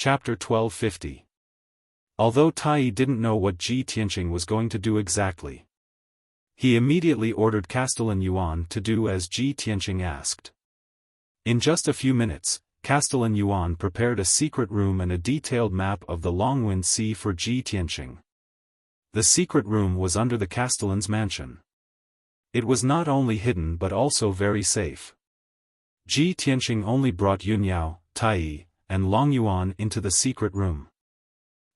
Chapter 1250. Although Tai didn't know what Ji Tianqing was going to do exactly, he immediately ordered Castellan Yuan to do as Ji Tianqing asked. In just a few minutes, Castellan Yuan prepared a secret room and a detailed map of the Longwind Sea for Ji Tianqing. The secret room was under the Castellan's mansion. It was not only hidden but also very safe. Ji Tianqing only brought Yunyao, Tai, and Long Yuan into the secret room.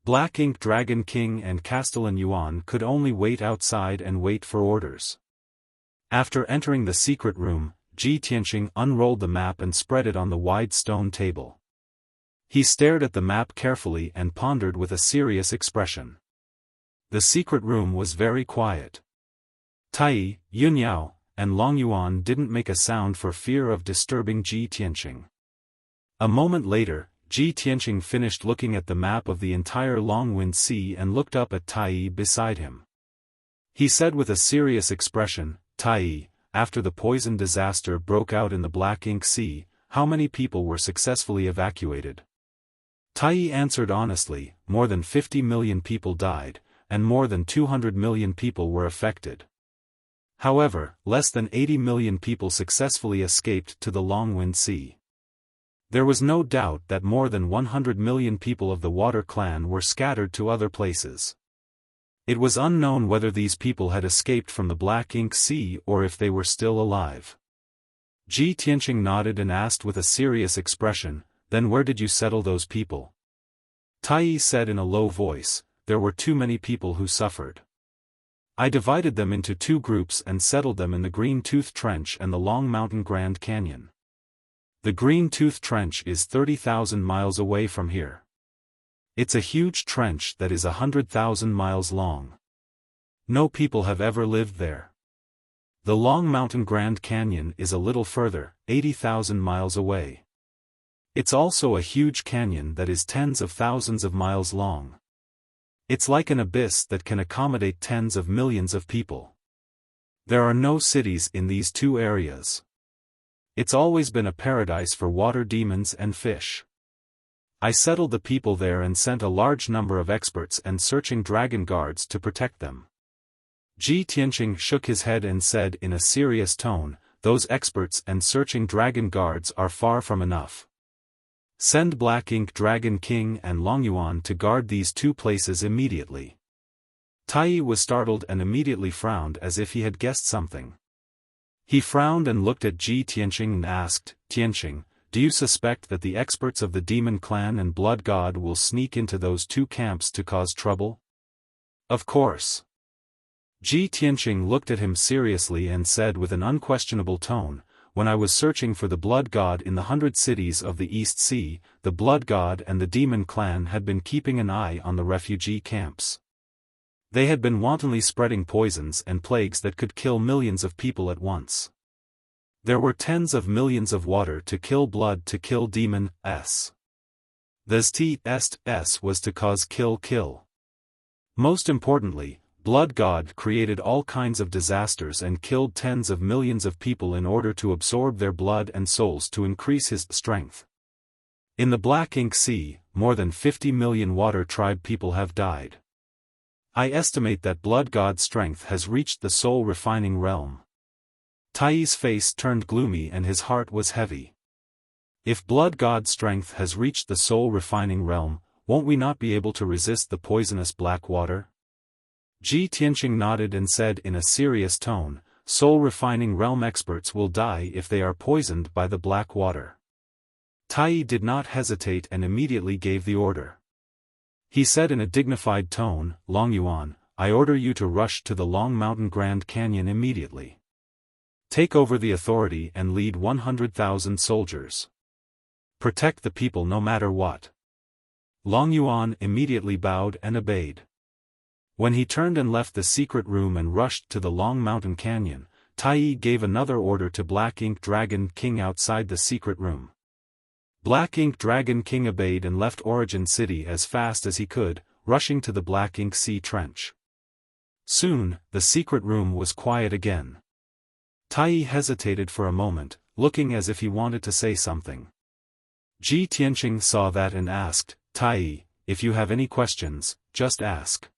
Black Ink Dragon King and Castellan Yuan could only wait outside and wait for orders. After entering the secret room, Ji Tianqing unrolled the map and spread it on the wide stone table. He stared at the map carefully and pondered with a serious expression. The secret room was very quiet. Tai, Yunyao, and Long Yuan didn't make a sound for fear of disturbing Ji Tianqing. A moment later, Ji Tianqing finished looking at the map of the entire Longwind Sea and looked up at Tai beside him. He said with a serious expression, "Tai, after the poison disaster broke out in the Black Ink Sea, how many people were successfully evacuated?" Tai answered honestly, "More than 50 million people died, and more than 200 million people were affected. However, less than 80 million people successfully escaped to the Longwind Sea. There was no doubt that more than 100 million people of the Water Clan were scattered to other places. It was unknown whether these people had escaped from the Black Ink Sea or if they were still alive." Ji Tianqing nodded and asked with a serious expression, "Then where did you settle those people?" Tai said in a low voice, "There were too many people who suffered. I divided them into two groups and settled them in the Green Tooth Trench and the Long Mountain Grand Canyon. The Green Tooth Trench is 30,000 miles away from here. It's a huge trench that is 100,000 miles long. No people have ever lived there. The Long Mountain Grand Canyon is a little further, 80,000 miles away. It's also a huge canyon that is tens of thousands of miles long. It's like an abyss that can accommodate tens of millions of people. There are no cities in these two areas. It's always been a paradise for water demons and fish. I settled the people there and sent a large number of experts and searching dragon guards to protect them." Ji Tianqing shook his head and said in a serious tone, "Those experts and searching dragon guards are far from enough. Send Black Ink Dragon King and Long Yuan to guard these two places immediately." Tai was startled and immediately frowned as if he had guessed something. He frowned and looked at Ji Tianqing and asked, "Tianqing, do you suspect that the experts of the Demon Clan and Blood God will sneak into those two camps to cause trouble?" "Of course." Ji Tianqing looked at him seriously and said with an unquestionable tone, "When I was searching for the Blood God in the 100 cities of the East Sea, the Blood God and the Demon Clan had been keeping an eye on the refugee camps. They had been wantonly spreading poisons and plagues that could kill millions of people at once. There were tens of millions of water to kill blood to kill demon s. The s was to cause kill. Most importantly, Blood God created all kinds of disasters and killed tens of millions of people in order to absorb their blood and souls to increase his strength. In the Black Ink Sea, more than 50 million water tribe people have died. I estimate that Blood God's strength has reached the soul refining realm." Tai's face turned gloomy and his heart was heavy. "If Blood God's strength has reached the soul refining realm, won't we not be able to resist the poisonous black water?" Ji Tianqing nodded and said in a serious tone, "Soul refining realm experts will die if they are poisoned by the black water." Tai did not hesitate and immediately gave the order. He said in a dignified tone, "Long Yuan, I order you to rush to the Long Mountain Grand Canyon immediately. Take over the authority and lead 100,000 soldiers. Protect the people no matter what." Long Yuan immediately bowed and obeyed. When he turned and left the secret room and rushed to the Long Mountain Canyon, Tai gave another order to Black Ink Dragon King outside the secret room. Black Ink Dragon King obeyed and left Origin City as fast as he could, rushing to the Black Ink Sea Trench. Soon, the secret room was quiet again. Tai hesitated for a moment, looking as if he wanted to say something. Ji Tianqing saw that and asked, Tai, if you have any questions, just ask.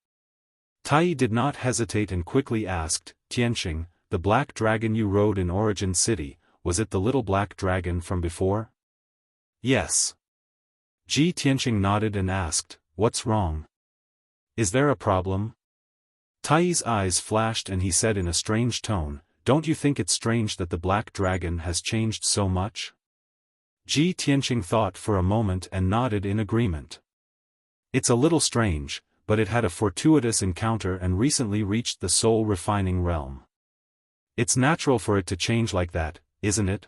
Tai did not hesitate and quickly asked, Tianqing, the black dragon you rode in Origin City, was it the little black dragon from before? Yes. Ji Tianqing nodded and asked, what's wrong? Is there a problem? Tai's eyes flashed and he said in a strange tone, don't you think it's strange that the black dragon has changed so much? Ji Tianqing thought for a moment and nodded in agreement. It's a little strange, but it had a fortuitous encounter and recently reached the soul refining realm. It's natural for it to change like that, isn't it?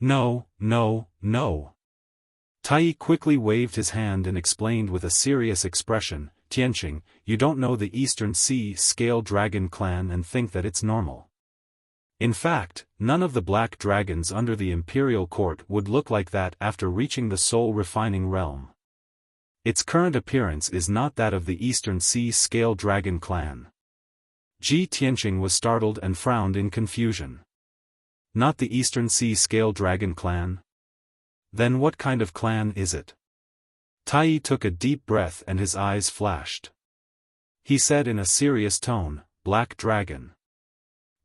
No, no, no. Tai quickly waved his hand and explained with a serious expression, Tianqing, you don't know the Eastern Sea Scale Dragon clan and think that it's normal. In fact, none of the black dragons under the imperial court would look like that after reaching the soul refining realm. Its current appearance is not that of the Eastern Sea Scale Dragon clan. Ji Tianqing was startled and frowned in confusion. Not the Eastern Sea Scale Dragon clan? Then what kind of clan is it? Tai took a deep breath and his eyes flashed. He said in a serious tone, Black Dragon.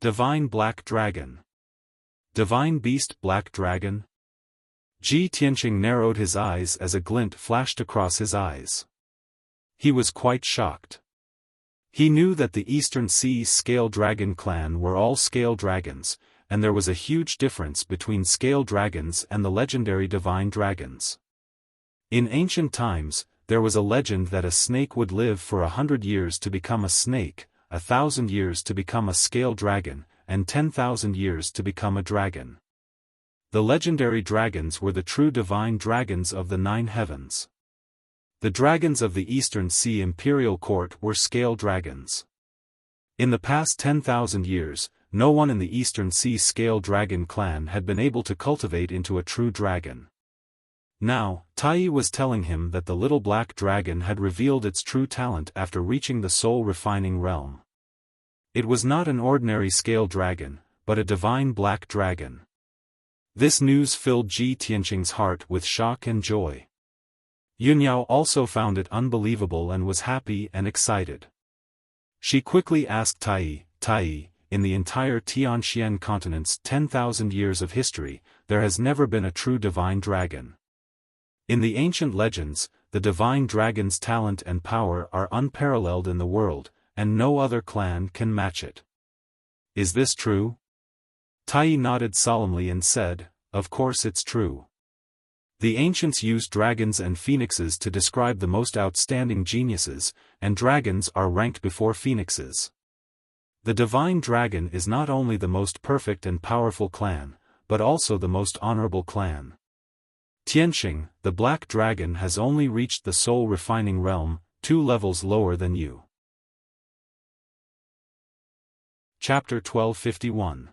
Divine Black Dragon. Divine Beast Black Dragon? Ji Tianqing narrowed his eyes as a glint flashed across his eyes. He was quite shocked. He knew that the Eastern Sea Scale Dragon clan were all scale dragons, and there was a huge difference between scale dragons and the legendary divine dragons. In ancient times, there was a legend that a snake would live for 100 years to become a snake, 1,000 years to become a scale dragon, and 10,000 years to become a dragon. The legendary dragons were the true divine dragons of the 9 heavens. The dragons of the Eastern Sea Imperial Court were scale dragons. In the past 10,000 years, no one in the Eastern Sea Scale Dragon clan had been able to cultivate into a true dragon. Now, Tai was telling him that the little black dragon had revealed its true talent after reaching the soul refining realm. It was not an ordinary scale dragon, but a divine black dragon. This news filled Ji Tianqing's heart with shock and joy. Yunyao also found it unbelievable and was happy and excited. She quickly asked Tai, in the entire Tianxian continent's 10,000 years of history, there has never been a true divine dragon. In the ancient legends, the divine dragon's talent and power are unparalleled in the world, and no other clan can match it. Is this true? Tai nodded solemnly and said, of course it's true. The ancients used dragons and phoenixes to describe the most outstanding geniuses, and dragons are ranked before phoenixes. The divine dragon is not only the most perfect and powerful clan, but also the most honorable clan. Tianqing, the black dragon has only reached the soul refining realm, 2 levels lower than you. Chapter 1251.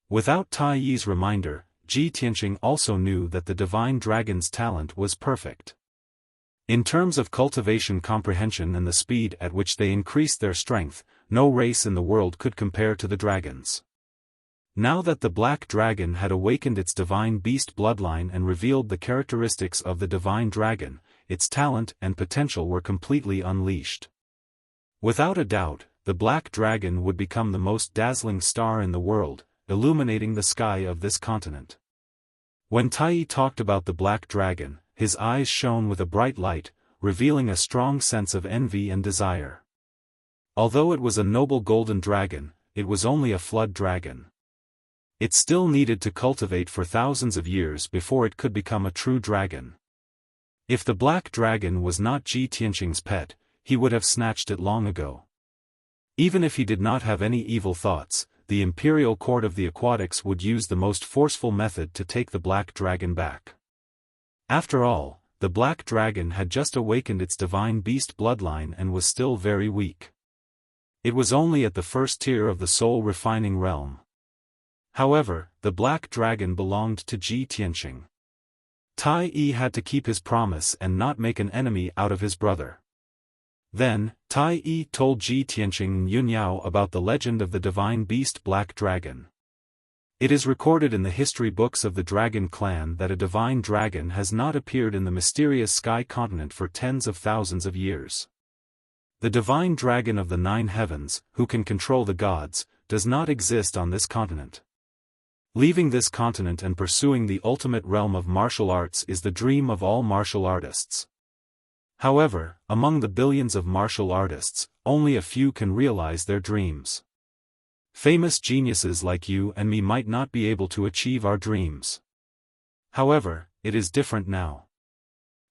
Without Tai Yi's reminder, Ji Tianqing also knew that the divine dragon's talent was perfect. In terms of cultivation comprehension and the speed at which they increased their strength, no race in the world could compare to the dragons. Now that the black dragon had awakened its divine beast bloodline and revealed the characteristics of the divine dragon, its talent and potential were completely unleashed. Without a doubt, the black dragon would become the most dazzling star in the world, illuminating the sky of this continent. When Tai talked about the black dragon, his eyes shone with a bright light, revealing a strong sense of envy and desire. Although it was a noble golden dragon, it was only a flood dragon. It still needed to cultivate for thousands of years before it could become a true dragon. If the black dragon was not Ji Tianqing's pet, he would have snatched it long ago. Even if he did not have any evil thoughts, the imperial court of the aquatics would use the most forceful method to take the black dragon back. After all, the black dragon had just awakened its divine beast bloodline and was still very weak. It was only at the first tier of the soul refining realm. However, the black dragon belonged to Ji Tianqing. Tai had to keep his promise and not make an enemy out of his brother. Then, Tai told Ji Tianqing and Yunyao about the legend of the divine beast black dragon. It is recorded in the history books of the Dragon Clan that a divine dragon has not appeared in the mysterious sky continent for tens of thousands of years. The divine dragon of the 9 heavens, who can control the gods, does not exist on this continent. Leaving this continent and pursuing the ultimate realm of martial arts is the dream of all martial artists. However, among the billions of martial artists, only a few can realize their dreams. Famous geniuses like you and me might not be able to achieve our dreams. However, it is different now.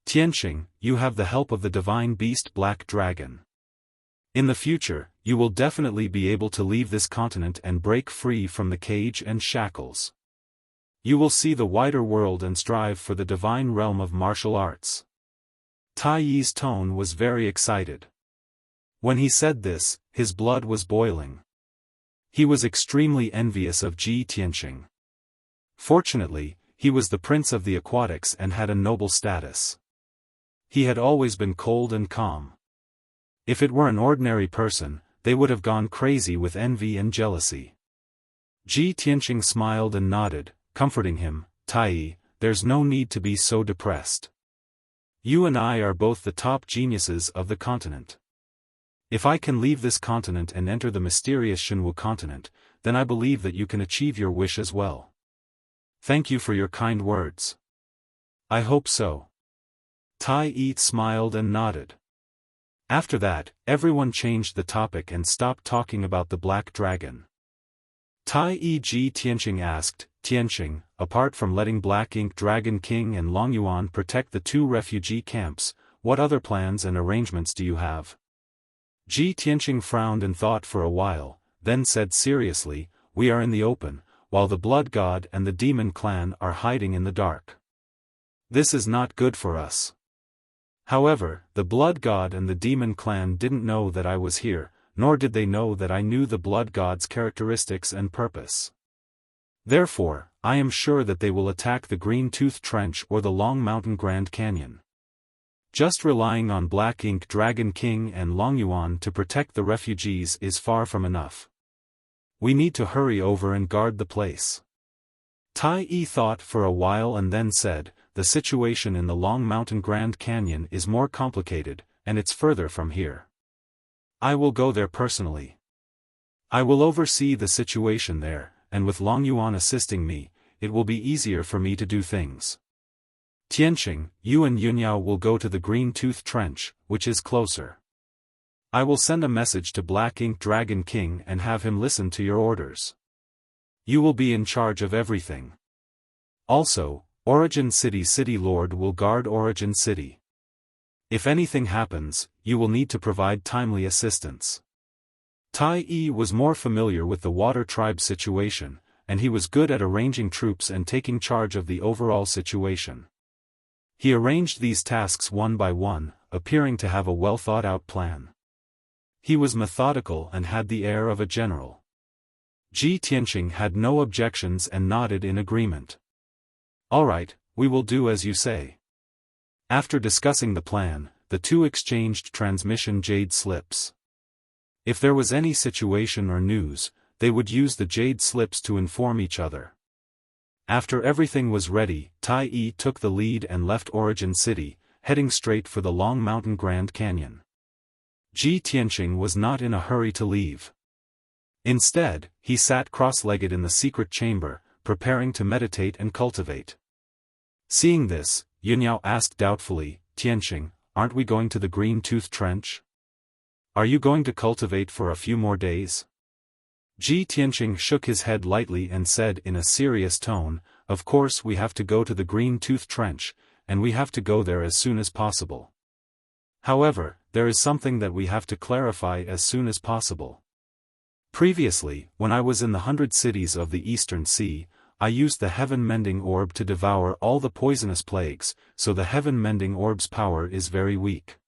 Tianqing, you have the help of the divine beast Black Dragon. In the future, you will definitely be able to leave this continent and break free from the cage and shackles. You will see the wider world and strive for the divine realm of martial arts. Tai Yi's tone was very excited. When he said this, his blood was boiling. He was extremely envious of Ji Tianqing. Fortunately, he was the prince of the aquatics and had a noble status. He had always been cold and calm. If it were an ordinary person, they would have gone crazy with envy and jealousy. Ji Tianqing smiled and nodded, comforting him. Tai Yi, there's no need to be so depressed. You and I are both the top geniuses of the continent. If I can leave this continent and enter the mysterious Shenwu continent, then I believe that you can achieve your wish as well. Thank you for your kind words. I hope so. Tai Yi smiled and nodded. After that, everyone changed the topic and stopped talking about the Black Dragon. Tai Yi Ji Tianqing asked, Tianqing, apart from letting Black Ink Dragon King and Long Yuan protect the 2 refugee camps, what other plans and arrangements do you have? Ji Tianqing frowned and thought for a while, then said seriously, we are in the open, while the Blood God and the Demon Clan are hiding in the dark. This is not good for us. However, the Blood God and the Demon Clan didn't know that I was here, nor did they know that I knew the Blood God's characteristics and purpose. Therefore, I am sure that they will attack the Green Tooth Trench or the Long Mountain Grand Canyon. Just relying on Black Ink Dragon King and Long Yuan to protect the refugees is far from enough. We need to hurry over and guard the place. Tai Yi thought for a while and then said, the situation in the Long Mountain Grand Canyon is more complicated, and it's further from here. I will go there personally. I will oversee the situation there, and with Long Yuan assisting me, it will be easier for me to do things. Tianqing, you and Yunyao will go to the Green Tooth Trench, which is closer. I will send a message to Black Ink Dragon King and have him listen to your orders. You will be in charge of everything. Also, Origin City Lord will guard Origin City. If anything happens, you will need to provide timely assistance. Tai Yi was more familiar with the Water Tribe situation, and he was good at arranging troops and taking charge of the overall situation. He arranged these tasks one by one, appearing to have a well-thought-out plan. He was methodical and had the air of a general. Ji Tianqing had no objections and nodded in agreement. All right, we will do as you say. After discussing the plan, the two exchanged transmission jade slips. If there was any situation or news, they would use the jade slips to inform each other. After everything was ready, Tai Yi took the lead and left Origin City, heading straight for the Long Mountain Grand Canyon. Ji Tianqing was not in a hurry to leave. Instead, he sat cross-legged in the secret chamber, preparing to meditate and cultivate. Seeing this, Yunyao asked doubtfully, Tianqing, aren't we going to the Green Tooth Trench? Are you going to cultivate for a few more days? Ji Tianqing shook his head lightly and said in a serious tone, of course we have to go to the Green Tooth Trench, and we have to go there as soon as possible. However, there is something that we have to clarify as soon as possible. Previously, when I was in the 100 cities of the Eastern Sea, I used the Heaven-Mending Orb to devour all the poisonous plagues, so the Heaven-Mending Orb's power is very weak.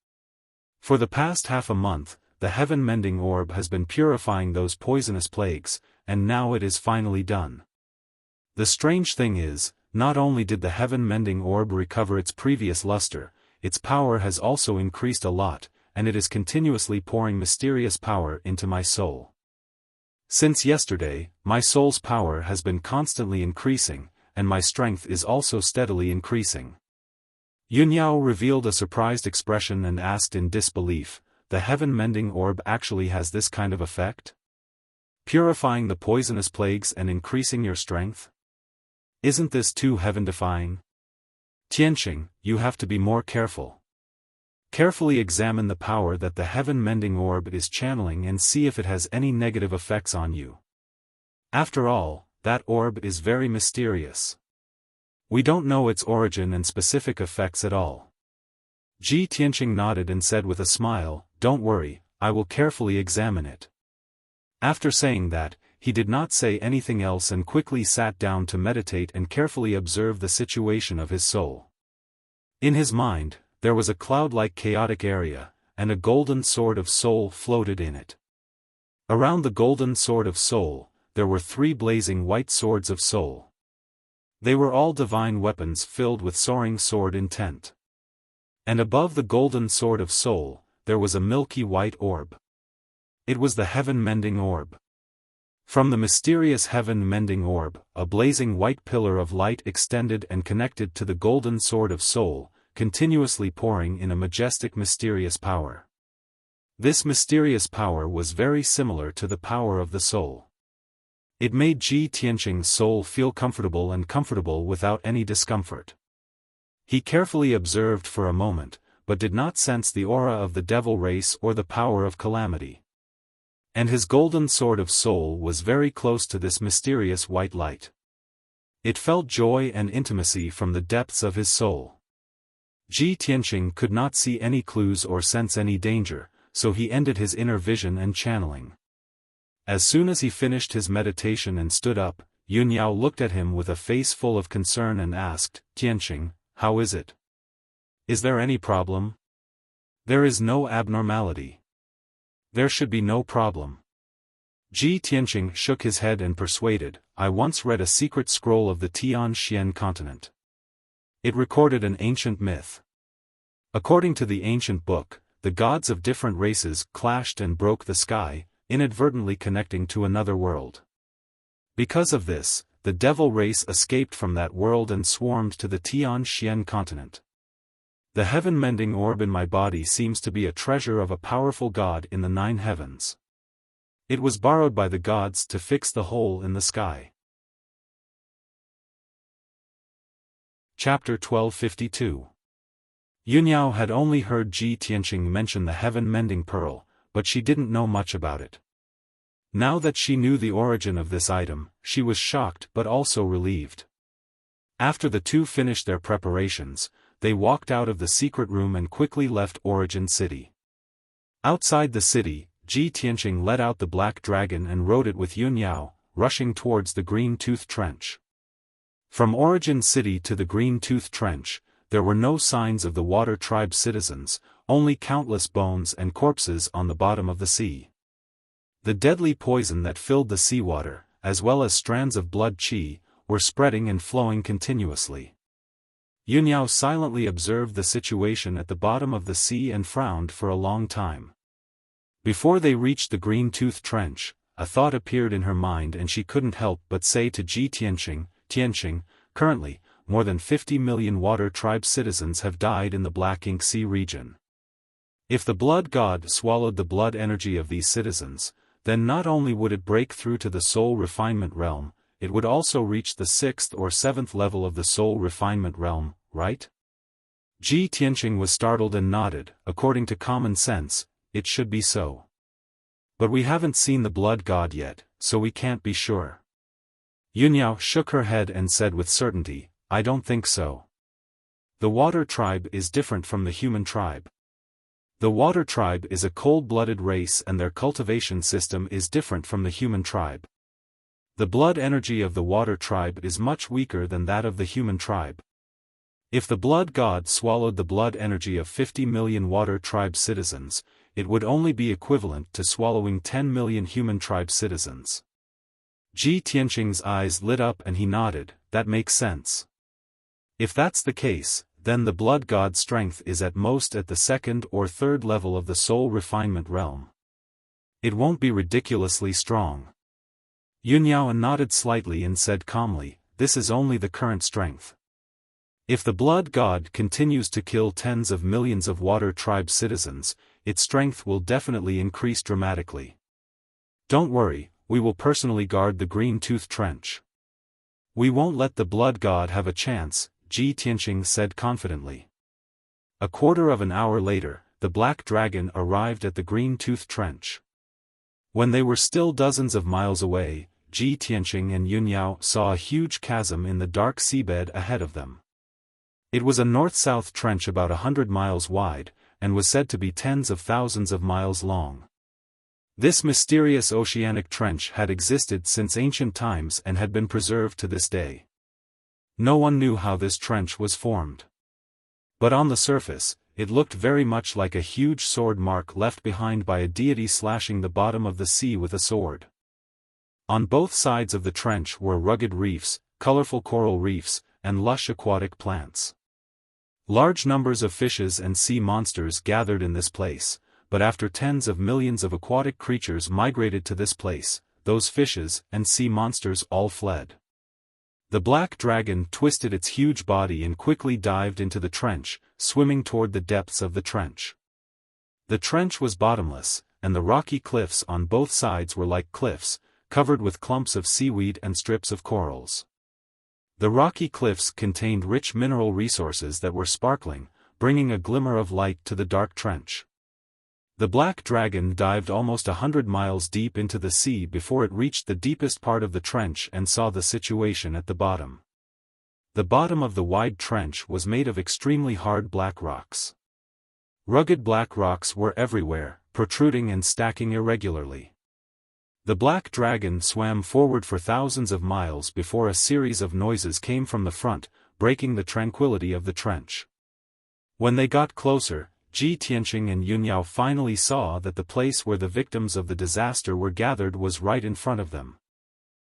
For the past half a month, the Heaven-Mending Orb has been purifying those poisonous plagues, and now it is finally done. The strange thing is, not only did the Heaven-Mending Orb recover its previous luster, its power has also increased a lot, and it is continuously pouring mysterious power into my soul. Since yesterday, my soul's power has been constantly increasing, and my strength is also steadily increasing. Yunyao revealed a surprised expression and asked in disbelief, the heaven-mending orb actually has this kind of effect? Purifying the poisonous plagues and increasing your strength? Isn't this too heaven-defying? Tianqing, you have to be more careful. Carefully examine the power that the heaven-mending orb is channeling and see if it has any negative effects on you. After all, that orb is very mysterious. We don't know its origin and specific effects at all. Ji Tianqing nodded and said with a smile, "Don't worry, I will carefully examine it." After saying that, he did not say anything else and quickly sat down to meditate and carefully observe the situation of his soul. In his mind, there was a cloud-like chaotic area, and a golden sword of soul floated in it. Around the golden sword of soul, there were 3 blazing white swords of soul. They were all divine weapons filled with soaring sword intent. And above the golden sword of soul, there was a milky white orb. It was the heaven-mending orb. From the mysterious heaven-mending orb, a blazing white pillar of light extended and connected to the golden sword of soul, continuously pouring in a majestic mysterious power. This mysterious power was very similar to the power of the soul. It made Ji Tianqing's soul feel comfortable without any discomfort. He carefully observed for a moment, but did not sense the aura of the devil race or the power of calamity. And his golden sword of soul was very close to this mysterious white light. It felt joy and intimacy from the depths of his soul. Ji Tianqing could not see any clues or sense any danger, so he ended his inner vision and channeling. As soon as he finished his meditation and stood up, Yunyao looked at him with a face full of concern and asked, "Tianqing, how is it? Is there any problem?" "There is no abnormality. There should be no problem." Ji Tianqing shook his head and persuaded, "I once read a secret scroll of the Tianxian continent. It recorded an ancient myth. According to the ancient book, the gods of different races clashed and broke the sky, inadvertently connecting to another world. Because of this, the devil race escaped from that world and swarmed to the Tianxian continent. The heaven-mending orb in my body seems to be a treasure of a powerful god in the 9 heavens. It was borrowed by the gods to fix the hole in the sky." Chapter 1252. Yunyao had only heard Ji Tianqing mention the heaven-mending pearl, but she didn't know much about it. Now that she knew the origin of this item, she was shocked but also relieved. After the two finished their preparations, they walked out of the secret room and quickly left Origin City. Outside the city, Ji Tianqing let out the black dragon and rode it with Yunyao, rushing towards the Green-Tooth Trench. From Origin City to the Green-Tooth Trench, there were no signs of the Water Tribe citizens, only countless bones and corpses on the bottom of the sea. The deadly poison that filled the seawater, as well as strands of blood qi, were spreading and flowing continuously. Yunyao silently observed the situation at the bottom of the sea and frowned for a long time. Before they reached the Green-Tooth Trench, a thought appeared in her mind and she couldn't help but say to Ji Tianqing, "Tianqing, currently, more than 50 million Water Tribe citizens have died in the Black Ink Sea region. If the blood god swallowed the blood energy of these citizens, then not only would it break through to the soul refinement realm, it would also reach the 6th or 7th level of the soul refinement realm, right?" Ji Tianqing was startled and nodded. "According to common sense, it should be so. But we haven't seen the blood god yet, so we can't be sure." Yunyao shook her head and said with certainty, "I don't think so. The Water Tribe is different from the human tribe. The Water Tribe is a cold-blooded race and their cultivation system is different from the human tribe. The blood energy of the Water Tribe is much weaker than that of the human tribe. If the blood god swallowed the blood energy of 50 million Water Tribe citizens, it would only be equivalent to swallowing 10 million human tribe citizens." Ji Tianqing's eyes lit up and he nodded, "That makes sense. If that's the case, then the blood god's strength is at most at the 2nd or 3rd level of the soul refinement realm. It won't be ridiculously strong. Yunyao nodded slightly and said calmly, "This is only the current strength. If the blood god continues to kill tens of millions of water tribe citizens, its strength will definitely increase dramatically. Don't worry, we will personally guard the green-tooth trench. We won't let the blood god have a chance," Ji Tianqing said confidently. A quarter of an hour later, the black dragon arrived at the green-tooth trench. When they were still dozens of miles away, Ji Tianqing and Yunyao saw a huge chasm in the dark seabed ahead of them. It was a north-south trench about 100 miles wide, and was said to be tens of thousands of miles long. This mysterious oceanic trench had existed since ancient times and had been preserved to this day. No one knew how this trench was formed. But on the surface, it looked very much like a huge sword mark left behind by a deity slashing the bottom of the sea with a sword. On both sides of the trench were rugged reefs, colorful coral reefs, and lush aquatic plants. Large numbers of fishes and sea monsters gathered in this place, but after tens of millions of aquatic creatures migrated to this place, those fishes and sea monsters all fled. The black dragon twisted its huge body and quickly dived into the trench, swimming toward the depths of the trench. The trench was bottomless, and the rocky cliffs on both sides were like cliffs, covered with clumps of seaweed and strips of corals. The rocky cliffs contained rich mineral resources that were sparkling, bringing a glimmer of light to the dark trench. The black dragon dived almost 100 miles deep into the sea before it reached the deepest part of the trench and saw the situation at the bottom. The bottom of the wide trench was made of extremely hard black rocks. Rugged black rocks were everywhere, protruding and stacking irregularly. The black dragon swam forward for thousands of miles before a series of noises came from the front, breaking the tranquility of the trench. When they got closer, Ji Tianqing and Yunyao finally saw that the place where the victims of the disaster were gathered was right in front of them.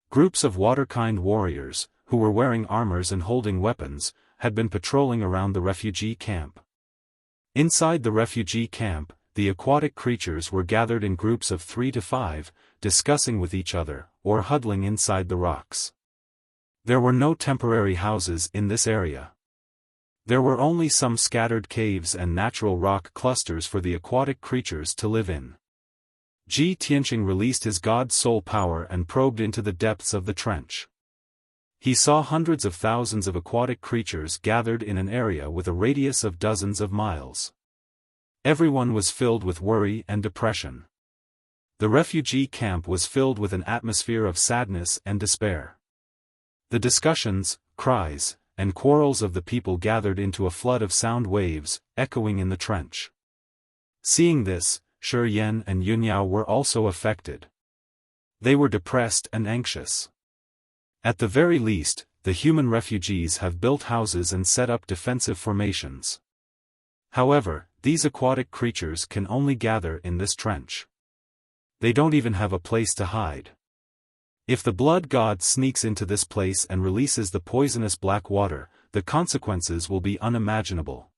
Groups of waterkind warriors, who were wearing armors and holding weapons, had been patrolling around the refugee camp. Inside the refugee camp, the aquatic creatures were gathered in groups of 3 to 5, discussing with each other, or huddling inside the rocks. There were no temporary houses in this area. There were only some scattered caves and natural rock clusters for the aquatic creatures to live in. Ji Tianqing released his god's soul power and probed into the depths of the trench. He saw hundreds of thousands of aquatic creatures gathered in an area with a radius of dozens of miles. Everyone was filled with worry and depression. The refugee camp was filled with an atmosphere of sadness and despair. The discussions, cries, and quarrels of the people gathered into a flood of sound waves, echoing in the trench. Seeing this, Shi Yan and Yunyao were also affected. They were depressed and anxious. At the very least, the human refugees have built houses and set up defensive formations. However, these aquatic creatures can only gather in this trench. They don't even have a place to hide. If the blood god sneaks into this place and releases the poisonous black water, the consequences will be unimaginable.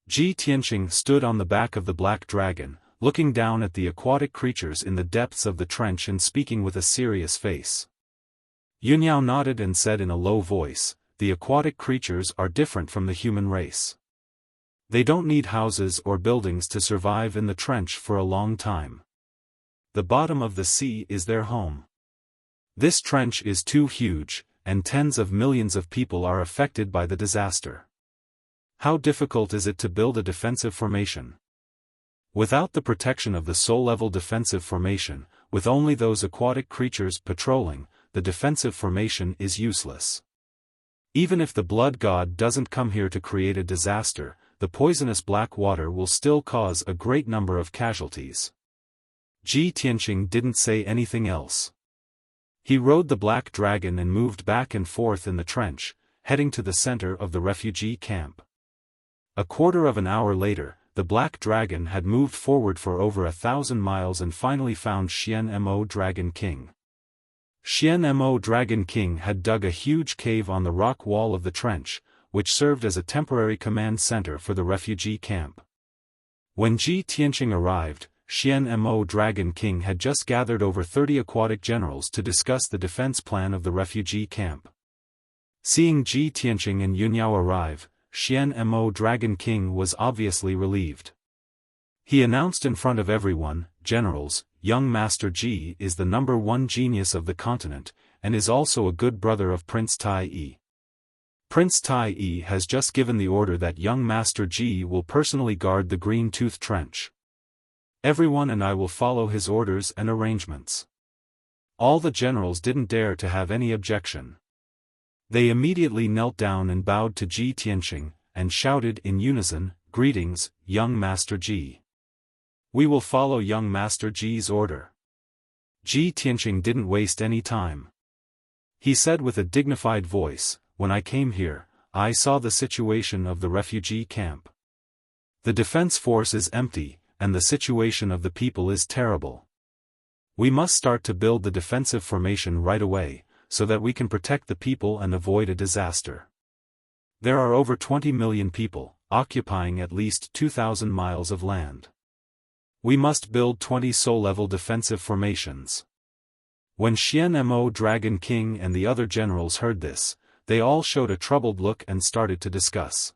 Ji Tianqing stood on the back of the black dragon, looking down at the aquatic creatures in the depths of the trench and speaking with a serious face. Yunyao nodded and said in a low voice, "The aquatic creatures are different from the human race. They don't need houses or buildings to survive in the trench for a long time. The bottom of the sea is their home. This trench is too huge, and tens of millions of people are affected by the disaster. How difficult is it to build a defensive formation? Without the protection of the soul-level defensive formation, with only those aquatic creatures patrolling, the defensive formation is useless. Even if the blood god doesn't come here to create a disaster, the poisonous black water will still cause a great number of casualties." Ji Tianqing didn't say anything else. He rode the black dragon and moved back and forth in the trench, heading to the center of the refugee camp. A quarter of an hour later, the black dragon had moved forward for over 1,000 miles and finally found Xianmo Dragon King. Xianmo Dragon King had dug a huge cave on the rock wall of the trench, which served as a temporary command center for the refugee camp. When Ji Tianqing arrived, Xian Dragon King had just gathered over 30 aquatic generals to discuss the defense plan of the refugee camp. Seeing Ji Tianqing and Yunyao arrive, Xian Dragon King was obviously relieved. He announced in front of everyone, "Generals, young Master Ji is the #1 genius of the continent, and is also a good brother of Prince Tai Yi. Prince Tai Yi has just given the order that young Master Ji will personally guard the Green Tooth Trench. Everyone and I will follow his orders and arrangements." All the generals didn't dare to have any objection. They immediately knelt down and bowed to Ji Tianqing, and shouted in unison, "Greetings, young Master Ji. We will follow young Master Ji's order." Ji Tianqing didn't waste any time. He said with a dignified voice, "When I came here, I saw the situation of the refugee camp. The defense force is empty, and the situation of the people is terrible. We must start to build the defensive formation right away, so that we can protect the people and avoid a disaster. There are over 20 million people, occupying at least 2,000 miles of land. We must build 20 Soul-level defensive formations." When Xian Dragon King and the other generals heard this, they all showed a troubled look and started to discuss.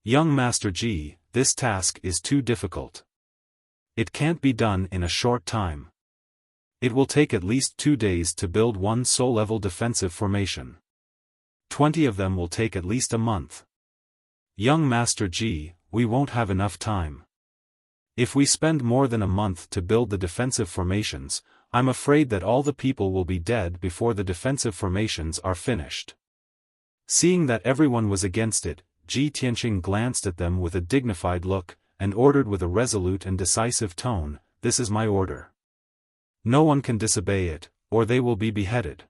"Young Master Ji, this task is too difficult. It can't be done in a short time. It will take at least 2 days to build one Soul-level defensive formation. 20 of them will take at least a month. Young Master Ji, we won't have enough time. If we spend more than a month to build the defensive formations, I'm afraid that all the people will be dead before the defensive formations are finished." Seeing that everyone was against it, Ji Tianqing glanced at them with a dignified look, and ordered with a resolute and decisive tone, "This is my order. No one can disobey it, or they will be beheaded.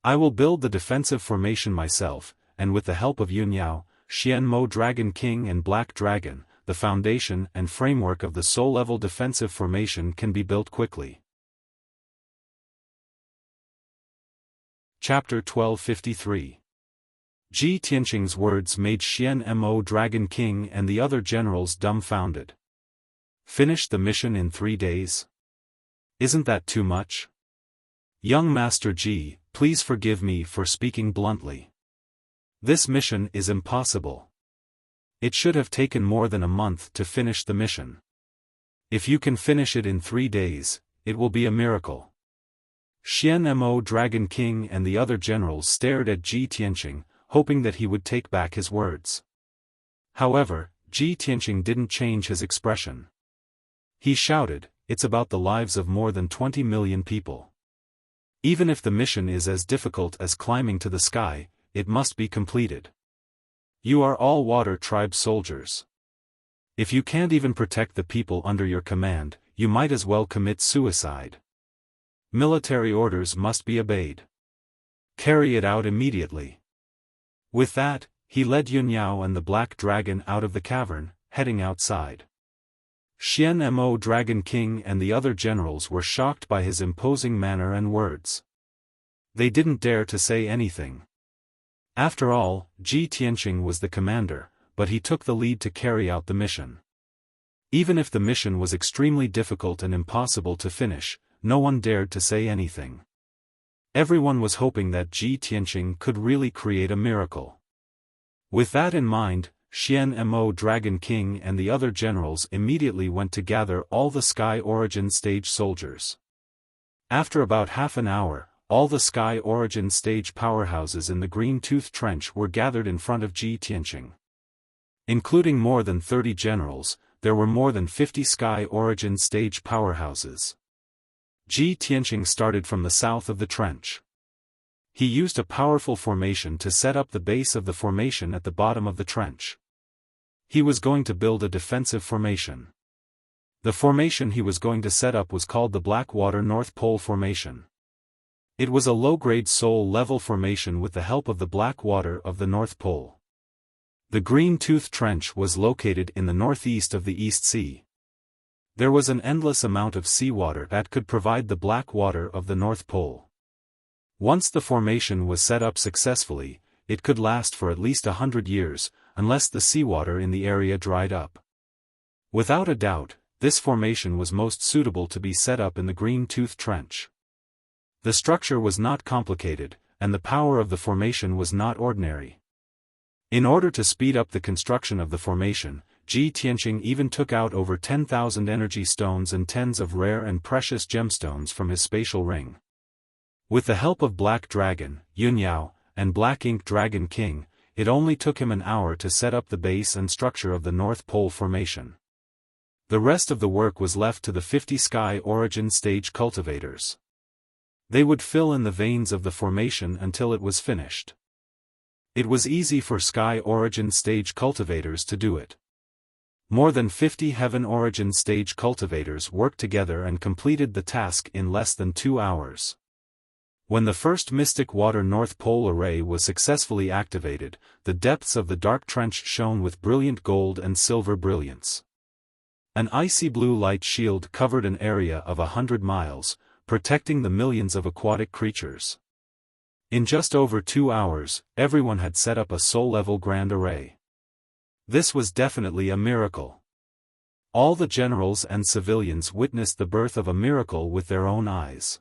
I will build the defensive formation myself, and with the help of Yunyao, Xian Dragon King and Black Dragon, the foundation and framework of the Soul-level defensive formation can be built quickly." Chapter 1253. Ji Tianqing's words made Xian Dragon King and the other generals dumbfounded. Finish the mission in 3 days? Isn't that too much? Young Master Ji, please forgive me for speaking bluntly. This mission is impossible. It should have taken more than a month to finish the mission. If you can finish it in 3 days, it will be a miracle. Xian Dragon King and the other generals stared at Ji Tianqing, hoping that he would take back his words. However, Ji Tianqing didn't change his expression. He shouted, "It's about the lives of more than 20 million people. Even if the mission is as difficult as climbing to the sky, it must be completed. You are all Water Tribe soldiers. If you can't even protect the people under your command, you might as well commit suicide. Military orders must be obeyed. Carry it out immediately." With that, he led Yunyao and the Black Dragon out of the cavern, heading outside. Xian Dragon King and the other generals were shocked by his imposing manner and words. They didn't dare to say anything. After all, Ji Tianqing was the commander, but he took the lead to carry out the mission. Even if the mission was extremely difficult and impossible to finish, no one dared to say anything. Everyone was hoping that Ji Tianqing could really create a miracle. With that in mind, Xian Dragon King and the other generals immediately went to gather all the Sky Origin Stage soldiers. After about half an hour, all the Sky Origin Stage powerhouses in the Green Tooth Trench were gathered in front of Ji Tianqing. Including more than 30 generals, there were more than 50 Sky Origin Stage powerhouses. Ji Tianqing started from the south of the trench. He used a powerful formation to set up the base of the formation at the bottom of the trench. He was going to build a defensive formation. The formation he was going to set up was called the Blackwater North Pole Formation. It was a low-grade soul-level formation with the help of the black water of the North Pole. The Green Tooth Trench was located in the northeast of the East Sea. There was an endless amount of seawater that could provide the black water of the North Pole. Once the formation was set up successfully, it could last for at least 100 years, unless the seawater in the area dried up. Without a doubt, this formation was most suitable to be set up in the Green Tooth Trench. The structure was not complicated, and the power of the formation was not ordinary. In order to speed up the construction of the formation, Ji Tianqing even took out over 10,000 energy stones and tens of rare and precious gemstones from his spatial ring. With the help of Black Dragon, Yunyao, and Black Ink Dragon King, it only took him an hour to set up the base and structure of the North Pole Formation. The rest of the work was left to the 50 Sky Origin Stage cultivators. They would fill in the veins of the formation until it was finished. It was easy for Sky Origin Stage cultivators to do it. More than 50 Heaven Origin Stage cultivators worked together and completed the task in less than 2 hours. When the first Mystic Water North Pole Array was successfully activated, the depths of the dark trench shone with brilliant gold and silver brilliance. An icy blue light shield covered an area of 100 miles, protecting the millions of aquatic creatures. In just over 2 hours, everyone had set up a soul-level grand array. This was definitely a miracle. All the generals and civilians witnessed the birth of a miracle with their own eyes.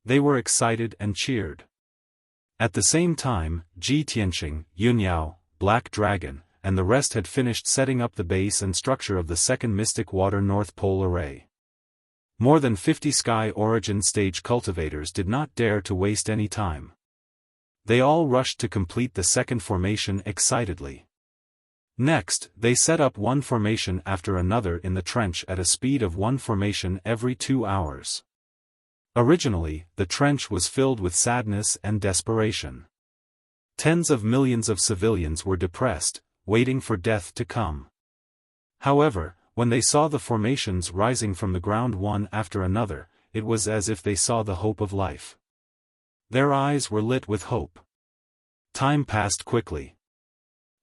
They were excited and cheered. At the same time, Ji Tianqing, Yunyao, Black Dragon, and the rest had finished setting up the base and structure of the second Mystic Water North Pole Array. More than 50 Sky Origin Stage cultivators did not dare to waste any time. They all rushed to complete the second formation excitedly. Next, they set up one formation after another in the trench at a speed of one formation every 2 hours. Originally, the trench was filled with sadness and desperation. Tens of millions of civilians were depressed, waiting for death to come. However, when they saw the formations rising from the ground one after another, it was as if they saw the hope of life. Their eyes were lit with hope. Time passed quickly.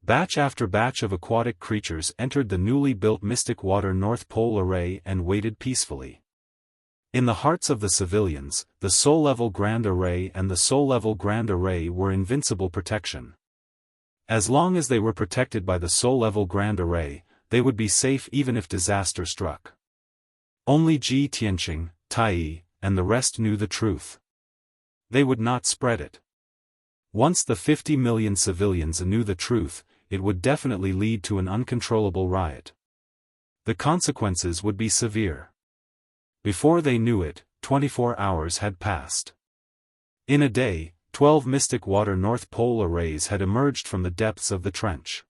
Batch after batch of aquatic creatures entered the newly built Mystic Water North Pole Array and waited peacefully. In the hearts of the civilians, the Soul-Level Grand Array and the Soul-Level Grand Array were invincible protection. As long as they were protected by the Soul-Level Grand Array, they would be safe even if disaster struck. Only Ji Tianqing, Tai, and the rest knew the truth. They would not spread it. Once the 50 million civilians knew the truth, it would definitely lead to an uncontrollable riot. The consequences would be severe. Before they knew it, 24 hours had passed. In a day, 12 Mystic Water North Pole Arrays had emerged from the depths of the trench.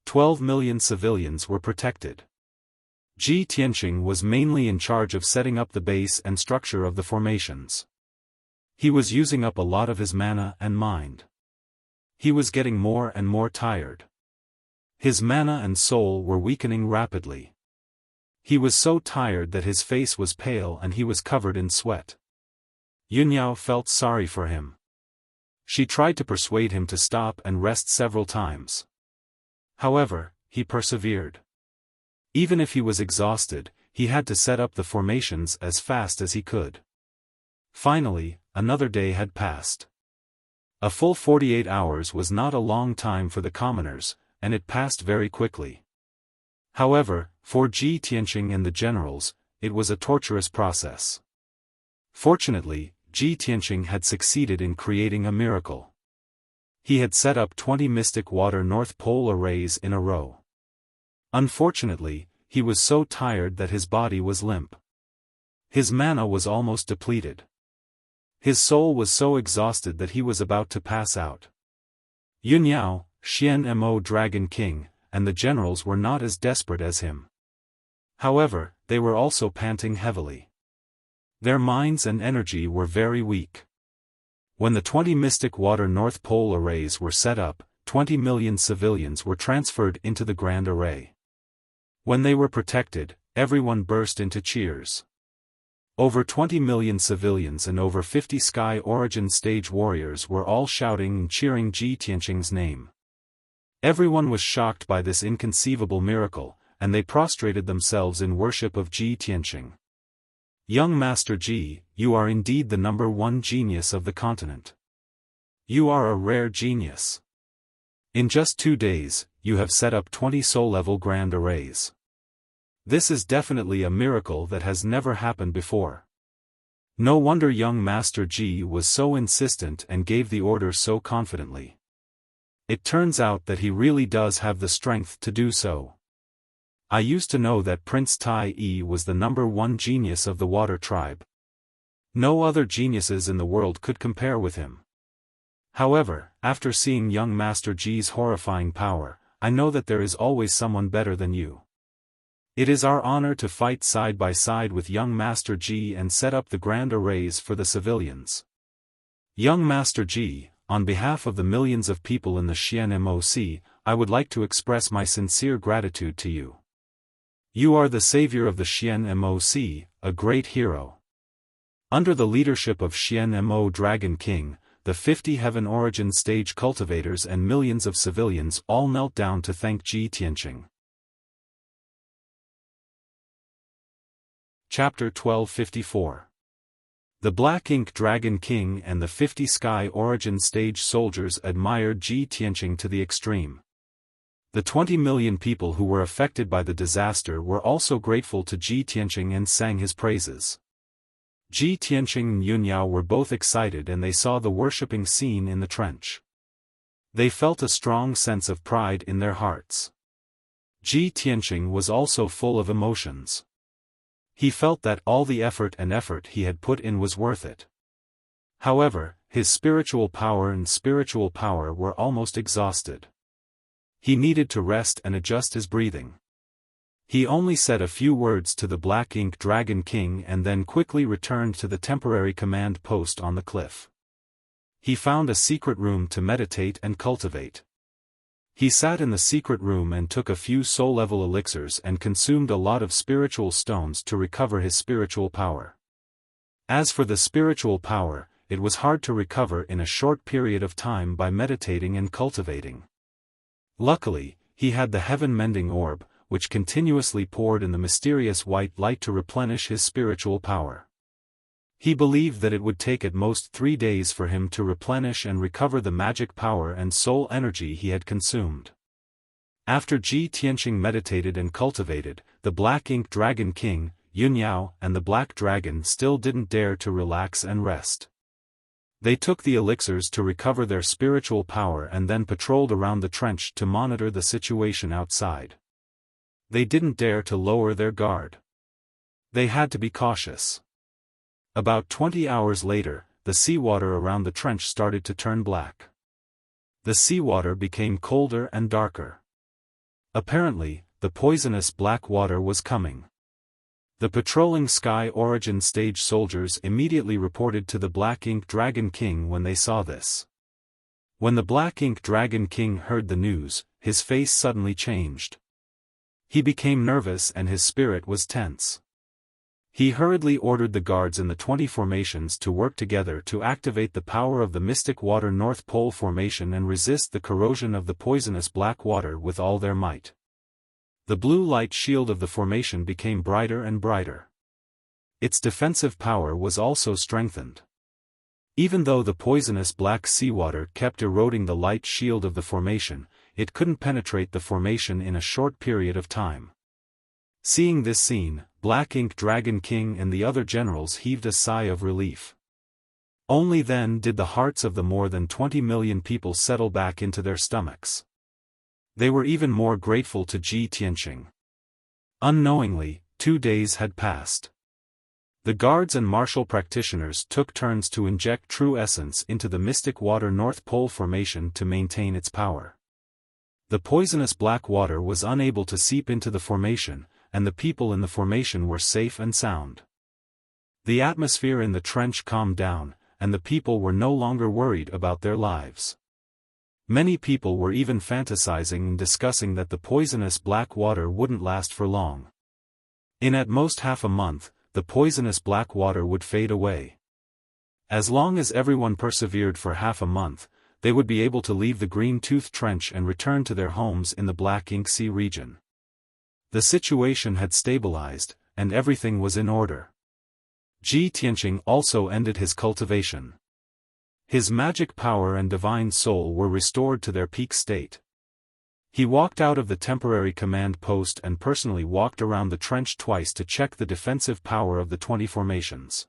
12 million civilians were protected. Ji Tianqing was mainly in charge of setting up the base and structure of the formations. He was using up a lot of his mana and mind. He was getting more and more tired. His mana and soul were weakening rapidly. He was so tired that his face was pale and he was covered in sweat. Yunyao felt sorry for him. She tried to persuade him to stop and rest several times. However, he persevered. Even if he was exhausted, he had to set up the formations as fast as he could. Finally, another day had passed. A full 48 hours was not a long time for the commoners, and it passed very quickly. However, for Ji Tianqing and the generals, it was a torturous process. Fortunately, Ji Tianqing had succeeded in creating a miracle. He had set up 20 Mystic Water North Pole Arrays in a row. Unfortunately, he was so tired that his body was limp. His mana was almost depleted. His soul was so exhausted that he was about to pass out. Yunyao, Xian Mo Dragon King, and the generals were not as desperate as him. However, they were also panting heavily. Their minds and energy were very weak. When the 20 Mystic Water North Pole Arrays were set up, 20 million civilians were transferred into the Grand Array. When they were protected, everyone burst into cheers. Over 20 million civilians and over 50 Sky Origin Stage warriors were all shouting and cheering Ji Tianqing's name. Everyone was shocked by this inconceivable miracle, and they prostrated themselves in worship of Ji Tianqing. Young Master Ji, you are indeed the #1 genius of the continent. You are a rare genius. In just 2 days, you have set up 20 soul-level grand arrays. This is definitely a miracle that has never happened before. No wonder young Master Ji was so insistent and gave the order so confidently. It turns out that he really does have the strength to do so. I used to know that Prince Tai Yi was the #1 genius of the Water Tribe. No other geniuses in the world could compare with him. However, after seeing young Master Ji's horrifying power, I know that there is always someone better than you. It is our honor to fight side by side with young Master Ji and set up the grand arrays for the civilians. Young Master Ji, on behalf of the millions of people in the Xian Moc, I would like to express my sincere gratitude to you. You are the savior of the Xian Moc, a great hero. Under the leadership of Xian Mo Dragon King, the 50 Heaven Origin Stage cultivators and millions of civilians all knelt down to thank Ji Tianqing. Chapter 1254. The Black Ink Dragon King and the 50 Sky Origin Stage soldiers admired Ji Tianqing to the extreme. The 20 million people who were affected by the disaster were also grateful to Ji Tianqing and sang his praises. Ji Tianqing and Yunyao were both excited and they saw the worshipping scene in the trench. They felt a strong sense of pride in their hearts. Ji Tianqing was also full of emotions. He felt that all the effort he had put in was worth it. However, his spiritual power were almost exhausted. He needed to rest and adjust his breathing. He only said a few words to the Black Ink Dragon King and then quickly returned to the temporary command post on the cliff. He found a secret room to meditate and cultivate. He sat in the secret room and took a few soul-level elixirs and consumed a lot of spiritual stones to recover his spiritual power. As for the spiritual power, it was hard to recover in a short period of time by meditating and cultivating. Luckily, he had the heaven-mending orb, which continuously poured in the mysterious white light to replenish his spiritual power. He believed that it would take at most 3 days for him to replenish and recover the magic power and soul energy he had consumed. After Ji Tianqing meditated and cultivated, the Black Ink Dragon King, Yunyao, and the Black Dragon still didn't dare to relax and rest. They took the elixirs to recover their spiritual power and then patrolled around the trench to monitor the situation outside. They didn't dare to lower their guard. They had to be cautious. About 20 hours later, the seawater around the trench started to turn black. The seawater became colder and darker. Apparently, the poisonous black water was coming. The patrolling Sky Origin Stage soldiers immediately reported to the Black Ink Dragon King when they saw this. When the Black Ink Dragon King heard the news, his face suddenly changed. He became nervous and his spirit was tense. He hurriedly ordered the guards in the 20 formations to work together to activate the power of the Mystic Water North Pole Formation and resist the corrosion of the poisonous black water with all their might. The blue light shield of the formation became brighter and brighter. Its defensive power was also strengthened. Even though the poisonous black seawater kept eroding the light shield of the formation, it couldn't penetrate the formation in a short period of time. Seeing this scene, Black Ink Dragon King and the other generals heaved a sigh of relief. Only then did the hearts of the more than 20 million people settle back into their stomachs. They were even more grateful to Ji Tianqing. Unknowingly, 2 days had passed. The guards and martial practitioners took turns to inject true essence into the Mystic Water North Pole Formation to maintain its power. The poisonous black water was unable to seep into the formation, and the people in the formation were safe and sound. The atmosphere in the trench calmed down, and the people were no longer worried about their lives. Many people were even fantasizing and discussing that the poisonous black water wouldn't last for long. In at most half a month, the poisonous black water would fade away. As long as everyone persevered for half a month, they would be able to leave the Green Tooth Trench and return to their homes in the Black Ink Sea region. The situation had stabilized, and everything was in order. Ji Tianqing also ended his cultivation. His magic power and divine soul were restored to their peak state. He walked out of the temporary command post and personally walked around the trench twice to check the defensive power of the 20 formations.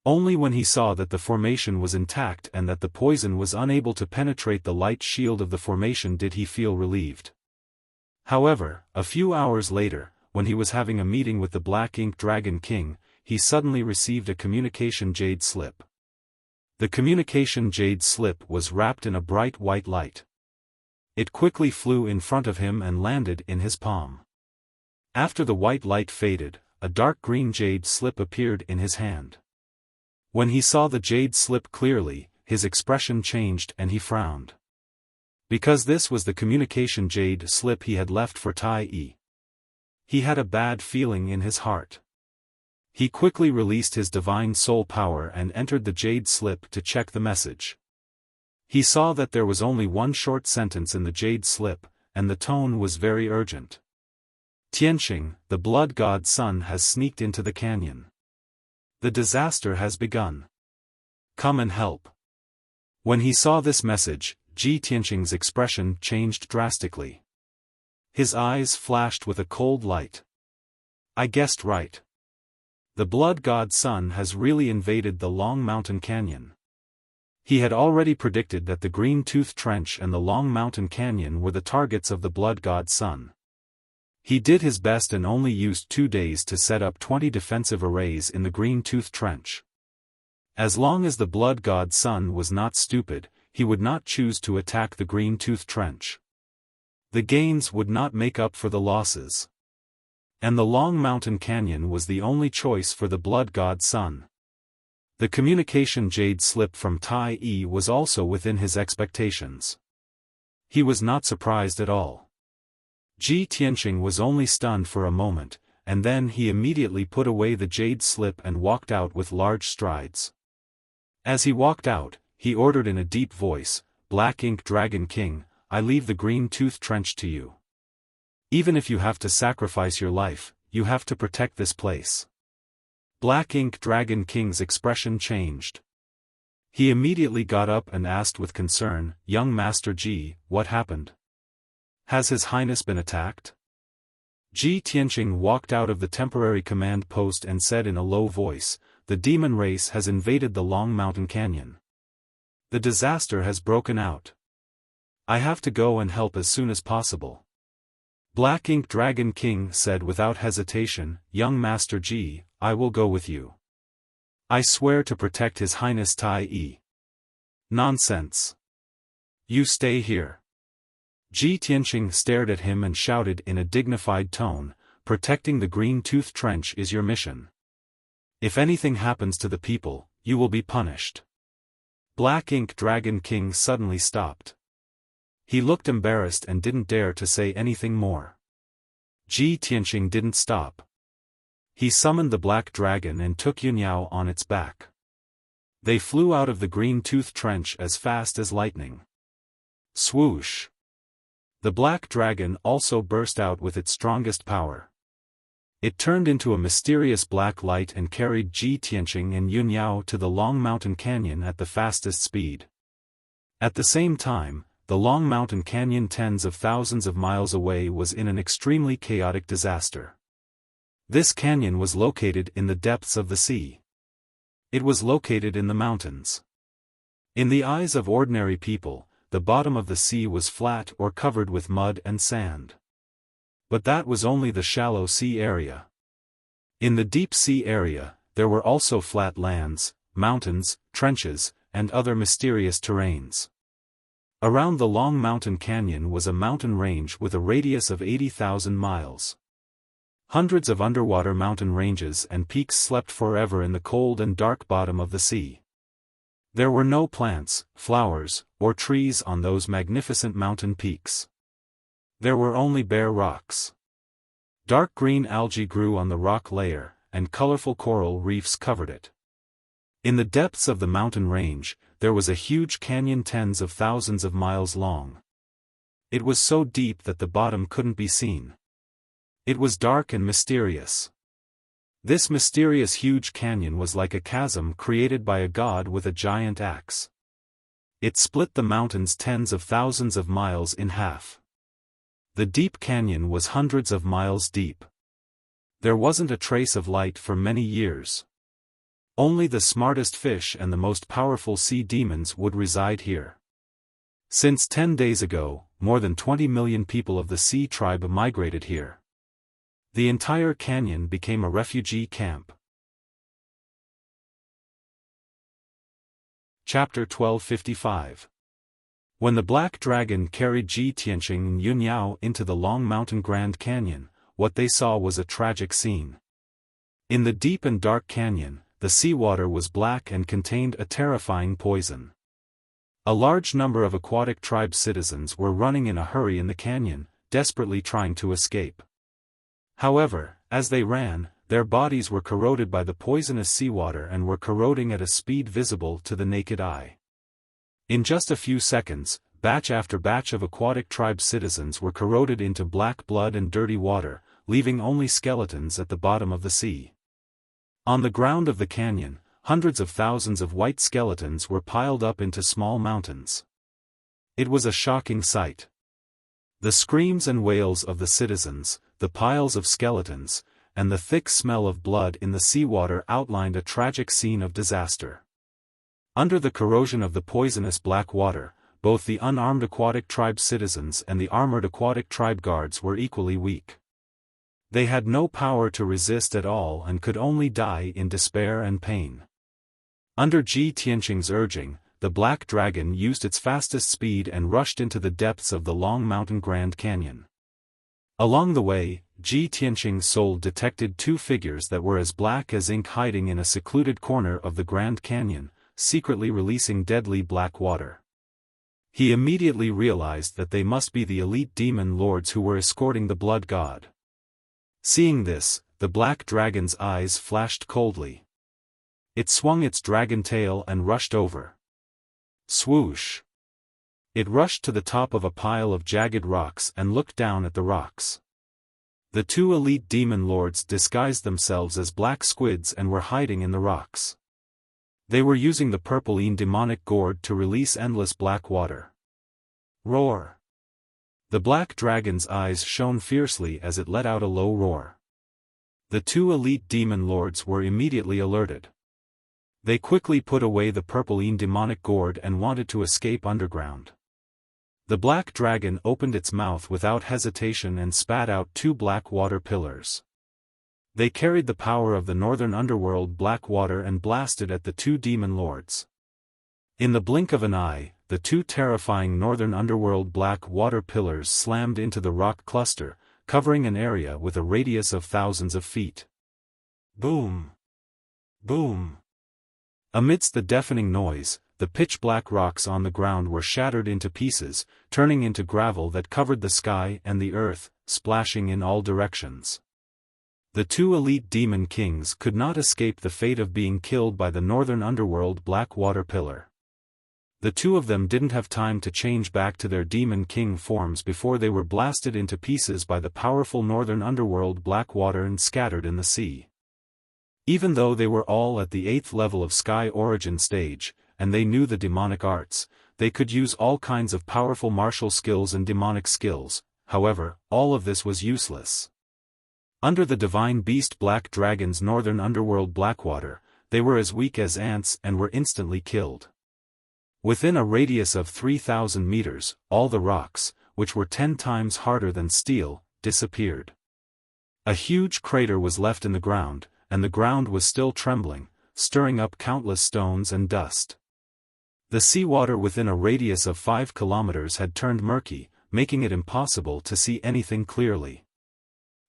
Only when he saw that the formation was intact and that the poison was unable to penetrate the light shield of the formation did he feel relieved. However, a few hours later, when he was having a meeting with the Black Ink Dragon King, he suddenly received a communication jade slip. The communication jade slip was wrapped in a bright white light. It quickly flew in front of him and landed in his palm. After the white light faded, a dark green jade slip appeared in his hand. When he saw the jade slip clearly, his expression changed and he frowned. Because this was the communication jade slip he had left for Tai Yi. He had a bad feeling in his heart. He quickly released his divine soul power and entered the jade slip to check the message. He saw that there was only one short sentence in the jade slip, and the tone was very urgent. Tianqing, the blood god's son has sneaked into the canyon. The disaster has begun. Come and help. When he saw this message, Tianqing's expression changed drastically. His eyes flashed with a cold light. I guessed right. The blood god's son has really invaded the Long Mountain Canyon. He had already predicted that the Green Tooth Trench and the Long Mountain Canyon were the targets of the blood god's son. He did his best and only used 2 days to set up 20 defensive arrays in the Green Tooth Trench. As long as the blood god's son was not stupid, he would not choose to attack the Green Tooth Trench. The gains would not make up for the losses. And the Long Mountain Canyon was the only choice for the blood god's son. The communication jade slip from Tai Yi was also within his expectations. He was not surprised at all. Tianqing was only stunned for a moment, and then he immediately put away the jade slip and walked out with large strides. As he walked out, he ordered in a deep voice, Black Ink Dragon King, I leave the Green Tooth Trench to you. Even if you have to sacrifice your life, you have to protect this place. Black Ink Dragon King's expression changed. He immediately got up and asked with concern, Young Master Ji, what happened? Has His Highness been attacked? Tianqing walked out of the temporary command post and said in a low voice, the demon race has invaded the Long Mountain Canyon. The disaster has broken out. I have to go and help as soon as possible. Black Ink Dragon King said without hesitation, Young Master Ji, I will go with you. I swear to protect His Highness Tai Yi. Nonsense. You stay here. Tianqing stared at him and shouted in a dignified tone, protecting the Green Tooth Trench is your mission. If anything happens to the people, you will be punished. Black Ink Dragon King suddenly stopped. He looked embarrassed and didn't dare to say anything more. Tianqing didn't stop. He summoned the Black Dragon and took Yunyao on its back. They flew out of the Green Tooth Trench as fast as lightning. Swoosh! The Black Dragon also burst out with its strongest power. It turned into a mysterious black light and carried Tianqing and Yunyao to the Long Mountain Canyon at the fastest speed. At the same time, the Long Mountain Canyon tens of thousands of miles away was in an extremely chaotic disaster. This canyon was located in the depths of the sea. It was located in the mountains. In the eyes of ordinary people, the bottom of the sea was flat or covered with mud and sand. But that was only the shallow sea area. In the deep sea area, there were also flat lands, mountains, trenches, and other mysterious terrains. Around the Long Mountain Canyon was a mountain range with a radius of 80,000 miles. Hundreds of underwater mountain ranges and peaks slept forever in the cold and dark bottom of the sea. There were no plants, flowers, or trees on those magnificent mountain peaks. There were only bare rocks. Dark green algae grew on the rock layer, and colorful coral reefs covered it. In the depths of the mountain range, there was a huge canyon tens of thousands of miles long. It was so deep that the bottom couldn't be seen. It was dark and mysterious. This mysterious huge canyon was like a chasm created by a god with a giant axe. It split the mountains tens of thousands of miles in half. The deep canyon was hundreds of miles deep. There wasn't a trace of light for many years. Only the smartest fish and the most powerful sea demons would reside here. Since 10 days ago, more than 20 million people of the sea tribe migrated here. The entire canyon became a refugee camp. Chapter 1255. When the Black Dragon carried Ji Tianqing and Yunyao into the Long Mountain Grand Canyon, what they saw was a tragic scene. In the deep and dark canyon, the seawater was black and contained a terrifying poison. A large number of aquatic tribe citizens were running in a hurry in the canyon, desperately trying to escape. However, as they ran, their bodies were corroded by the poisonous seawater and were corroding at a speed visible to the naked eye. In just a few seconds, batch after batch of aquatic tribe citizens were corroded into black blood and dirty water, leaving only skeletons at the bottom of the sea. On the ground of the canyon, hundreds of thousands of white skeletons were piled up into small mountains. It was a shocking sight. The screams and wails of the citizens, the piles of skeletons, and the thick smell of blood in the seawater outlined a tragic scene of disaster. Under the corrosion of the poisonous black water, both the unarmed aquatic tribe citizens and the armored aquatic tribe guards were equally weak. They had no power to resist at all and could only die in despair and pain. Under Ji Tianqing's urging, the Black Dragon used its fastest speed and rushed into the depths of the Long Mountain Grand Canyon. Along the way, Ji Tianqing's soul detected two figures that were as black as ink hiding in a secluded corner of the Grand Canyon, secretly releasing deadly black water. He immediately realized that they must be the elite demon lords who were escorting the blood god. Seeing this, the Black Dragon's eyes flashed coldly. It swung its dragon tail and rushed over. Swoosh! It rushed to the top of a pile of jagged rocks and looked down at the rocks. The two elite demon lords disguised themselves as black squids and were hiding in the rocks. They were using the purpline demonic gourd to release endless black water. Roar! The Black Dragon's eyes shone fiercely as it let out a low roar. The two elite demon lords were immediately alerted. They quickly put away the purpline demonic gourd and wanted to escape underground. The Black Dragon opened its mouth without hesitation and spat out two black water pillars. They carried the power of the northern underworld black water and blasted at the two demon lords. In the blink of an eye, the two terrifying northern underworld black water pillars slammed into the rock cluster, covering an area with a radius of thousands of feet. Boom! Boom! Amidst the deafening noise, the pitch-black rocks on the ground were shattered into pieces, turning into gravel that covered the sky and the earth, splashing in all directions. The two elite demon kings could not escape the fate of being killed by the northern underworld black water pillar. The two of them didn't have time to change back to their demon king forms before they were blasted into pieces by the powerful northern underworld black water and scattered in the sea. Even though they were all at the 8th level of Sky Origin stage, and they knew the demonic arts, they could use all kinds of powerful martial skills and demonic skills. However, all of this was useless. Under the divine beast Black Dragon's northern underworld blackwater, they were as weak as ants and were instantly killed. Within a radius of 3,000 meters, all the rocks, which were 10 times harder than steel, disappeared. A huge crater was left in the ground, and the ground was still trembling, stirring up countless stones and dust. The seawater within a radius of 5 kilometers had turned murky, making it impossible to see anything clearly.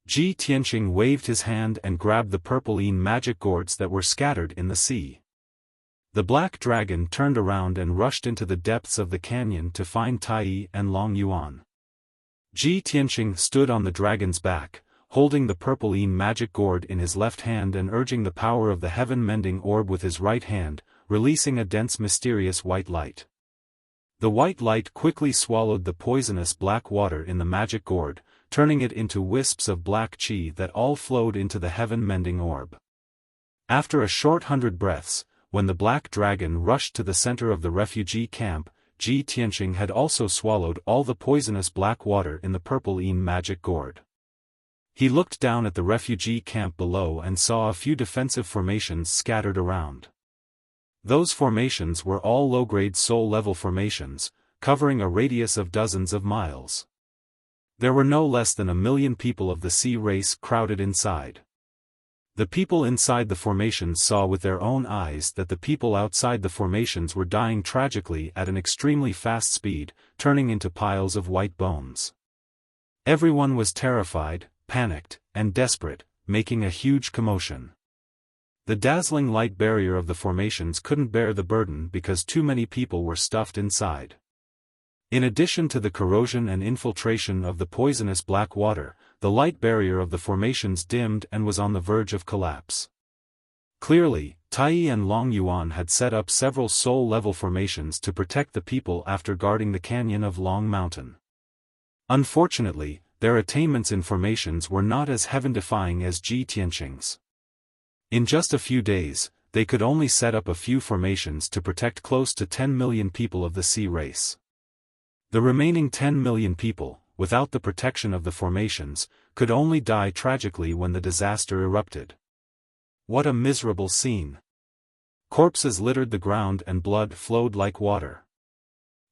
Ji Tianqing waved his hand and grabbed the purpline magic gourds that were scattered in the sea. The Black Dragon turned around and rushed into the depths of the canyon to find Tai and Long Yuan. Ji Tianqing stood on the dragon's back, holding the purpline magic gourd in his left hand and urging the power of the heaven-mending orb with his right hand, releasing a dense mysterious white light. The white light quickly swallowed the poisonous black water in the magic gourd, turning it into wisps of black chi that all flowed into the heaven-mending orb. After a short 100 breaths, when the Black Dragon rushed to the center of the refugee camp, Ji Tianqing had also swallowed all the poisonous black water in the purple magic gourd. He looked down at the refugee camp below and saw a few defensive formations scattered around. Those formations were all low-grade soul-level formations, covering a radius of dozens of miles. There were no less than 1 million people of the sea race crowded inside. The people inside the formations saw with their own eyes that the people outside the formations were dying tragically at an extremely fast speed, turning into piles of white bones. Everyone was terrified, panicked, and desperate, making a huge commotion. The dazzling light barrier of the formations couldn't bear the burden because too many people were stuffed inside. In addition to the corrosion and infiltration of the poisonous black water, the light barrier of the formations dimmed and was on the verge of collapse. Clearly, Tai and Long Yuan had set up several soul-level formations to protect the people after guarding the canyon of Long Mountain. Unfortunately, their attainments in formations were not as heaven-defying as Ji Tianqing's. In just a few days, they could only set up a few formations to protect close to 10 million people of the sea race. The remaining 10 million people, without the protection of the formations, could only die tragically when the disaster erupted. What a miserable scene! Corpses littered the ground and blood flowed like water.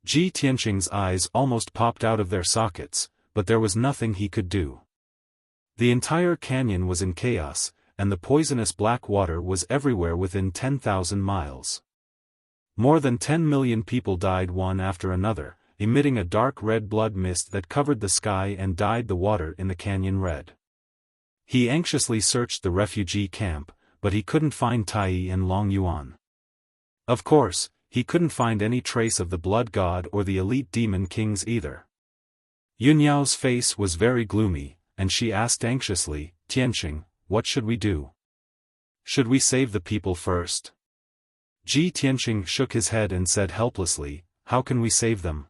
Ji Tianqing's eyes almost popped out of their sockets, but there was nothing he could do. The entire canyon was in chaos, and the poisonous black water was everywhere within 10,000 miles. More than 10 million people died one after another, emitting a dark red blood mist that covered the sky and dyed the water in the canyon red. He anxiously searched the refugee camp, but he couldn't find Tai and Long Yuan. Of course, he couldn't find any trace of the blood god or the elite demon kings either. Yunyao's face was very gloomy, and she asked anxiously, "Tianqing, what should we do? Should we save the people first?" Ji Tianqing shook his head and said helplessly, "How can we save them?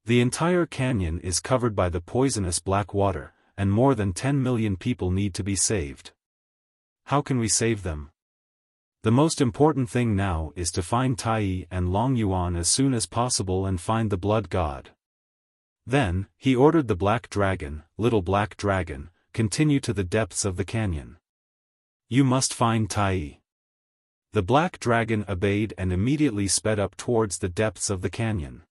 The entire canyon is covered by the poisonous black water, and more than 10 million people need to be saved. How can we save them? The most important thing now is to find Tai and Long Yuan as soon as possible and find the blood god." Then, he ordered the black dragon, "Little black dragon, continue to the depths of the canyon. You must find Tai." The black dragon obeyed and immediately sped up towards the depths of the canyon.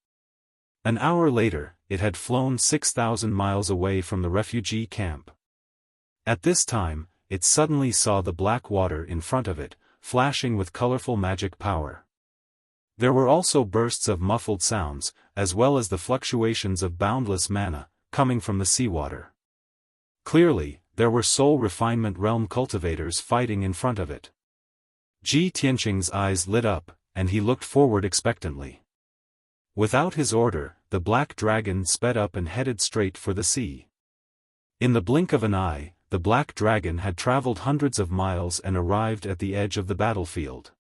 An hour later, it had flown 6,000 miles away from the refugee camp. At this time, it suddenly saw the black water in front of it, flashing with colorful magic power. There were also bursts of muffled sounds, as well as the fluctuations of boundless mana, coming from the seawater. Clearly, there were soul refinement realm cultivators fighting in front of it. Ji Tianqing's eyes lit up, and he looked forward expectantly. Without his order, the black dragon sped up and headed straight for the sea. In the blink of an eye, the black dragon had traveled hundreds of miles and arrived at the edge of the battlefield.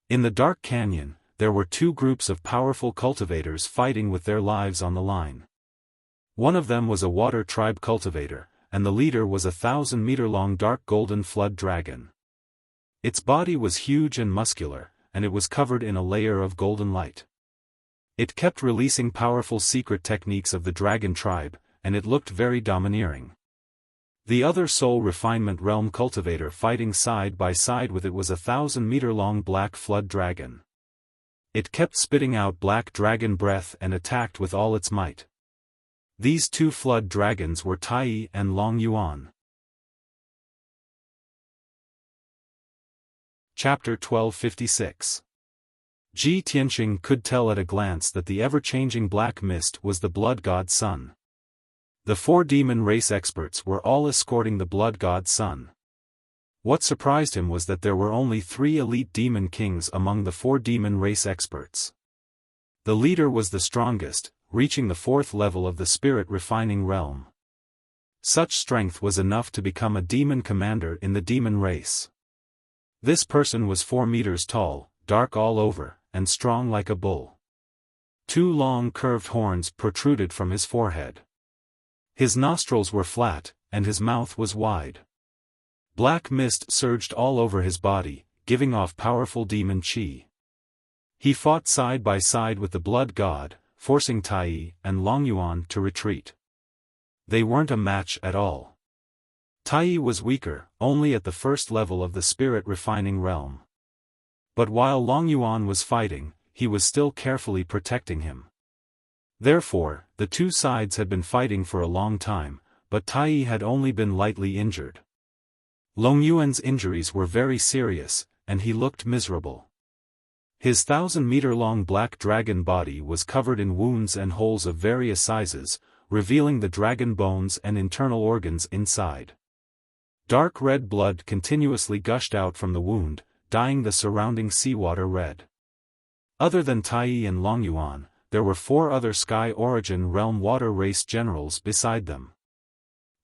In the dark canyon, there were two groups of powerful cultivators fighting with their lives on the line. One of them was a water tribe cultivator, and the leader was a 1,000-meter-long dark golden flood dragon. Its body was huge and muscular, and it was covered in a layer of golden light. It kept releasing powerful secret techniques of the dragon tribe, and it looked very domineering. The other soul refinement realm cultivator fighting side by side with it was a 1,000-meter-long black flood dragon. It kept spitting out black dragon breath and attacked with all its might. These two flood dragons were Tai and Long Yuan. Chapter 1256. Ji Tianqing could tell at a glance that the ever-changing black mist was the blood god's son. The 4 demon race experts were all escorting the blood god's son. What surprised him was that there were only 3 elite demon kings among the 4 demon race experts. The leader was the strongest, reaching the 4th level of the spirit refining realm. Such strength was enough to become a demon commander in the demon race. This person was 4 meters tall, dark all over, and strong like a bull. 2 long curved horns protruded from his forehead. His nostrils were flat, and his mouth was wide. Black mist surged all over his body, giving off powerful demon chi. He fought side by side with the blood god, forcing Tai and Long Yuan to retreat. They weren't a match at all. Tai was weaker, only at the first level of the spirit refining realm. But while Long Yuan was fighting, he was still carefully protecting him. Therefore, the two sides had been fighting for a long time, but Tai had only been lightly injured. Long Yuan's injuries were very serious, and he looked miserable. His 1,000-meter-long black dragon body was covered in wounds and holes of various sizes, revealing the dragon bones and internal organs inside. Dark red blood continuously gushed out from the wound, dyeing the surrounding seawater red. Other than Tai and Long Yuan, there were 4 other Sky Origin Realm Water Race generals beside them.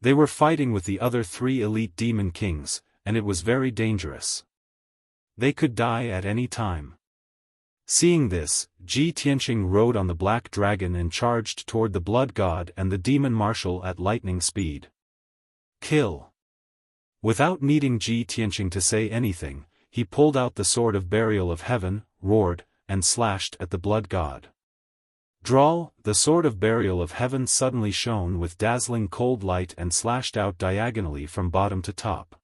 They were fighting with the other 3 elite demon kings, and it was very dangerous. They could die at any time. Seeing this, Ji Tianqing rode on the black dragon and charged toward the blood god and the demon marshal at lightning speed. Kill! Without needing Ji Tianqing to say anything, he pulled out the sword of burial of heaven, roared, and slashed at the blood god. Drawl, the sword of burial of heaven suddenly shone with dazzling cold light and slashed out diagonally from bottom to top.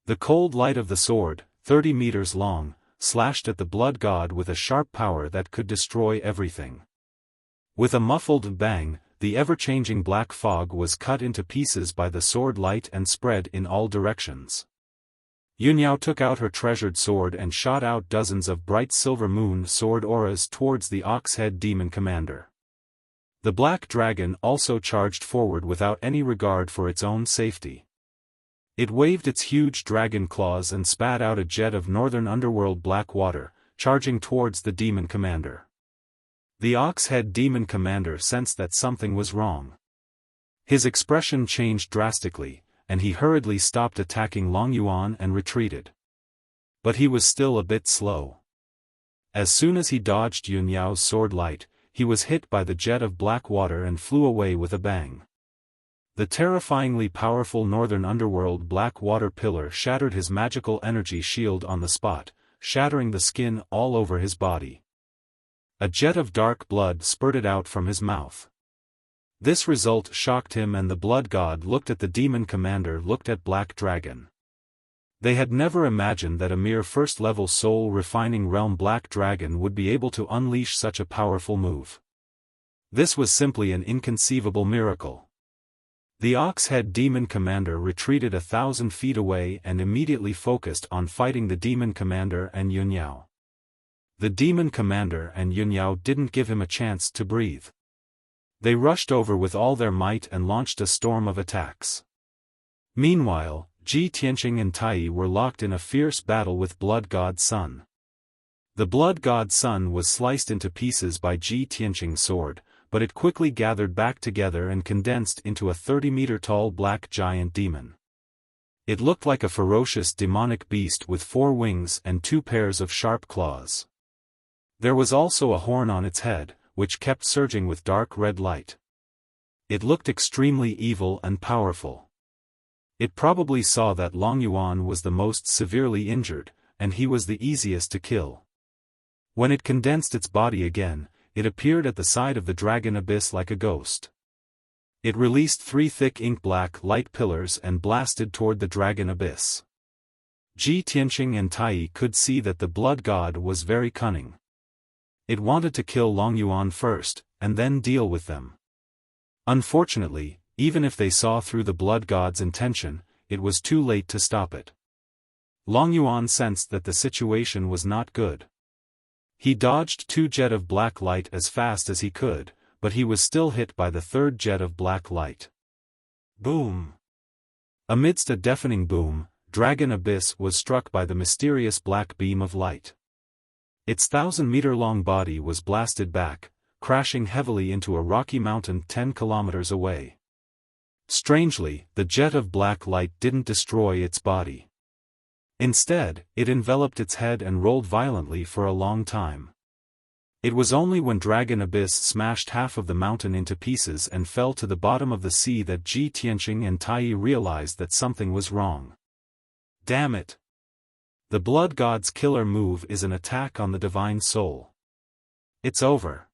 The cold light of the sword, 30 meters long, slashed at the blood god with a sharp power that could destroy everything. With a muffled bang, the ever-changing black fog was cut into pieces by the sword light and spread in all directions. Yunyao took out her treasured sword and shot out dozens of bright silver moon sword auras towards the ox-head demon commander. The black dragon also charged forward without any regard for its own safety. It waved its huge dragon claws and spat out a jet of northern underworld black water, charging towards the demon commander. The ox-head demon commander sensed that something was wrong. His expression changed drastically, and he hurriedly stopped attacking Long Yuan and retreated. But he was still a bit slow. As soon as he dodged Yunyao's sword light, he was hit by the jet of black water and flew away with a bang. The terrifyingly powerful northern underworld black water pillar shattered his magical energy shield on the spot, shattering the skin all over his body. A jet of dark blood spurted out from his mouth. This result shocked him, and the blood god looked at the demon commander, looked at Black Dragon. They had never imagined that a mere first-level soul-refining realm Black Dragon would be able to unleash such a powerful move. This was simply an inconceivable miracle. The ox-head demon commander retreated 1,000 feet away and immediately focused on fighting the demon commander and Yunyao. The demon commander and Yunyao didn't give him a chance to breathe. They rushed over with all their might and launched a storm of attacks. Meanwhile, Ji Tianqing and Tai were locked in a fierce battle with Blood God Sun. The Blood God Sun was sliced into pieces by Ji Tianqing's sword, but it quickly gathered back together and condensed into a 30-meter-tall black giant demon. It looked like a ferocious demonic beast with 4 wings and 2 pairs of sharp claws. There was also a horn on its head, which kept surging with dark red light. It looked extremely evil and powerful. It probably saw that Long Yuan was the most severely injured, and he was the easiest to kill. When it condensed its body again, it appeared at the side of the dragon abyss like a ghost. It released 3 thick ink-black light pillars and blasted toward the dragon abyss. Ji Tianqing and Tai could see that the blood god was very cunning. It wanted to kill Long Yuan first, and then deal with them. Unfortunately, even if they saw through the blood god's intention, it was too late to stop it. Long Yuan sensed that the situation was not good. He dodged 2 jets of black light as fast as he could, but he was still hit by the 3rd jet of black light. Boom! Amidst a deafening boom, Dragon Abyss was struck by the mysterious black beam of light. Its 1,000-meter-long body was blasted back, crashing heavily into a rocky mountain 10 kilometers away. Strangely, the jet of black light didn't destroy its body. Instead, it enveloped its head and rolled violently for a long time. It was only when Dragon Abyss smashed half of the mountain into pieces and fell to the bottom of the sea that Ji Tianqing and Tai realized that something was wrong. Damn it! The blood god's killer move is an attack on the divine soul. It's over.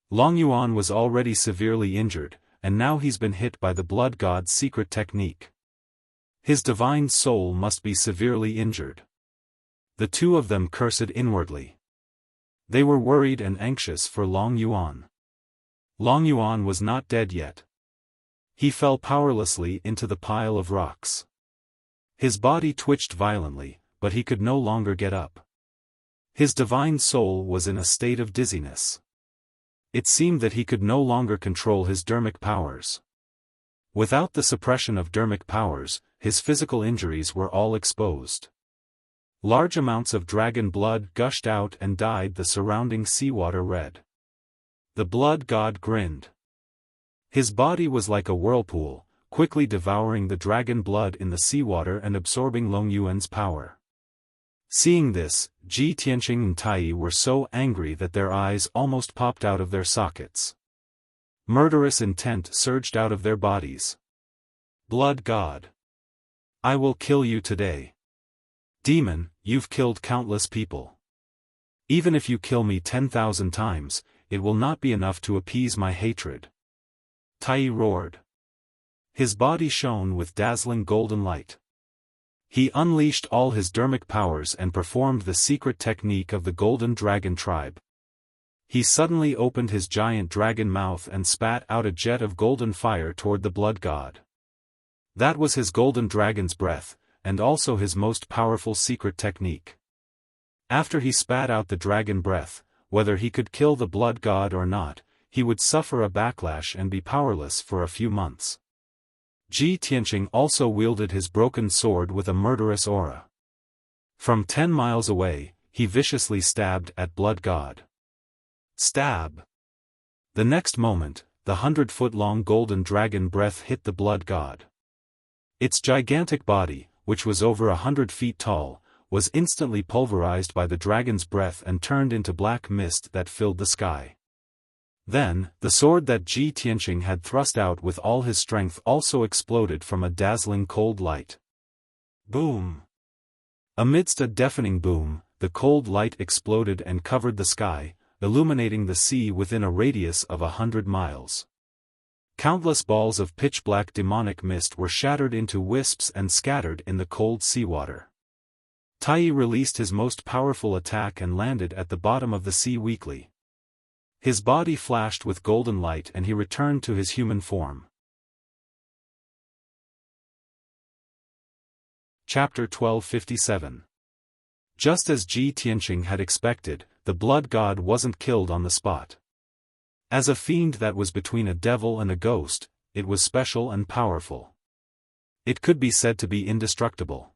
Long Yuan was already severely injured, and now he's been hit by the blood god's secret technique. His divine soul must be severely injured. The two of them cursed inwardly. They were worried and anxious for Long Yuan. Long Yuan was not dead yet. He fell powerlessly into the pile of rocks. His body twitched violently, but he could no longer get up. His divine soul was in a state of dizziness. It seemed that he could no longer control his dermic powers. Without the suppression of dermic powers, his physical injuries were all exposed. Large amounts of dragon blood gushed out and dyed the surrounding seawater red. The blood god grinned. His body was like a whirlpool, quickly devouring the dragon blood in the seawater and absorbing Long Yuan's power. Seeing this, Ji Tianqing and Tai were so angry that their eyes almost popped out of their sockets. Murderous intent surged out of their bodies. Blood god! I will kill you today. Demon, you've killed countless people. Even if you kill me 10,000 times, it will not be enough to appease my hatred. Tai roared. His body shone with dazzling golden light. He unleashed all his dermic powers and performed the secret technique of the Golden Dragon tribe. He suddenly opened his giant dragon mouth and spat out a jet of golden fire toward the blood god. That was his golden dragon's breath, and also his most powerful secret technique. After he spat out the dragon breath, whether he could kill the blood god or not, he would suffer a backlash and be powerless for a few months. Ji Tianqing also wielded his broken sword with a murderous aura. From 10 miles away, he viciously stabbed at blood god. Stab! The next moment, the 100-foot-long golden dragon breath hit the blood god. Its gigantic body, which was over 100 feet tall, was instantly pulverized by the dragon's breath and turned into black mist that filled the sky. Then, the sword that Ji Tianqing had thrust out with all his strength also exploded from a dazzling cold light. Boom! Amidst a deafening boom, the cold light exploded and covered the sky, illuminating the sea within a radius of 100 miles. Countless balls of pitch-black demonic mist were shattered into wisps and scattered in the cold seawater. Tai released his most powerful attack and landed at the bottom of the sea weakly. His body flashed with golden light and he returned to his human form. Chapter 1257. Just as Ji Tianqing had expected, the blood god wasn't killed on the spot. As a fiend that was between a devil and a ghost, it was special and powerful. It could be said to be indestructible.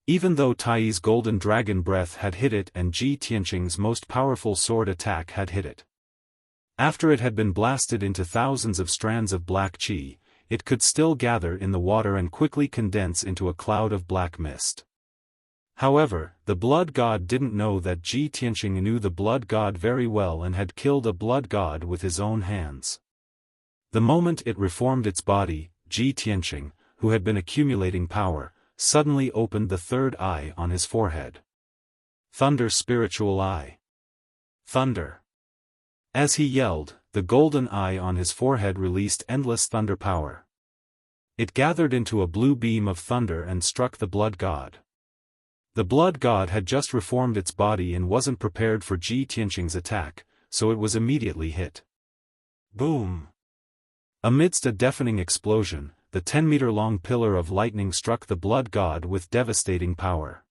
Even though Tai's golden dragon breath had hit it and Ji Tianqing's most powerful sword attack had hit it. After it had been blasted into thousands of strands of black qi, it could still gather in the water and quickly condense into a cloud of black mist. However, the blood god didn't know that Ji Tianqing knew the blood god very well and had killed a blood god with his own hands. The moment it reformed its body, Ji Tianqing, who had been accumulating power, suddenly opened the third eye on his forehead. Thunder spiritual eye. Thunder. As he yelled, the golden eye on his forehead released endless thunder power. It gathered into a blue beam of thunder and struck the blood god. The blood god had just reformed its body and wasn't prepared for Ji Tianqing's attack, so it was immediately hit. Boom! Amidst a deafening explosion, the 10-meter-long pillar of lightning struck the blood god with devastating power.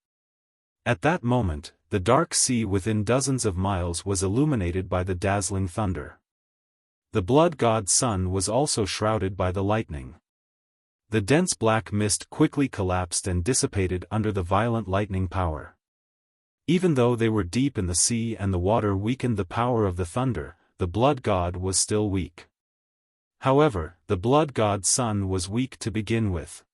At that moment, the dark sea within dozens of miles was illuminated by the dazzling thunder. The blood god's sun was also shrouded by the lightning. The dense black mist quickly collapsed and dissipated under the violent lightning power. Even though they were deep in the sea and the water weakened the power of the thunder, the blood god was still weak. However, the blood god's sun was weak to begin with.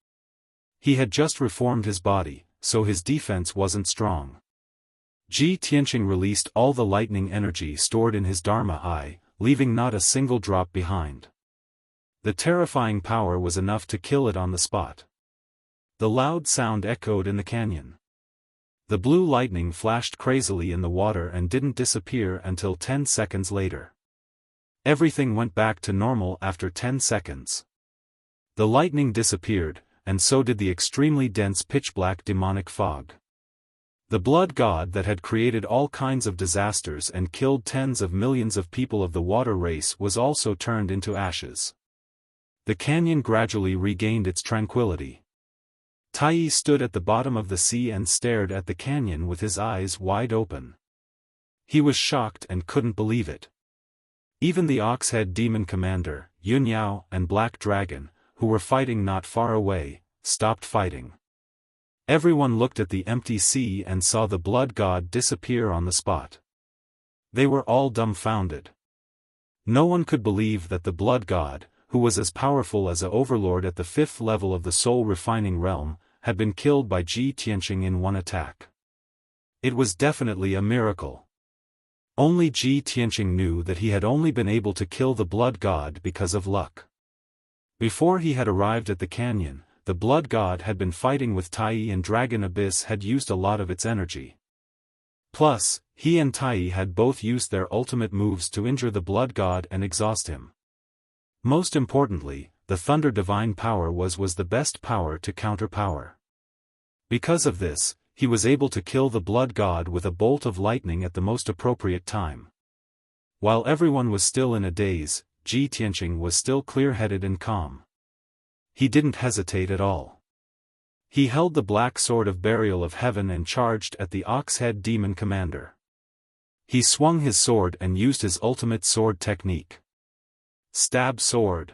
He had just reformed his body, so his defense wasn't strong. Ji Tianqing released all the lightning energy stored in his Dharma eye, leaving not a single drop behind. The terrifying power was enough to kill it on the spot. The loud sound echoed in the canyon. The blue lightning flashed crazily in the water and didn't disappear until 10 seconds later. Everything went back to normal after 10 seconds. The lightning disappeared, and so did the extremely dense pitch-black demonic fog. The blood god that had created all kinds of disasters and killed tens of millions of people of the water race was also turned into ashes. The canyon gradually regained its tranquility. Tai stood at the bottom of the sea and stared at the canyon with his eyes wide open. He was shocked and couldn't believe it. Even the Ox-Head Demon Commander, Yunyao, and Black Dragon, who were fighting not far away, stopped fighting. Everyone looked at the empty sea and saw the blood god disappear on the spot. They were all dumbfounded. No one could believe that the blood god, who was as powerful as an overlord at the 5th level of the soul-refining realm, had been killed by Ji Tianqing in one attack. It was definitely a miracle. Only Ji Tianqing knew that he had only been able to kill the blood god because of luck. Before he had arrived at the canyon, the blood god had been fighting with Tai and Dragon Abyss had used a lot of its energy. Plus, he and Tai had both used their ultimate moves to injure the blood god and exhaust him. Most importantly, the Thunder Divine Power was the best power to counter power. Because of this, he was able to kill the blood god with a bolt of lightning at the most appropriate time. While everyone was still in a daze, Ji Tianqing was still clear-headed and calm. He didn't hesitate at all. He held the black sword of Burial of Heaven and charged at the Ox-Head Demon Commander. He swung his sword and used his ultimate sword technique. Stab sword.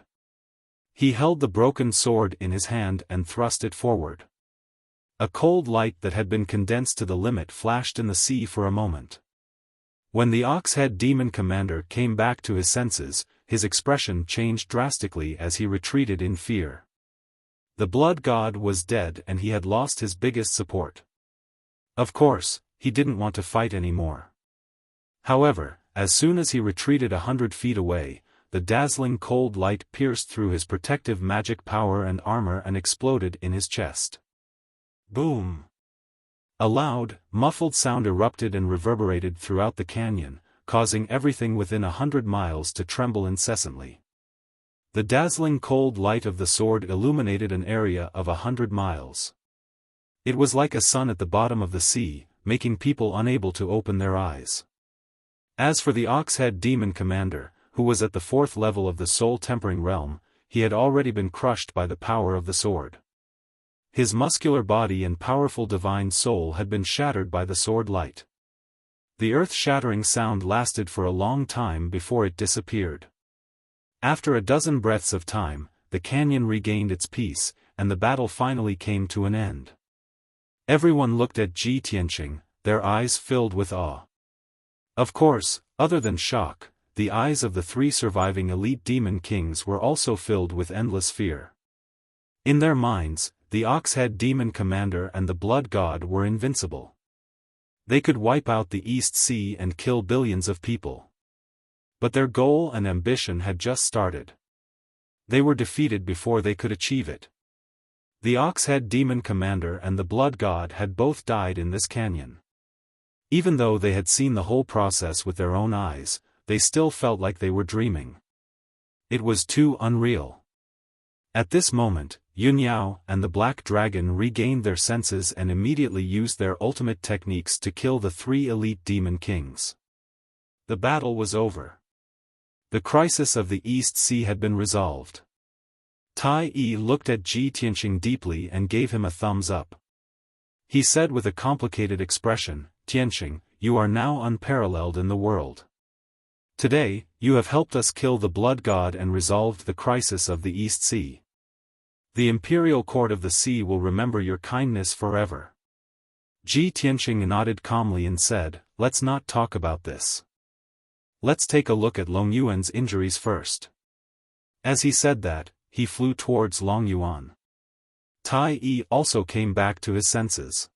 He held the broken sword in his hand and thrust it forward. A cold light that had been condensed to the limit flashed in the sea for a moment. When the Ox-Head Demon Commander came back to his senses, his expression changed drastically as he retreated in fear. The blood god was dead and he had lost his biggest support. Of course, he didn't want to fight anymore. However, as soon as he retreated 100 feet away, the dazzling cold light pierced through his protective magic power and armor and exploded in his chest. Boom! A loud, muffled sound erupted and reverberated throughout the canyon, causing everything within 100 miles to tremble incessantly. The dazzling cold light of the sword illuminated an area of 100 miles. It was like a sun at the bottom of the sea, making people unable to open their eyes. As for the Ox-Head Demon Commander, who was at the 4th level of the soul-tempering realm, he had already been crushed by the power of the sword. His muscular body and powerful divine soul had been shattered by the sword light. The earth-shattering sound lasted for a long time before it disappeared. After a dozen breaths of time, the canyon regained its peace, and the battle finally came to an end. Everyone looked at Ji Tianqing, their eyes filled with awe. Of course, other than shock, the eyes of the 3 surviving elite demon kings were also filled with endless fear. In their minds, the Ox-Head Demon Commander and the Blood God were invincible. They could wipe out the East Sea and kill billions of people. But their goal and ambition had just started. They were defeated before they could achieve it. The Ox-Head Demon Commander and the Blood God had both died in this canyon. Even though they had seen the whole process with their own eyes, they still felt like they were dreaming. It was too unreal. At this moment, Yunyao and the Black Dragon regained their senses and immediately used their ultimate techniques to kill the 3 elite demon kings. The battle was over. The crisis of the East Sea had been resolved. Tai looked at Ji Tianqing deeply and gave him a thumbs up. He said with a complicated expression, "Tianqing, you are now unparalleled in the world. Today, you have helped us kill the blood god and resolved the crisis of the East Sea. The Imperial Court of the Sea will remember your kindness forever." Ji Tianqing nodded calmly and said, "Let's not talk about this. Let's take a look at Long Yuan's injuries first." As he said that, he flew towards Long Yuan. Tai also came back to his senses.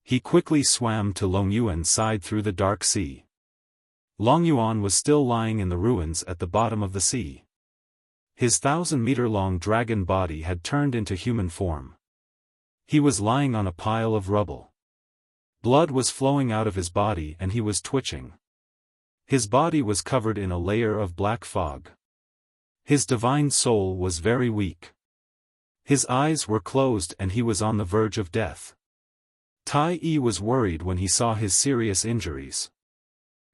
He quickly swam to Long Yuan's side through the dark sea. Long Yuan was still lying in the ruins at the bottom of the sea. His 1,000-meter-long dragon body had turned into human form. He was lying on a pile of rubble. Blood was flowing out of his body and he was twitching. His body was covered in a layer of black fog. His divine soul was very weak. His eyes were closed and he was on the verge of death. Tai Yi was worried when he saw his serious injuries.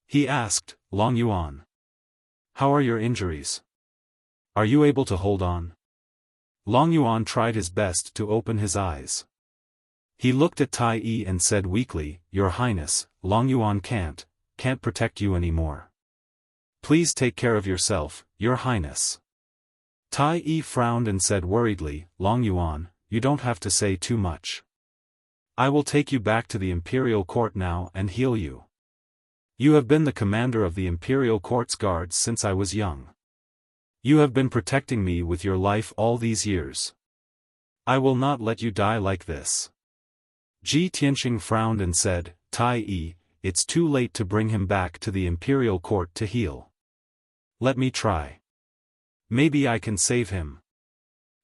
He asked, Long Yuan, how are your injuries? Are you able to hold on? Long Yuan tried his best to open his eyes. He looked at Tai Yi and said weakly, Your Highness, Long Yuan can't protect you anymore. Please take care of yourself, Your Highness. Tai Yi frowned and said worriedly, Long Yuan, you don't have to say too much. I will take you back to the imperial court now and heal you. You have been the commander of the imperial court's guards since I was young. You have been protecting me with your life all these years. I will not let you die like this. Ji Tianqing frowned and said, Tai Yi, it's too late to bring him back to the imperial court to heal. Let me try. Maybe I can save him.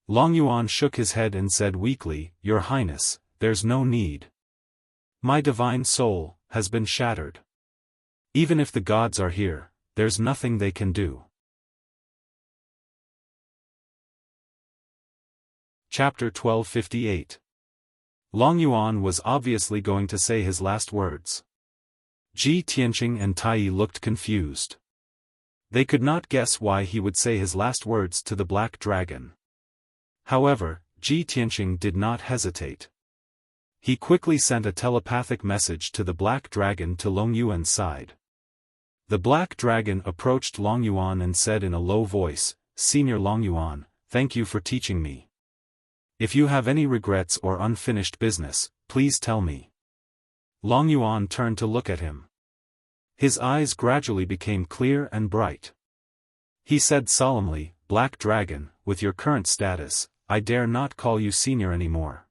Long Yuan shook his head and said weakly, Your Highness, there's no need. My divine soul has been shattered. Even if the gods are here, there's nothing they can do. Chapter 1258. Long Yuan was obviously going to say his last words. Ji Tianqing and Tai Yi looked confused. They could not guess why he would say his last words to the Black Dragon. However, Ji Tianqing did not hesitate. He quickly sent a telepathic message to the Black Dragon to Long Yuan's side. The Black Dragon approached Long Yuan and said in a low voice, Senior Long Yuan, thank you for teaching me. If you have any regrets or unfinished business, please tell me. Long Yuan turned to look at him. His eyes gradually became clear and bright. He said solemnly, Black Dragon, with your current status, I dare not call you senior anymore.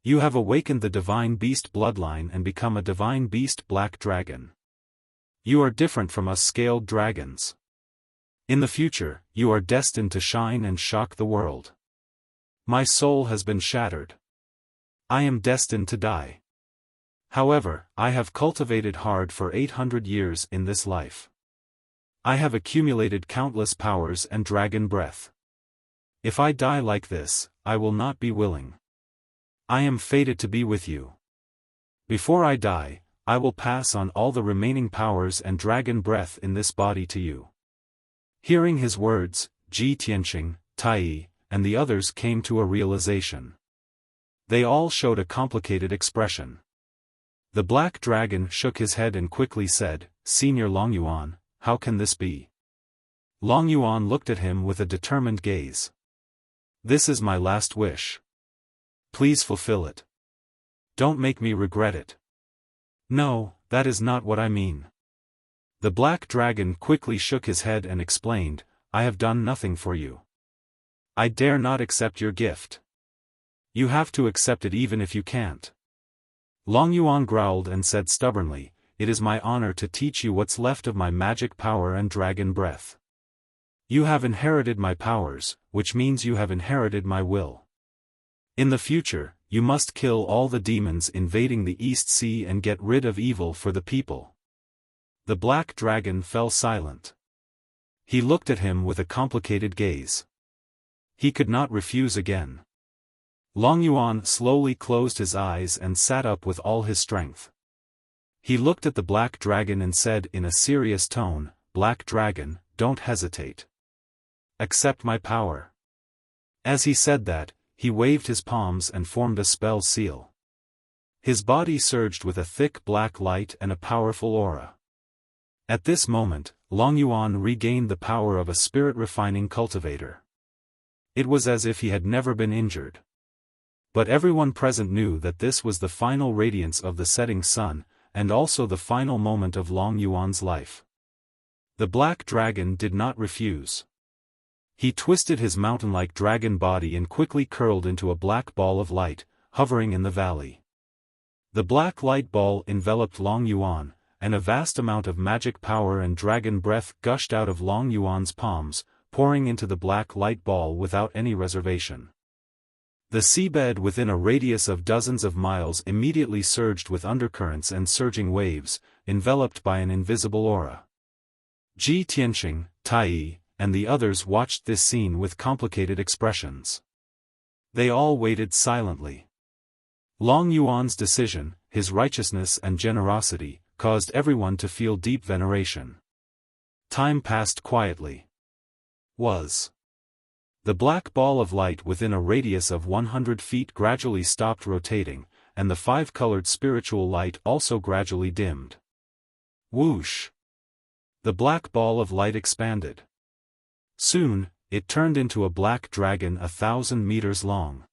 You have awakened the divine beast bloodline and become a divine beast Black Dragon. You are different from us scaled dragons. In the future, you are destined to shine and shock the world. My soul has been shattered. I am destined to die. However, I have cultivated hard for 800 years in this life. I have accumulated countless powers and dragon breath. If I die like this, I will not be willing. I am fated to be with you. Before I die, I will pass on all the remaining powers and dragon breath in this body to you. Hearing his words, Ji Tianqing, Tai Yi, and the others came to a realization. They all showed a complicated expression. The Black Dragon shook his head and quickly said, Senior Long Yuan, how can this be? Long Yuan looked at him with a determined gaze. This is my last wish. Please fulfill it. Don't make me regret it. No, that is not what I mean. The Black Dragon quickly shook his head and explained, I have done nothing for you. I dare not accept your gift. You have to accept it even if you can't. Long Yuan growled and said stubbornly, It is my honor to teach you what's left of my magic power and dragon breath. You have inherited my powers, which means you have inherited my will. In the future, you must kill all the demons invading the East Sea and get rid of evil for the people. The Black Dragon fell silent. He looked at him with a complicated gaze. He could not refuse again. Long Yuan slowly closed his eyes and sat up with all his strength. He looked at the Black Dragon and said in a serious tone, Black Dragon, don't hesitate. Accept my power. As he said that, he waved his palms and formed a spell seal. His body surged with a thick black light and a powerful aura. At this moment, Long Yuan regained the power of a spirit-refining cultivator. It was as if he had never been injured. But everyone present knew that this was the final radiance of the setting sun, and also the final moment of Long Yuan's life. The Black Dragon did not refuse. He twisted his mountain-like dragon body and quickly curled into a black ball of light, hovering in the valley. The black light ball enveloped Long Yuan, and a vast amount of magic power and dragon breath gushed out of Long Yuan's palms, pouring into the black light ball without any reservation. The seabed within a radius of dozens of miles immediately surged with undercurrents and surging waves, enveloped by an invisible aura. Ji Tianqing, Tai, and the others watched this scene with complicated expressions. They all waited silently. Long Yuan's decision, his righteousness and generosity, caused everyone to feel deep veneration. Time passed quietly. The black ball of light within a radius of 100 feet gradually stopped rotating, and the five-colored spiritual light also gradually dimmed. Whoosh! The black ball of light expanded. Soon, it turned into a black dragon 1,000 meters long.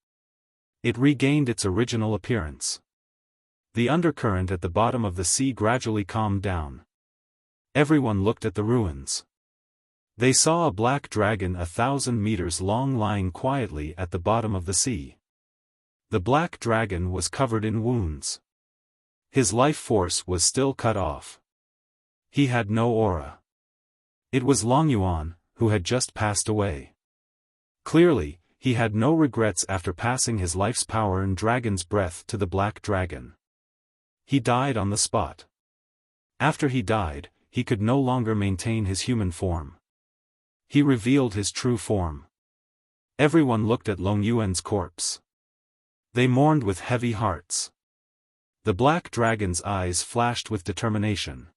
It regained its original appearance. The undercurrent at the bottom of the sea gradually calmed down. Everyone looked at the ruins. They saw a black dragon 1,000 meters long lying quietly at the bottom of the sea. The black dragon was covered in wounds. His life force was still cut off. He had no aura. It was Long Yuan, who had just passed away. Clearly, he had no regrets after passing his life's power and dragon's breath to the black dragon. He died on the spot. After he died, he could no longer maintain his human form. He revealed his true form. Everyone looked at Long Yuan's corpse. They mourned with heavy hearts. The black dragon's eyes flashed with determination.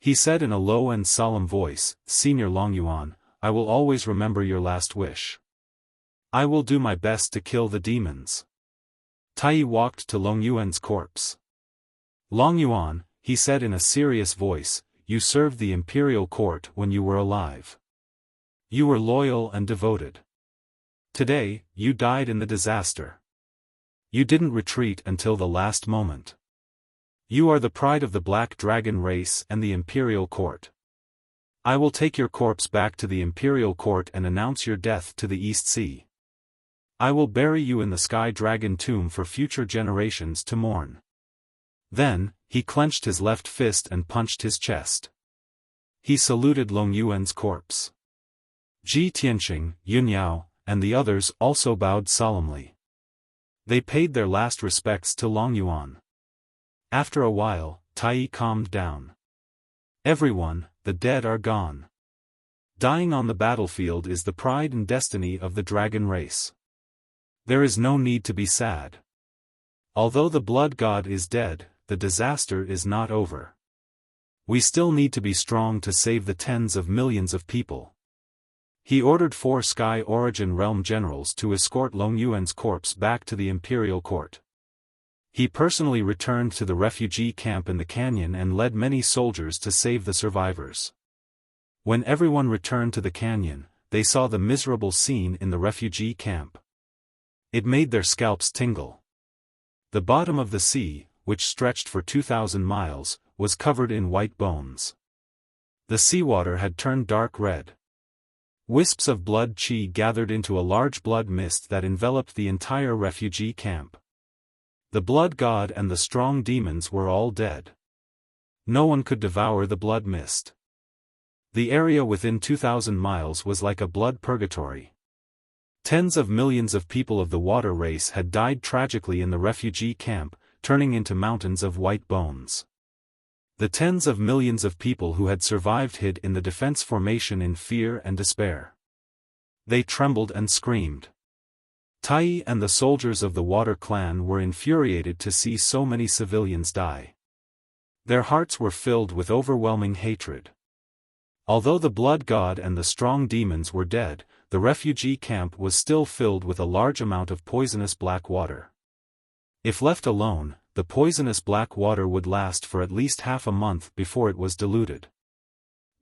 He said in a low and solemn voice, "Senior Long Yuan, I will always remember your last wish. I will do my best to kill the demons." Tai walked to Long Yuan's corpse. "Long Yuan," he said in a serious voice, "you served the imperial court when you were alive. You were loyal and devoted. Today, you died in the disaster. You didn't retreat until the last moment. You are the pride of the Black Dragon race and the imperial court. I will take your corpse back to the imperial court and announce your death to the East Sea. I will bury you in the Sky Dragon tomb for future generations to mourn." Then, he clenched his left fist and punched his chest. He saluted Long Yuan's corpse. Ji Tianqing, Yun Yao, and the others also bowed solemnly. They paid their last respects to Long Yuan. After a while, Tai calmed down. "Everyone, the dead are gone. Dying on the battlefield is the pride and destiny of the dragon race. There is no need to be sad. Although the blood god is dead, the disaster is not over. We still need to be strong to save the tens of millions of people." He ordered 4 Sky Origin Realm generals to escort Long Yuan's corpse back to the imperial court. He personally returned to the refugee camp in the canyon and led many soldiers to save the survivors. When everyone returned to the canyon, they saw the miserable scene in the refugee camp. It made their scalps tingle. The bottom of the sea, which stretched for 2,000 miles, was covered in white bones. The seawater had turned dark red. Wisps of blood qi gathered into a large blood mist that enveloped the entire refugee camp. The blood god and the strong demons were all dead. No one could devour the blood mist. The area within 2,000 miles was like a blood purgatory. Tens of millions of people of the water race had died tragically in the refugee camp, turning into mountains of white bones. The tens of millions of people who had survived hid in the defense formation in fear and despair. They trembled and screamed. Tai and the soldiers of the Water Clan were infuriated to see so many civilians die. Their hearts were filled with overwhelming hatred. Although the blood god and the strong demons were dead, the refugee camp was still filled with a large amount of poisonous black water. If left alone, the poisonous black water would last for at least half a month before it was diluted.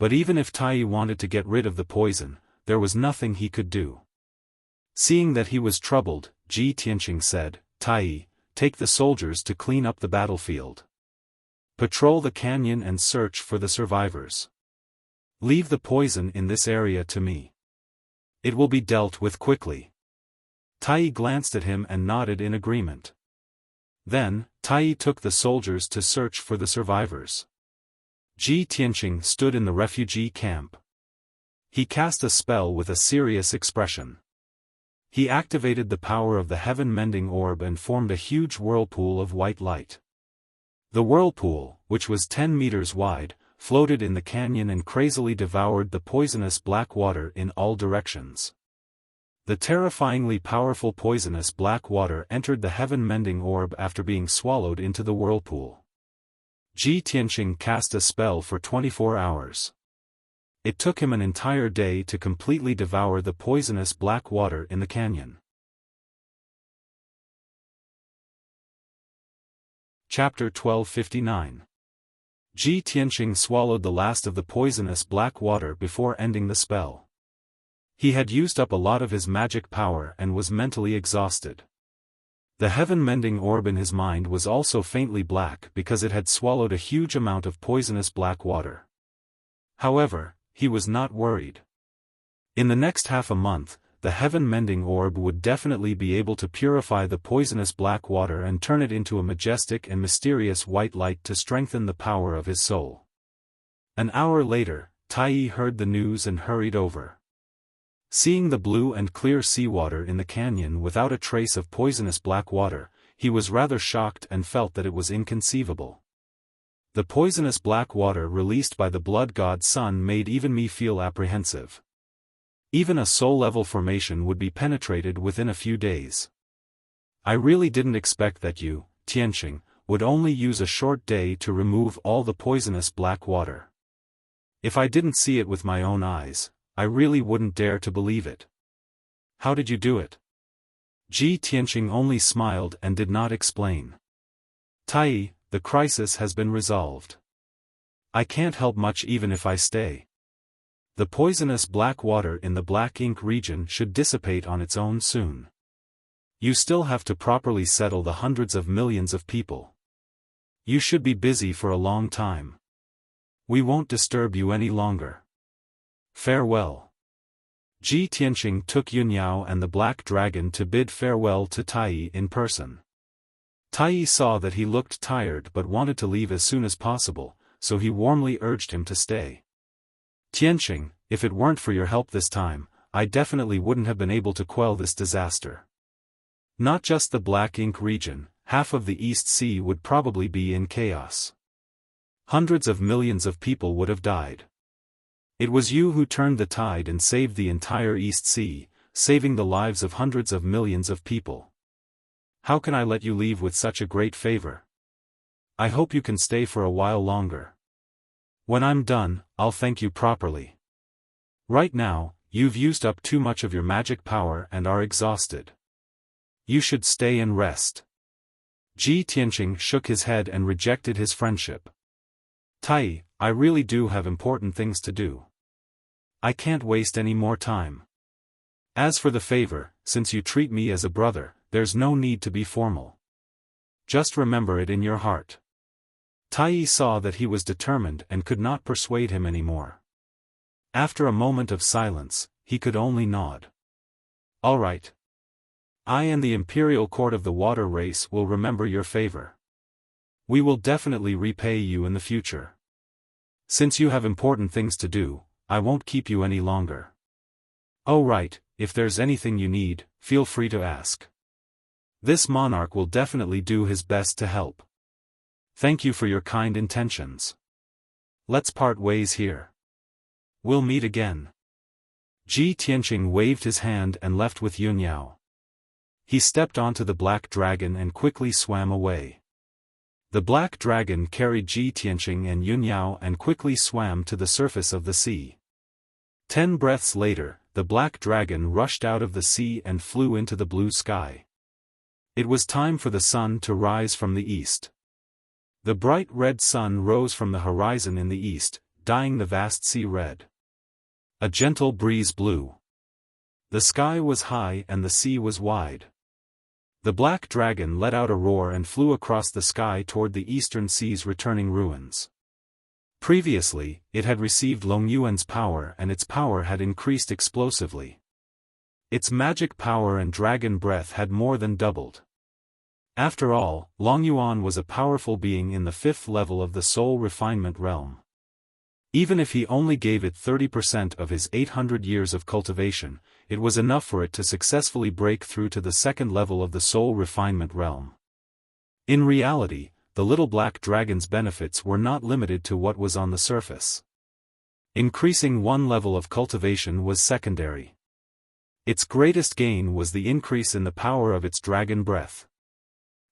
But even if Tai wanted to get rid of the poison, there was nothing he could do. Seeing that he was troubled, Ji Tianqing said, "Tai, take the soldiers to clean up the battlefield. Patrol the canyon and search for the survivors. Leave the poison in this area to me. It will be dealt with quickly." Tai glanced at him and nodded in agreement. Then, Tai took the soldiers to search for the survivors. Ji Tianqing stood in the refugee camp. He cast a spell with a serious expression. He activated the power of the heaven-mending orb and formed a huge whirlpool of white light. The whirlpool, which was 10 meters wide, floated in the canyon and crazily devoured the poisonous black water in all directions. The terrifyingly powerful poisonous black water entered the heaven-mending orb after being swallowed into the whirlpool. Ji Tianqing cast a spell for 24 hours. It took him an entire day to completely devour the poisonous black water in the canyon. Chapter 1259. Ji Tianqing swallowed the last of the poisonous black water before ending the spell. He had used up a lot of his magic power and was mentally exhausted. The heaven-mending orb in his mind was also faintly black because it had swallowed a huge amount of poisonous black water. However, he was not worried. In the next half a month, the heaven-mending orb would definitely be able to purify the poisonous black water and turn it into a majestic and mysterious white light to strengthen the power of his soul. An hour later, Tai heard the news and hurried over. Seeing the blue and clear seawater in the canyon without a trace of poisonous black water, he was rather shocked and felt that it was inconceivable. The poisonous black water released by the blood god Sun made even me feel apprehensive. Even a soul-level formation would be penetrated within a few days. I really didn't expect that you, Tianqing, would only use a short day to remove all the poisonous black water. If I didn't see it with my own eyes, I really wouldn't dare to believe it. How did you do it? Ji Tianqing only smiled and did not explain. Tai, the crisis has been resolved. I can't help much even if I stay. The poisonous black water in the black ink region should dissipate on its own soon. You still have to properly settle the hundreds of millions of people. You should be busy for a long time. We won't disturb you any longer. Farewell. Ji Tianqing took Yunyao and the black dragon to bid farewell to Tai in person. Tai saw that he looked tired but wanted to leave as soon as possible, so he warmly urged him to stay. Tianqing, if it weren't for your help this time, I definitely wouldn't have been able to quell this disaster. Not just the Black Ink region, half of the East Sea would probably be in chaos. Hundreds of millions of people would have died. It was you who turned the tide and saved the entire East Sea, saving the lives of hundreds of millions of people. How can I let you leave with such a great favor? I hope you can stay for a while longer. When I'm done, I'll thank you properly. Right now, you've used up too much of your magic power and are exhausted. You should stay and rest. Ji Tianqing shook his head and rejected his friendship. Tai, I really do have important things to do. I can't waste any more time. As for the favor, since you treat me as a brother, there's no need to be formal. Just remember it in your heart. Tai saw that he was determined and could not persuade him anymore. After a moment of silence, he could only nod. All right. I and the Imperial Court of the Water Race will remember your favor. We will definitely repay you in the future. Since you have important things to do, I won't keep you any longer. Oh right, if there's anything you need, feel free to ask. This monarch will definitely do his best to help. Thank you for your kind intentions. Let's part ways here. We'll meet again. Ji Tianqing waved his hand and left with Yunyao. He stepped onto the black dragon and quickly swam away. The black dragon carried Ji Tianqing and Yunyao and quickly swam to the surface of the sea. 10 breaths later, the black dragon rushed out of the sea and flew into the blue sky. It was time for the sun to rise from the east. The bright red sun rose from the horizon in the east, dyeing the vast sea red. A gentle breeze blew. The sky was high and the sea was wide. The black dragon let out a roar and flew across the sky toward the eastern sea's returning ruins. Previously, it had received Long Yuan's power and its power had increased explosively. Its magic power and dragon breath had more than doubled. After all, Long Yuan was a powerful being in the 5th level of the soul refinement realm. Even if he only gave it 30% of his 800 years of cultivation, it was enough for it to successfully break through to the second level of the soul refinement realm. In reality, the little black dragon's benefits were not limited to what was on the surface. Increasing one level of cultivation was secondary. Its greatest gain was the increase in the power of its dragon breath.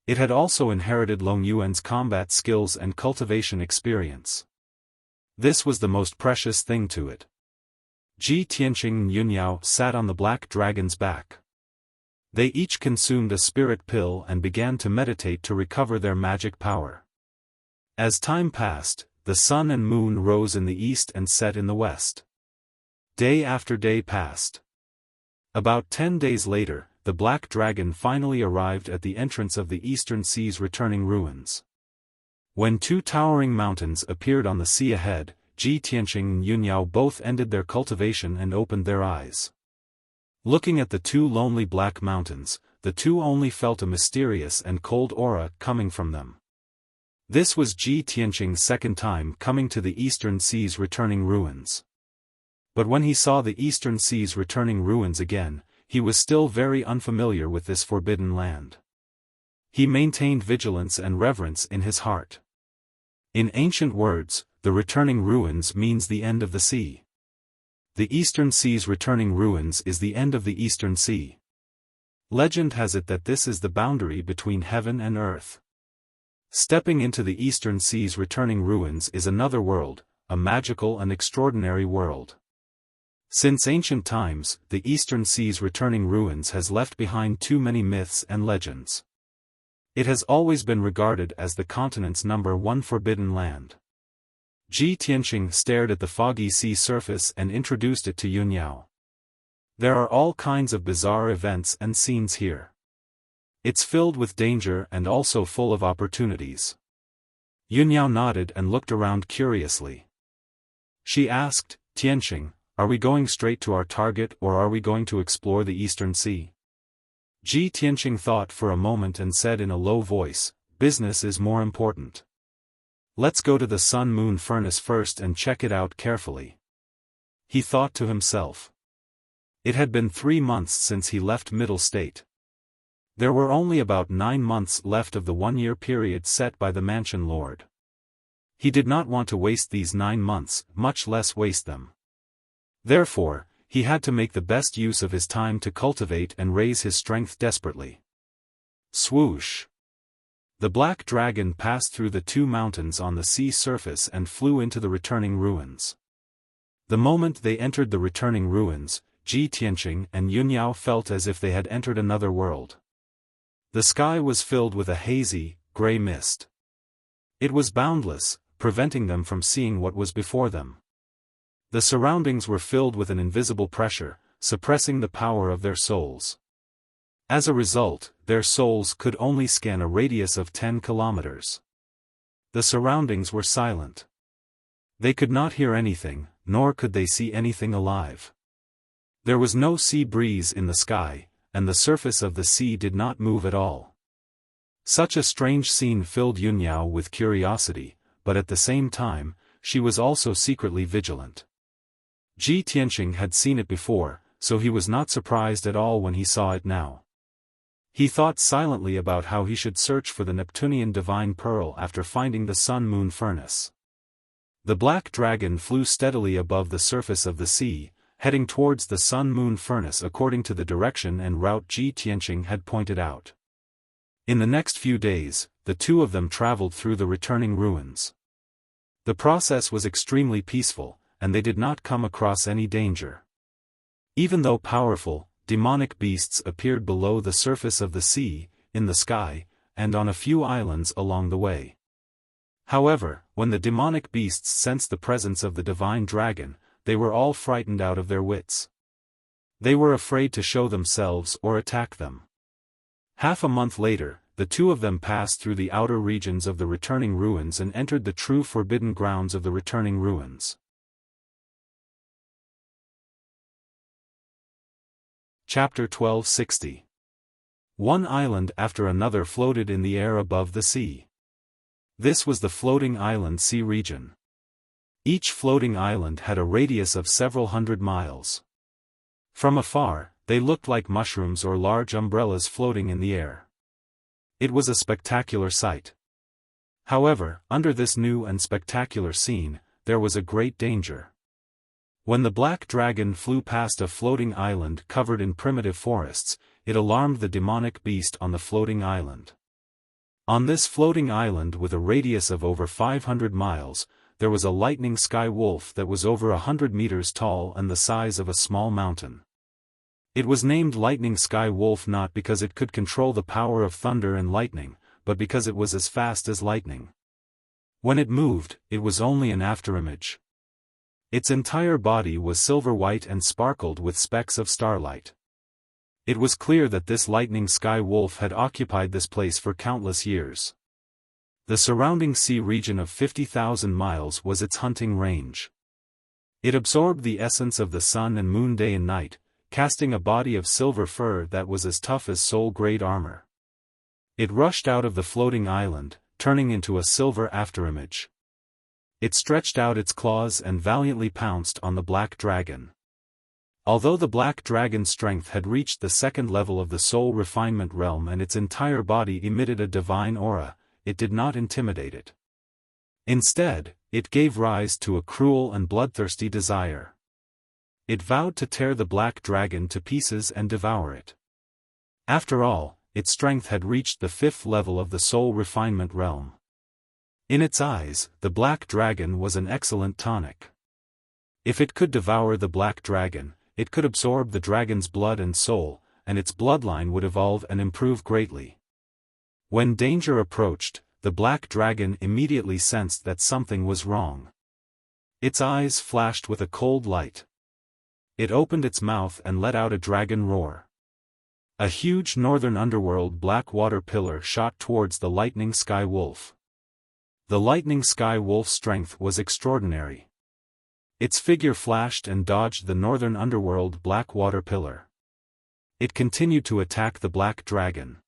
It had also inherited Long Yuan's combat skills and cultivation experience. This was the most precious thing to it. Ji Tianqing and Yunyao sat on the black dragon's back. They each consumed a spirit pill and began to meditate to recover their magic power. As time passed, the sun and moon rose in the east and set in the west. Day after day passed. About 10 days later, the black dragon finally arrived at the entrance of the eastern sea's returning ruins. When two towering mountains appeared on the sea ahead, Ji Tianqing and Yunyao both ended their cultivation and opened their eyes. Looking at the two lonely black mountains, the two only felt a mysterious and cold aura coming from them. This was Ji Tianqing's second time coming to the eastern sea's returning ruins. But when he saw the eastern sea's returning ruins again, he was still very unfamiliar with this forbidden land. He maintained vigilance and reverence in his heart. In ancient words, the returning ruins means the end of the sea. The eastern sea's returning ruins is the end of the eastern sea. Legend has it that this is the boundary between heaven and earth. Stepping into the eastern sea's returning ruins is another world, a magical and extraordinary world. Since ancient times, the eastern sea's returning ruins has left behind too many myths and legends. It has always been regarded as the continent's #1 forbidden land. Ji Tianqing stared at the foggy sea surface and introduced it to Yunyao. There are all kinds of bizarre events and scenes here. It's filled with danger and also full of opportunities. Yunyao nodded and looked around curiously. She asked, Tianqing, are we going straight to our target or are we going to explore the eastern sea? Ji Tianqing thought for a moment and said in a low voice, business is more important. Let's go to the sun-moon furnace first and check it out carefully. He thought to himself. It had been 3 months since he left Middle State. There were only about 9 months left of the 1-year period set by the mansion lord. He did not want to waste these 9 months, much less waste them. Therefore, he had to make the best use of his time to cultivate and raise his strength desperately. Swoosh! The black dragon passed through the 2 mountains on the sea surface and flew into the returning ruins. The moment they entered the returning ruins, Ji Tianqing and Yunyao felt as if they had entered another world. The sky was filled with a hazy, gray mist. It was boundless, preventing them from seeing what was before them. The surroundings were filled with an invisible pressure, suppressing the power of their souls. As a result, their souls could only scan a radius of 10 kilometers. The surroundings were silent. They could not hear anything, nor could they see anything alive. There was no sea breeze in the sky, and the surface of the sea did not move at all. Such a strange scene filled Yunyao with curiosity, but at the same time, she was also secretly vigilant. Ji Tianqing had seen it before, so he was not surprised at all when he saw it now. He thought silently about how he should search for the Neptunian divine pearl after finding the sun-moon furnace. The black dragon flew steadily above the surface of the sea, heading towards the sun-moon furnace according to the direction and route Ji Tianqing had pointed out. In the next few days, the two of them traveled through the returning ruins. The process was extremely peaceful, and they did not come across any danger. Even though powerful, demonic beasts appeared below the surface of the sea, in the sky, and on a few islands along the way. However, when the demonic beasts sensed the presence of the divine dragon, they were all frightened out of their wits. They were afraid to show themselves or attack them. Half a month later, the two of them passed through the outer regions of the returning ruins and entered the true forbidden grounds of the returning ruins. Chapter 1260. One island after another floated in the air above the sea. This was the floating island sea region. Each floating island had a radius of several hundred miles. From afar, they looked like mushrooms or large umbrellas floating in the air. It was a spectacular sight. However, under this new and spectacular scene, there was a great danger. When the black dragon flew past a floating island covered in primitive forests, it alarmed the demonic beast on the floating island. On this floating island with a radius of over 500 miles, there was a lightning sky wolf that was over 100 meters tall and the size of a small mountain. It was named Lightning Sky Wolf not because it could control the power of thunder and lightning, but because it was as fast as lightning. When it moved, it was only an afterimage. Its entire body was silver white and sparkled with specks of starlight. It was clear that this lightning sky wolf had occupied this place for countless years. The surrounding sea region of 50,000 miles was its hunting range. It absorbed the essence of the sun and moon day and night, casting a body of silver fur that was as tough as soul-grade armor. It rushed out of the floating island, turning into a silver afterimage. It stretched out its claws and valiantly pounced on the black dragon. Although the black dragon's strength had reached the second level of the soul refinement realm and its entire body emitted a divine aura, it did not intimidate it. Instead, it gave rise to a cruel and bloodthirsty desire. It vowed to tear the black dragon to pieces and devour it. After all, its strength had reached the fifth level of the soul refinement realm. In its eyes, the black dragon was an excellent tonic. If it could devour the black dragon, it could absorb the dragon's blood and soul, and its bloodline would evolve and improve greatly. When danger approached, the black dragon immediately sensed that something was wrong. Its eyes flashed with a cold light. It opened its mouth and let out a dragon roar. A huge northern underworld black water pillar shot towards the lightning sky wolf. The lightning sky wolf's strength was extraordinary. Its figure flashed and dodged the northern underworld black water pillar. It continued to attack the black dragon.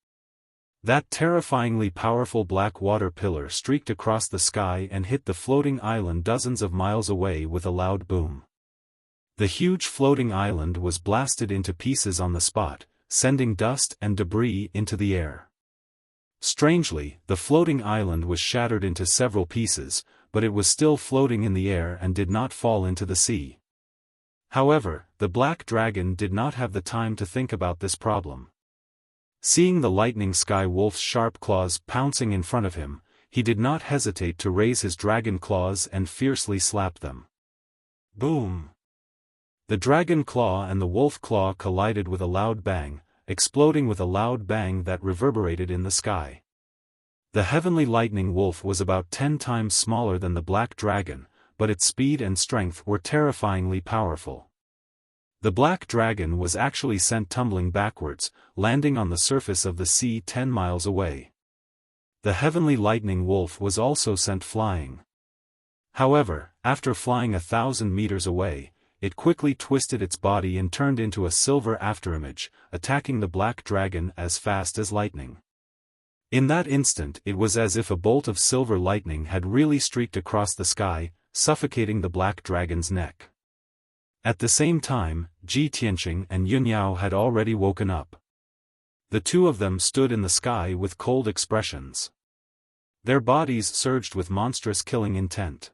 That terrifyingly powerful black water pillar streaked across the sky and hit the floating island dozens of miles away with a loud boom. The huge floating island was blasted into pieces on the spot, sending dust and debris into the air. Strangely, the floating island was shattered into several pieces, but it was still floating in the air and did not fall into the sea. However, the black dragon did not have the time to think about this problem. Seeing the lightning sky wolf's sharp claws pouncing in front of him, he did not hesitate to raise his dragon claws and fiercely slap them. Boom! The dragon claw and the wolf claw collided with a loud bang, exploding with a loud bang that reverberated in the sky. The heavenly lightning wolf was about 10 times smaller than the black dragon, but its speed and strength were terrifyingly powerful. The black dragon was actually sent tumbling backwards, landing on the surface of the sea 10 miles away. The heavenly lightning wolf was also sent flying. However, after flying 1,000 meters away, it quickly twisted its body and turned into a silver afterimage, attacking the black dragon as fast as lightning. In that instant it was as if a bolt of silver lightning had really streaked across the sky, suffocating the black dragon's neck. At the same time, Ji Tianqing and Yun Yao had already woken up. The two of them stood in the sky with cold expressions. Their bodies surged with monstrous killing intent.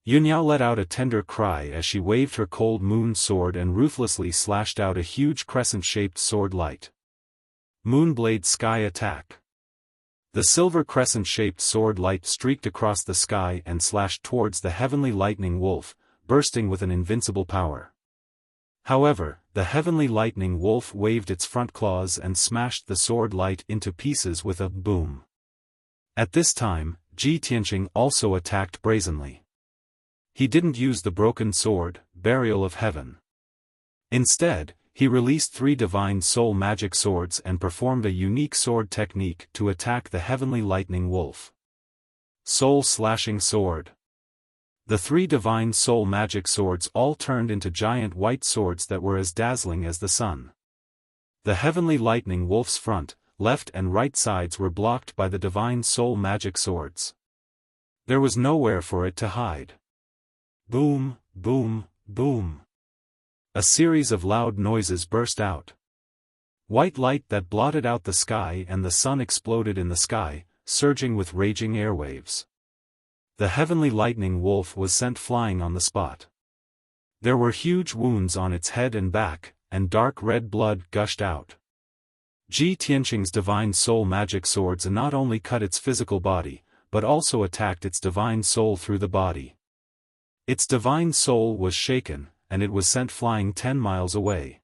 Yun Yao let out a tender cry as she waved her cold moon sword and ruthlessly slashed out a huge crescent-shaped sword light. Moonblade Sky Attack. The silver crescent-shaped sword light streaked across the sky and slashed towards the heavenly lightning wolf, bursting with an invincible power. However, the heavenly lightning wolf waved its front claws and smashed the sword light into pieces with a boom. At this time, Ji Tianqing also attacked brazenly. He didn't use the broken sword, Burial of Heaven. Instead, he released 3 divine soul magic swords and performed a unique sword technique to attack the heavenly lightning wolf. Soul Slashing Sword. The 3 divine soul magic swords all turned into giant white swords that were as dazzling as the sun. The heavenly lightning wolf's front, left and right sides were blocked by the divine soul magic swords. There was nowhere for it to hide. Boom, boom, boom. A series of loud noises burst out. White light that blotted out the sky and the sun exploded in the sky, surging with raging airwaves. The heavenly lightning wolf was sent flying on the spot. There were huge wounds on its head and back, and dark red blood gushed out. Ji Tianqing's divine soul magic swords not only cut its physical body, but also attacked its divine soul through the body. Its divine soul was shaken, and it was sent flying 10 miles away.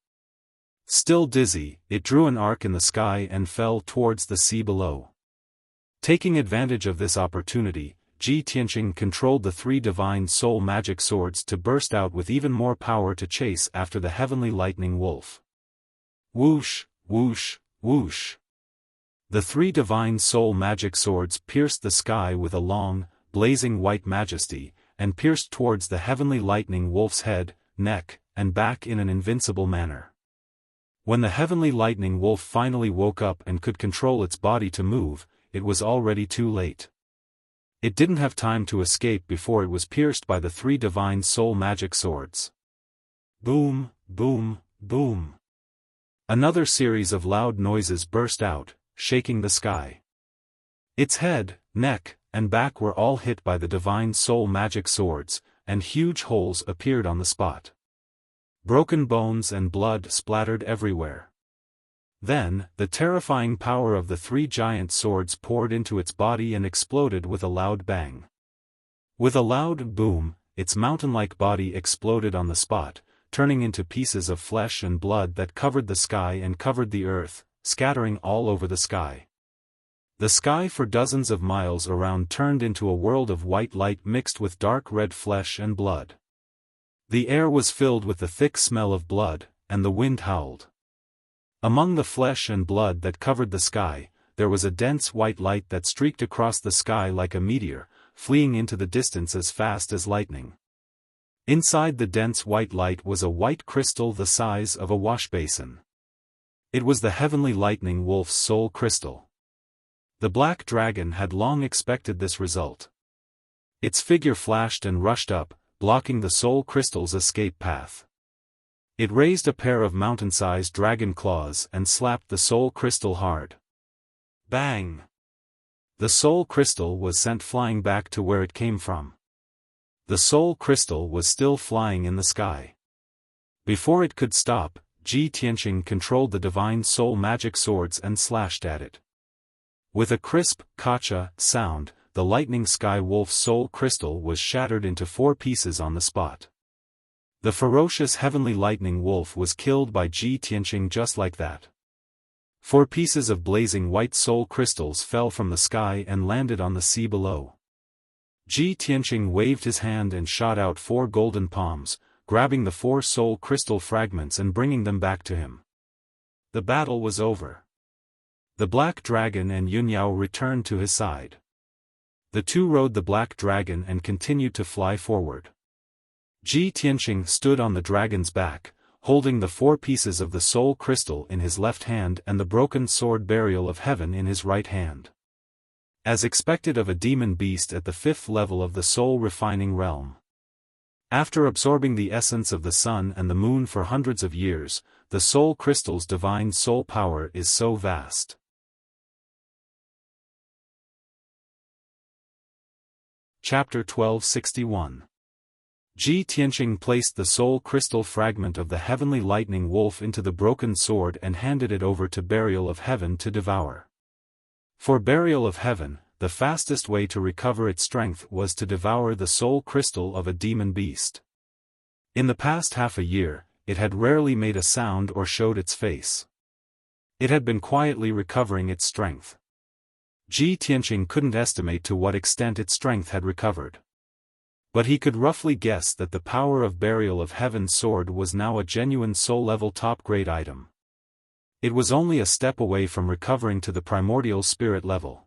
Still dizzy, it drew an arc in the sky and fell towards the sea below. Taking advantage of this opportunity, Ji Tianqing controlled the 3 divine soul magic swords to burst out with even more power to chase after the heavenly lightning wolf. Whoosh, whoosh, whoosh. The 3 divine soul magic swords pierced the sky with a long, blazing white majesty, and pierced towards the heavenly lightning wolf's head, neck, and back in an invincible manner. When the heavenly lightning wolf finally woke up and could control its body to move, it was already too late. It didn't have time to escape before it was pierced by the 3 divine soul magic swords. Boom, boom, boom. Another series of loud noises burst out, shaking the sky. Its head, neck, and back were all hit by the divine soul magic swords, and huge holes appeared on the spot. Broken bones and blood splattered everywhere. Then, the terrifying power of the 3 giant swords poured into its body and exploded with a loud bang. With a loud boom, its mountain-like body exploded on the spot, turning into pieces of flesh and blood that covered the sky and covered the earth, scattering all over the sky. The sky for dozens of miles around turned into a world of white light mixed with dark red flesh and blood. The air was filled with the thick smell of blood, and the wind howled. Among the flesh and blood that covered the sky, there was a dense white light that streaked across the sky like a meteor, fleeing into the distance as fast as lightning. Inside the dense white light was a white crystal the size of a washbasin. It was the heavenly lightning wolf's soul crystal. The black dragon had long expected this result. Its figure flashed and rushed up, blocking the soul crystal's escape path. It raised a pair of mountain-sized dragon claws and slapped the soul crystal hard. Bang! The soul crystal was sent flying back to where it came from. The soul crystal was still flying in the sky. Before it could stop, Ji Tianqing controlled the divine soul magic swords and slashed at it. With a crisp, kacha sound, the lightning sky wolf's soul crystal was shattered into 4 pieces on the spot. The ferocious heavenly lightning wolf was killed by Ji Tianqing just like that. 4 pieces of blazing white soul crystals fell from the sky and landed on the sea below. Ji Tianqing waved his hand and shot out 4 golden palms, grabbing the 4 soul crystal fragments and bringing them back to him. The battle was over. The black dragon and Yunyao returned to his side. The 2 rode the black dragon and continued to fly forward. Ji Tianqing stood on the dragon's back, holding the 4 pieces of the soul crystal in his left hand and the broken sword burial of heaven in his right hand. As expected of a demon beast at the 5th level of the soul refining realm. After absorbing the essence of the sun and the moon for hundreds of years, the soul crystal's divine soul power is so vast. Chapter 1261. Ji Tianqing placed the soul crystal fragment of the heavenly lightning wolf into the broken sword and handed it over to Burial of Heaven to devour. For Burial of Heaven, the fastest way to recover its strength was to devour the soul crystal of a demon beast. In the past half a year, it had rarely made a sound or showed its face. It had been quietly recovering its strength. Ji Tianqing couldn't estimate to what extent its strength had recovered. But he could roughly guess that the power of Burial of Heaven's sword was now a genuine soul-level top-grade item. It was only a step away from recovering to the primordial spirit level.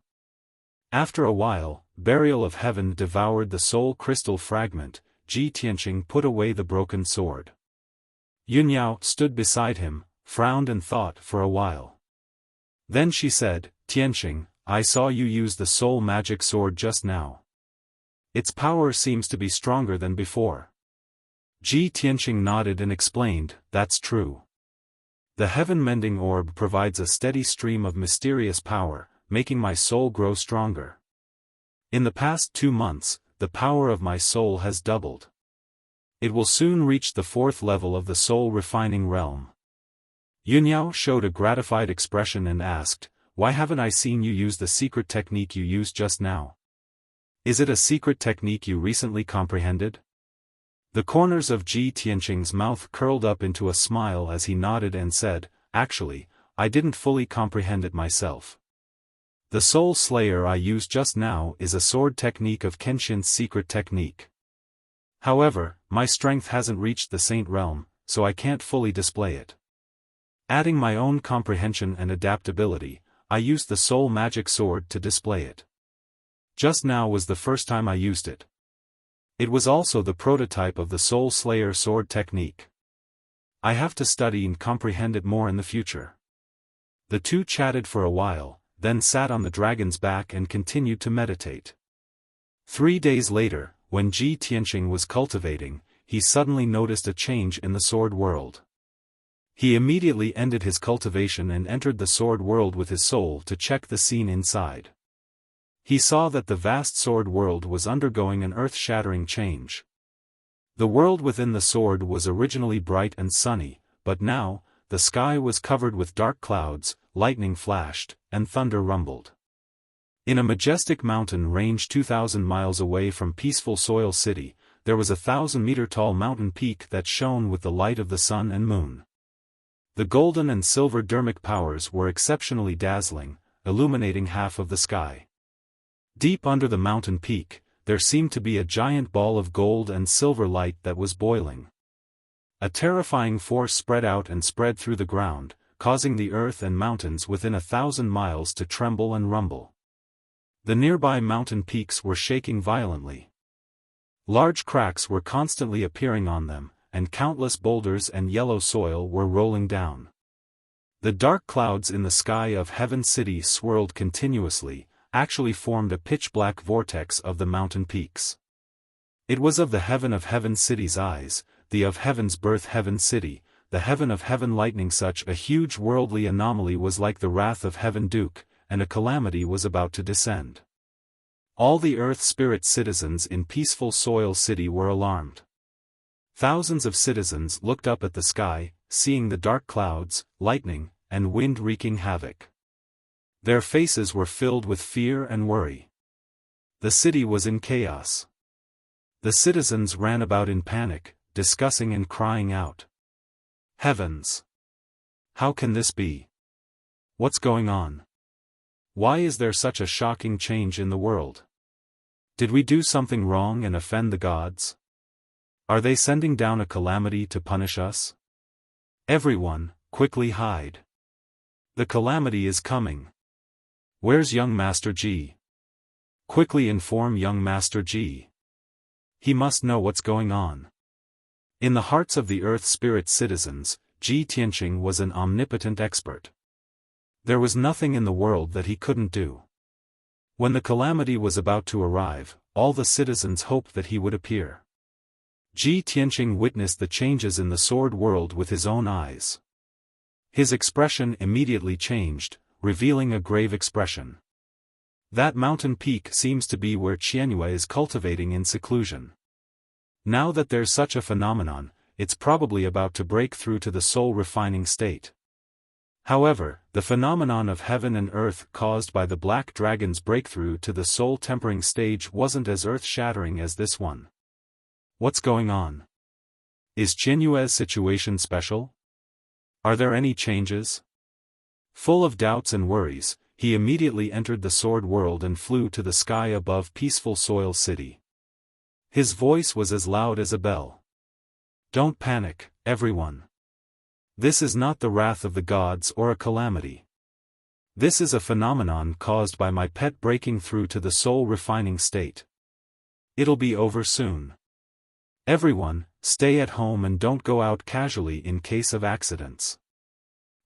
After a while, Burial of Heaven devoured the soul crystal fragment. Ji Tianqing put away the broken sword. Yunyao stood beside him, frowned and thought for a while. Then she said, "Tianqing, I saw you use the soul magic sword just now. Its power seems to be stronger than before. Ji Tianqing nodded and explained, that's true. The heaven-mending orb provides a steady stream of mysterious power, making my soul grow stronger. In the past 2 months, the power of my soul has doubled. It will soon reach the 4th level of the soul-refining realm. Yunyao showed a gratified expression and asked, why haven't I seen you use the secret technique you used just now? Is it a secret technique you recently comprehended? The corners of Ji Tianqing's mouth curled up into a smile as he nodded and said, actually, I didn't fully comprehend it myself. The soul slayer I used just now is a sword technique of Kenshin's secret technique. However, my strength hasn't reached the saint realm, so I can't fully display it. Adding my own comprehension and adaptability, I used the soul magic sword to display it. Just now was the first time I used it. It was also the prototype of the soul slayer sword technique. I have to study and comprehend it more in the future. The two chatted for a while, then sat on the dragon's back and continued to meditate. 3 days later, when Ji Tianqing was cultivating, he suddenly noticed a change in the sword world. He immediately ended his cultivation and entered the sword world with his soul to check the scene inside. He saw that the vast sword world was undergoing an earth-shattering change. The world within the sword was originally bright and sunny, but now, the sky was covered with dark clouds, lightning flashed, and thunder rumbled. In a majestic mountain range 2,000 miles away from peaceful Soil City, there was a 1,000-meter-tall mountain peak that shone with the light of the sun and moon. The golden and silver dermic powers were exceptionally dazzling, illuminating half of the sky. Deep under the mountain peak, there seemed to be a giant ball of gold and silver light that was boiling. A terrifying force spread out and spread through the ground, causing the earth and mountains within 1,000 miles to tremble and rumble. The nearby mountain peaks were shaking violently. Large cracks were constantly appearing on them, and countless boulders and yellow soil were rolling down. The dark clouds in the sky of Heaven City swirled continuously, actually formed a pitch-black vortex of the mountain peaks. It was of the heaven of Heaven City's eyes, the of Heaven's birth Heaven City, the heaven of Heaven lightning. Such a huge worldly anomaly was like the wrath of Heaven Duke, and a calamity was about to descend. All the Earth Spirit citizens in peaceful Soil City were alarmed. Thousands of citizens looked up at the sky, seeing the dark clouds, lightning, and wind wreaking havoc. Their faces were filled with fear and worry. The city was in chaos. The citizens ran about in panic, discussing and crying out. Heavens! How can this be? What's going on? Why is there such a shocking change in the world? Did we do something wrong and offend the gods? Are they sending down a calamity to punish us? Everyone, quickly hide. The calamity is coming. Where's young Master Ji? Quickly inform young Master Ji. He must know what's going on. In the hearts of the Earth Spirit citizens, Ji Tianqing was an omnipotent expert. There was nothing in the world that he couldn't do. When the calamity was about to arrive, all the citizens hoped that he would appear. Ji Tianqing witnessed the changes in the sword world with his own eyes. His expression immediately changed, revealing a grave expression. That mountain peak seems to be where Qianyue is cultivating in seclusion. Now that there's such a phenomenon, it's probably about to break through to the soul-refining state. However, the phenomenon of heaven and earth caused by the black dragon's breakthrough to the soul-tempering stage wasn't as earth-shattering as this one. What's going on? Is Qianyue's situation special? Are there any changes? Full of doubts and worries, he immediately entered the sword world and flew to the sky above peaceful Soil City. His voice was as loud as a bell. Don't panic, everyone. This is not the wrath of the gods or a calamity. This is a phenomenon caused by my pet breaking through to the soul-refining state. It'll be over soon. Everyone, stay at home and don't go out casually in case of accidents.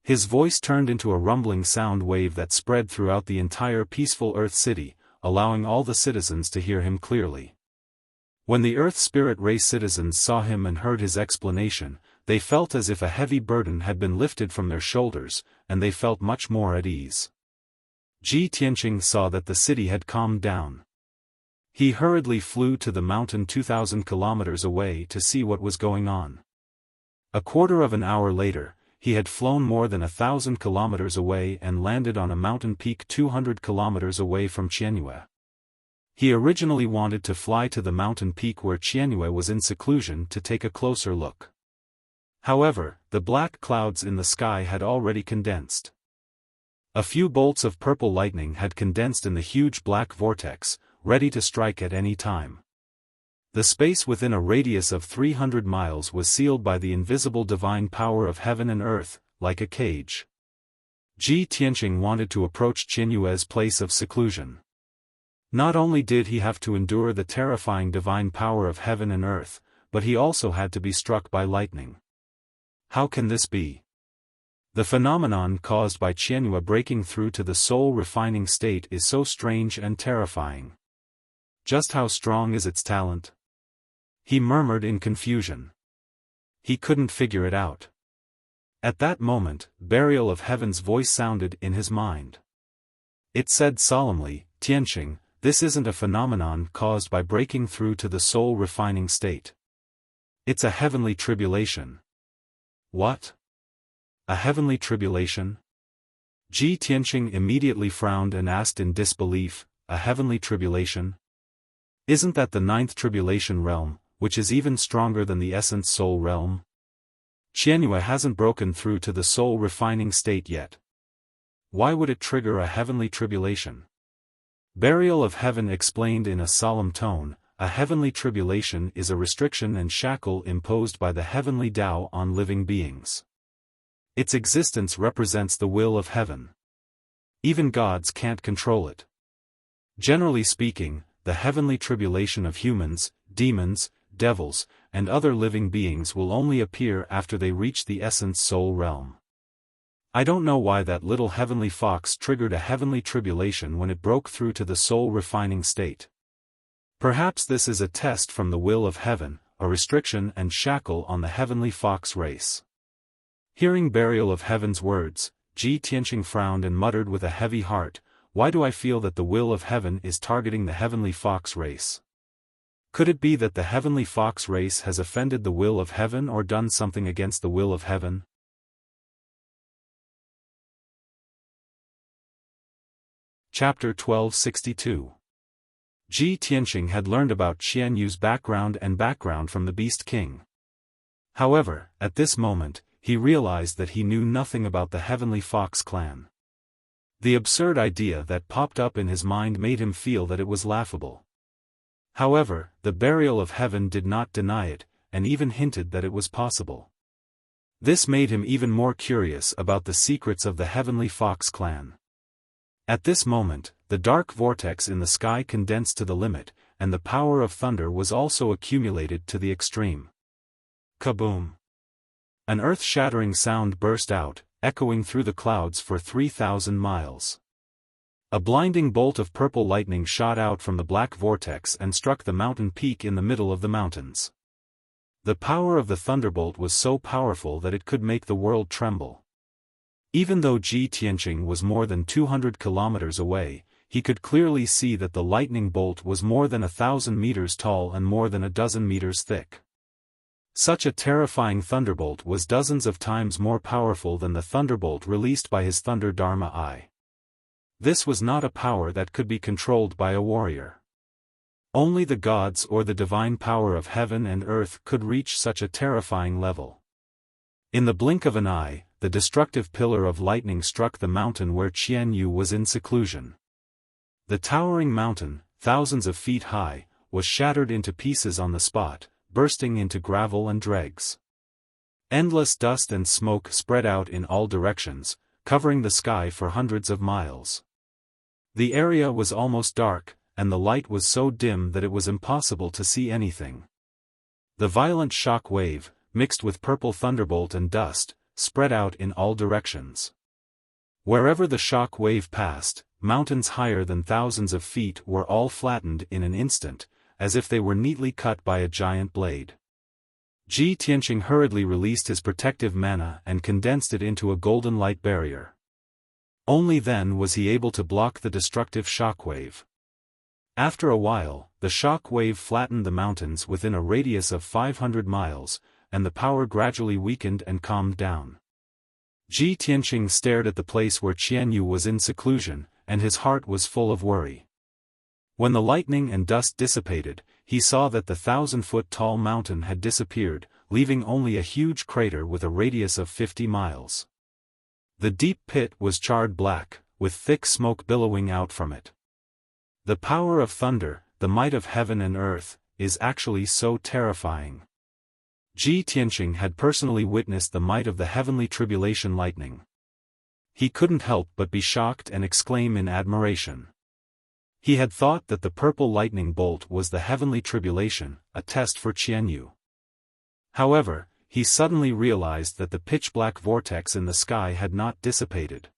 His voice turned into a rumbling sound wave that spread throughout the entire peaceful Earth City, allowing all the citizens to hear him clearly. When the Earth Spirit Race citizens saw him and heard his explanation, they felt as if a heavy burden had been lifted from their shoulders, and they felt much more at ease. Ji Tianqing saw that the city had calmed down. He hurriedly flew to the mountain 2,000 kilometers away to see what was going on. A quarter of an hour later, he had flown more than 1,000 kilometers away and landed on a mountain peak 200 kilometers away from Qianyue. He originally wanted to fly to the mountain peak where Qianyue was in seclusion to take a closer look. However, the black clouds in the sky had already condensed. A few bolts of purple lightning had condensed in the huge black vortex, ready to strike at any time. The space within a radius of 300 miles was sealed by the invisible divine power of heaven and earth, like a cage. Ji Tianqing wanted to approach Qianyue's place of seclusion. Not only did he have to endure the terrifying divine power of heaven and earth, but he also had to be struck by lightning. How can this be? The phenomenon caused by Qianyue breaking through to the soul refining state is so strange and terrifying. Just how strong is its talent? He murmured in confusion. He couldn't figure it out. At that moment, Burial of Heaven's voice sounded in his mind. It said solemnly, "Tianqing, this isn't a phenomenon caused by breaking through to the soul refining state. It's a heavenly tribulation." What? A heavenly tribulation? Ji Tianqing immediately frowned and asked in disbelief, "A heavenly tribulation? Isn't that the 9th tribulation realm, which is even stronger than the essence soul realm? Qianyue hasn't broken through to the soul refining state yet. Why would it trigger a heavenly tribulation?" Burial of Heaven explained in a solemn tone, "A heavenly tribulation is a restriction and shackle imposed by the heavenly Tao on living beings. Its existence represents the will of heaven. Even gods can't control it. Generally speaking, the heavenly tribulation of humans, demons, devils, and other living beings will only appear after they reach the essence soul realm. I don't know why that little heavenly fox triggered a heavenly tribulation when it broke through to the soul refining state. Perhaps this is a test from the will of heaven, a restriction and shackle on the heavenly fox race." Hearing Burial of Heaven's words, Ji Tianqing frowned and muttered with a heavy heart, "Why do I feel that the will of heaven is targeting the heavenly fox race? Could it be that the heavenly fox race has offended the will of heaven or done something against the will of heaven?" Chapter 1262. Ji Tianqing had learned about Qianyue's background from the Beast King. However, at this moment, he realized that he knew nothing about the Heavenly Fox clan. The absurd idea that popped up in his mind made him feel that it was laughable. However, the Burial of Heaven did not deny it, and even hinted that it was possible. This made him even more curious about the secrets of the Heavenly Fox clan. At this moment, the dark vortex in the sky condensed to the limit, and the power of thunder was also accumulated to the extreme. Kaboom! An earth-shattering sound burst out, echoing through the clouds for 3,000 miles. A blinding bolt of purple lightning shot out from the black vortex and struck the mountain peak in the middle of the mountains. The power of the thunderbolt was so powerful that it could make the world tremble. Even though Ji Tianqing was more than 200 kilometers away, he could clearly see that the lightning bolt was more than 1,000 meters tall and more than a dozen meters thick. Such a terrifying thunderbolt was dozens of times more powerful than the thunderbolt released by his Thunder Dharma Eye. This was not a power that could be controlled by a warrior. Only the gods or the divine power of heaven and earth could reach such a terrifying level. In the blink of an eye, the destructive pillar of lightning struck the mountain where Qianyue was in seclusion. The towering mountain, thousands of feet high, was shattered into pieces on the spot, bursting into gravel and dregs. Endless dust and smoke spread out in all directions, covering the sky for hundreds of miles. The area was almost dark, and the light was so dim that it was impossible to see anything. The violent shock wave, mixed with purple thunderbolt and dust, spread out in all directions. Wherever the shock wave passed, mountains higher than thousands of feet were all flattened in an instant, as if they were neatly cut by a giant blade. Ji Tianqing hurriedly released his protective mana and condensed it into a golden light barrier. Only then was he able to block the destructive shockwave. After a while, the shock wave flattened the mountains within a radius of 500 miles, and the power gradually weakened and calmed down. Ji Tianqing stared at the place where Qianyu was in seclusion, and his heart was full of worry. When the lightning and dust dissipated, he saw that the 1,000-foot-tall mountain had disappeared, leaving only a huge crater with a radius of 50 miles. The deep pit was charred black, with thick smoke billowing out from it. The power of thunder, the might of heaven and earth, is actually so terrifying. Ji Tianqing had personally witnessed the might of the heavenly tribulation lightning. He couldn't help but be shocked and exclaim in admiration. He had thought that the purple lightning bolt was the heavenly tribulation, a test for Qianyu. However, he suddenly realized that the pitch-black vortex in the sky had not dissipated.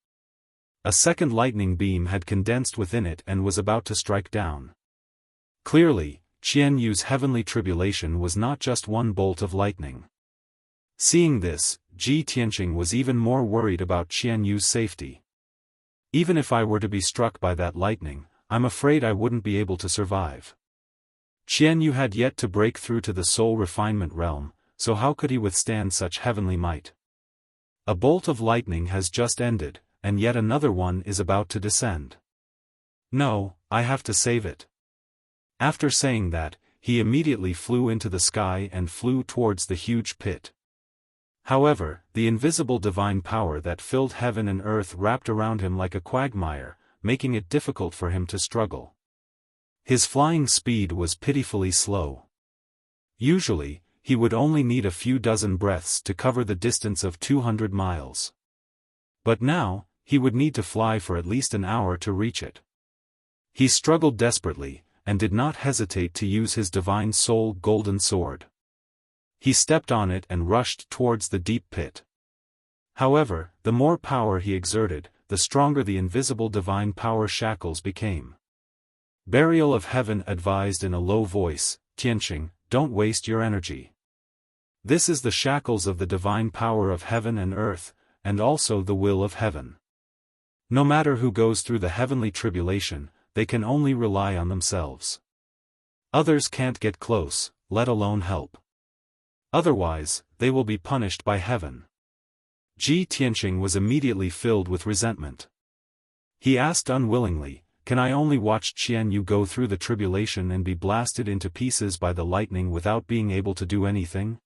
A second lightning beam had condensed within it and was about to strike down. Clearly, Qianyu's heavenly tribulation was not just one bolt of lightning. Seeing this, Ji Tianqing was even more worried about Qianyu's safety. Even if I were to be struck by that lightning, I'm afraid I wouldn't be able to survive. Qianyu had yet to break through to the soul refinement realm, so how could he withstand such heavenly might? A bolt of lightning has just ended, and yet another one is about to descend. No, I have to save it. After saying that, he immediately flew into the sky and flew towards the huge pit. However, the invisible divine power that filled heaven and earth wrapped around him like a quagmire, making it difficult for him to struggle. His flying speed was pitifully slow. Usually, he would only need a few dozen breaths to cover the distance of 200 miles. But now, he would need to fly for at least an hour to reach it. He struggled desperately, and did not hesitate to use his divine soul golden sword. He stepped on it and rushed towards the deep pit. However, the more power he exerted, the stronger the invisible divine power shackles became. Burial of Heaven advised in a low voice, "Tianqing, don't waste your energy. This is the shackles of the divine power of heaven and earth, and also the will of heaven. No matter who goes through the heavenly tribulation, they can only rely on themselves. Others can't get close, let alone help. Otherwise, they will be punished by heaven." Ji Tianqing was immediately filled with resentment. He asked unwillingly, "Can I only watch Qianyu go through the tribulation and be blasted into pieces by the lightning without being able to do anything?"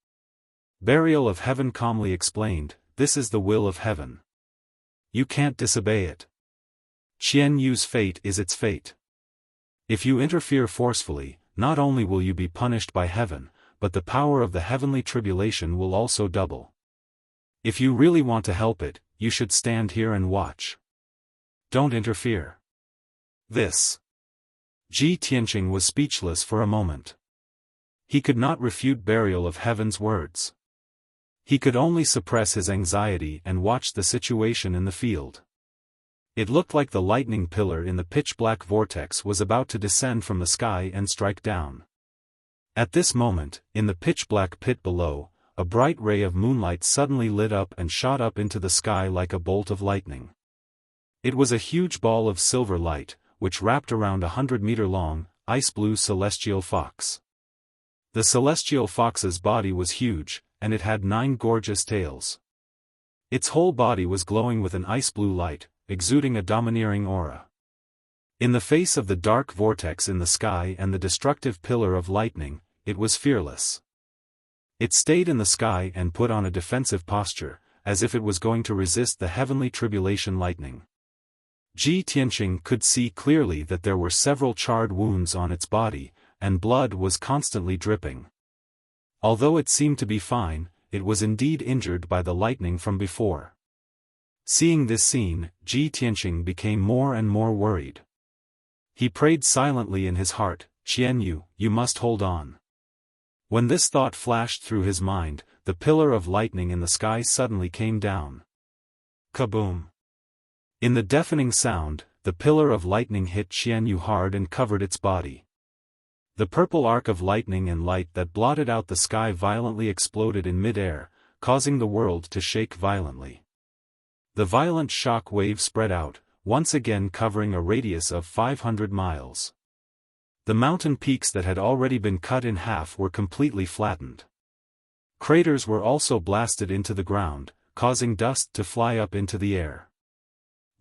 Burial of Heaven calmly explained, "This is the will of heaven. You can't disobey it. Qianyu's fate is its fate. If you interfere forcefully, not only will you be punished by heaven, but the power of the heavenly tribulation will also double. If you really want to help it, you should stand here and watch. Don't interfere." This. Ji Tianqing was speechless for a moment. He could not refute Burial of Heaven's words. He could only suppress his anxiety and watch the situation in the field. It looked like the lightning pillar in the pitch-black vortex was about to descend from the sky and strike down. At this moment, in the pitch-black pit below, a bright ray of moonlight suddenly lit up and shot up into the sky like a bolt of lightning. It was a huge ball of silver light, which wrapped around a 100-meter-long, ice-blue celestial fox. The celestial fox's body was huge, and it had 9 gorgeous tails. Its whole body was glowing with an ice-blue light, exuding a domineering aura. In the face of the dark vortex in the sky and the destructive pillar of lightning, it was fearless. It stayed in the sky and put on a defensive posture, as if it was going to resist the heavenly tribulation lightning. Ji Tianqing could see clearly that there were several charred wounds on its body, and blood was constantly dripping. Although it seemed to be fine, it was indeed injured by the lightning from before. Seeing this scene, Ji Tianqing became more and more worried. He prayed silently in his heart, "Qianyu, you must hold on." When this thought flashed through his mind, the pillar of lightning in the sky suddenly came down. Kaboom! In the deafening sound, the pillar of lightning hit Qianyu hard and covered its body. The purple arc of lightning and light that blotted out the sky violently exploded in mid-air, causing the world to shake violently. The violent shock wave spread out, once again covering a radius of 500 miles. The mountain peaks that had already been cut in half were completely flattened. Craters were also blasted into the ground, causing dust to fly up into the air.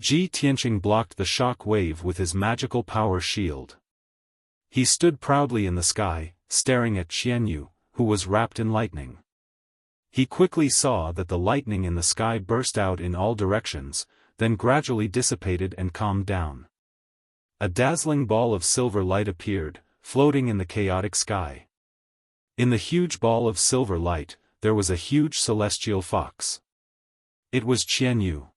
Ji Tianqing blocked the shock wave with his magical power shield. He stood proudly in the sky, staring at Qianyu, who was wrapped in lightning. He quickly saw that the lightning in the sky burst out in all directions, then gradually dissipated and calmed down. A dazzling ball of silver light appeared, floating in the chaotic sky. In the huge ball of silver light, there was a huge celestial fox. It was Qianyu.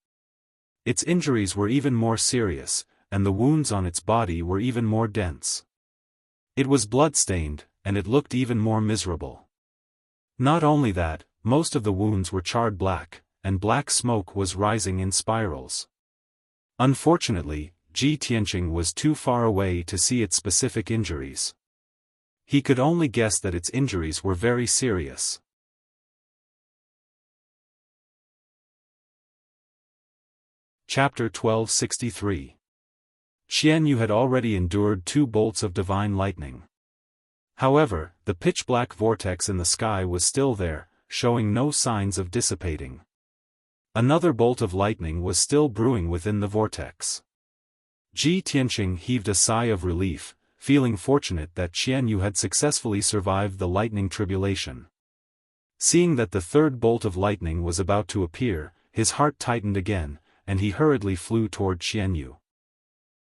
Its injuries were even more serious, and the wounds on its body were even more dense. It was blood-stained, and it looked even more miserable. Not only that, most of the wounds were charred black, and black smoke was rising in spirals. Unfortunately, Ji Tianqing was too far away to see its specific injuries. He could only guess that its injuries were very serious. Chapter 1263. Qianyu had already endured 2 bolts of divine lightning. However, the pitch-black vortex in the sky was still there, showing no signs of dissipating. Another bolt of lightning was still brewing within the vortex. Ji Tianqing heaved a sigh of relief, feeling fortunate that Qianyu had successfully survived the lightning tribulation. Seeing that the 3rd bolt of lightning was about to appear, his heart tightened again, and he hurriedly flew toward Qianyu.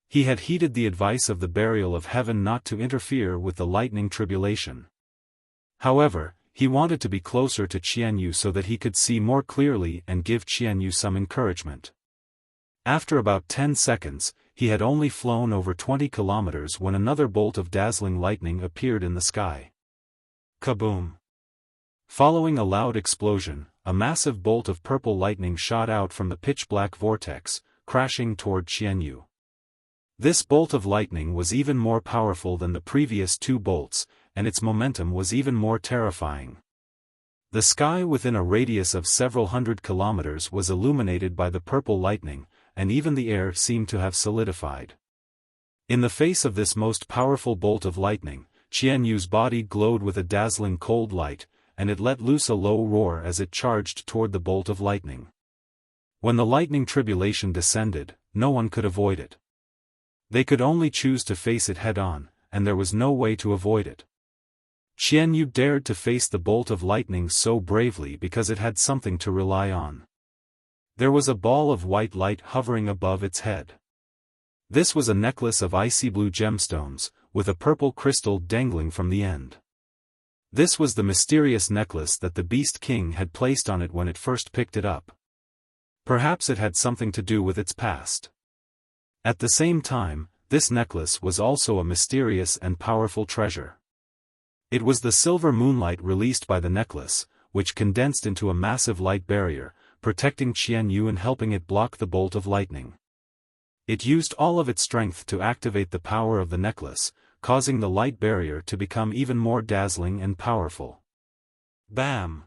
He had heeded the advice of the burial of heaven not to interfere with the lightning tribulation. However, he wanted to be closer to Qianyu so that he could see more clearly and give Qianyu some encouragement. After about 10 seconds, he had only flown over 20 kilometers when another bolt of dazzling lightning appeared in the sky. Kaboom! Following a loud explosion, a massive bolt of purple lightning shot out from the pitch-black vortex, crashing toward Qianyu. This bolt of lightning was even more powerful than the previous 2 bolts, and its momentum was even more terrifying. The sky within a radius of several hundred kilometers was illuminated by the purple lightning, and even the air seemed to have solidified. In the face of this most powerful bolt of lightning, Qianyu's body glowed with a dazzling cold light, and it let loose a low roar as it charged toward the bolt of lightning. When the lightning tribulation descended, no one could avoid it. They could only choose to face it head-on, and there was no way to avoid it. Qianyu dared to face the bolt of lightning so bravely because it had something to rely on. There was a ball of white light hovering above its head. This was a necklace of icy blue gemstones, with a purple crystal dangling from the end. This was the mysterious necklace that the Beast King had placed on it when it first picked it up. Perhaps it had something to do with its past. At the same time, this necklace was also a mysterious and powerful treasure. It was the silver moonlight released by the necklace, which condensed into a massive light barrier, protecting Qianyu and helping it block the bolt of lightning. It used all of its strength to activate the power of the necklace, causing the light barrier to become even more dazzling and powerful. Bam!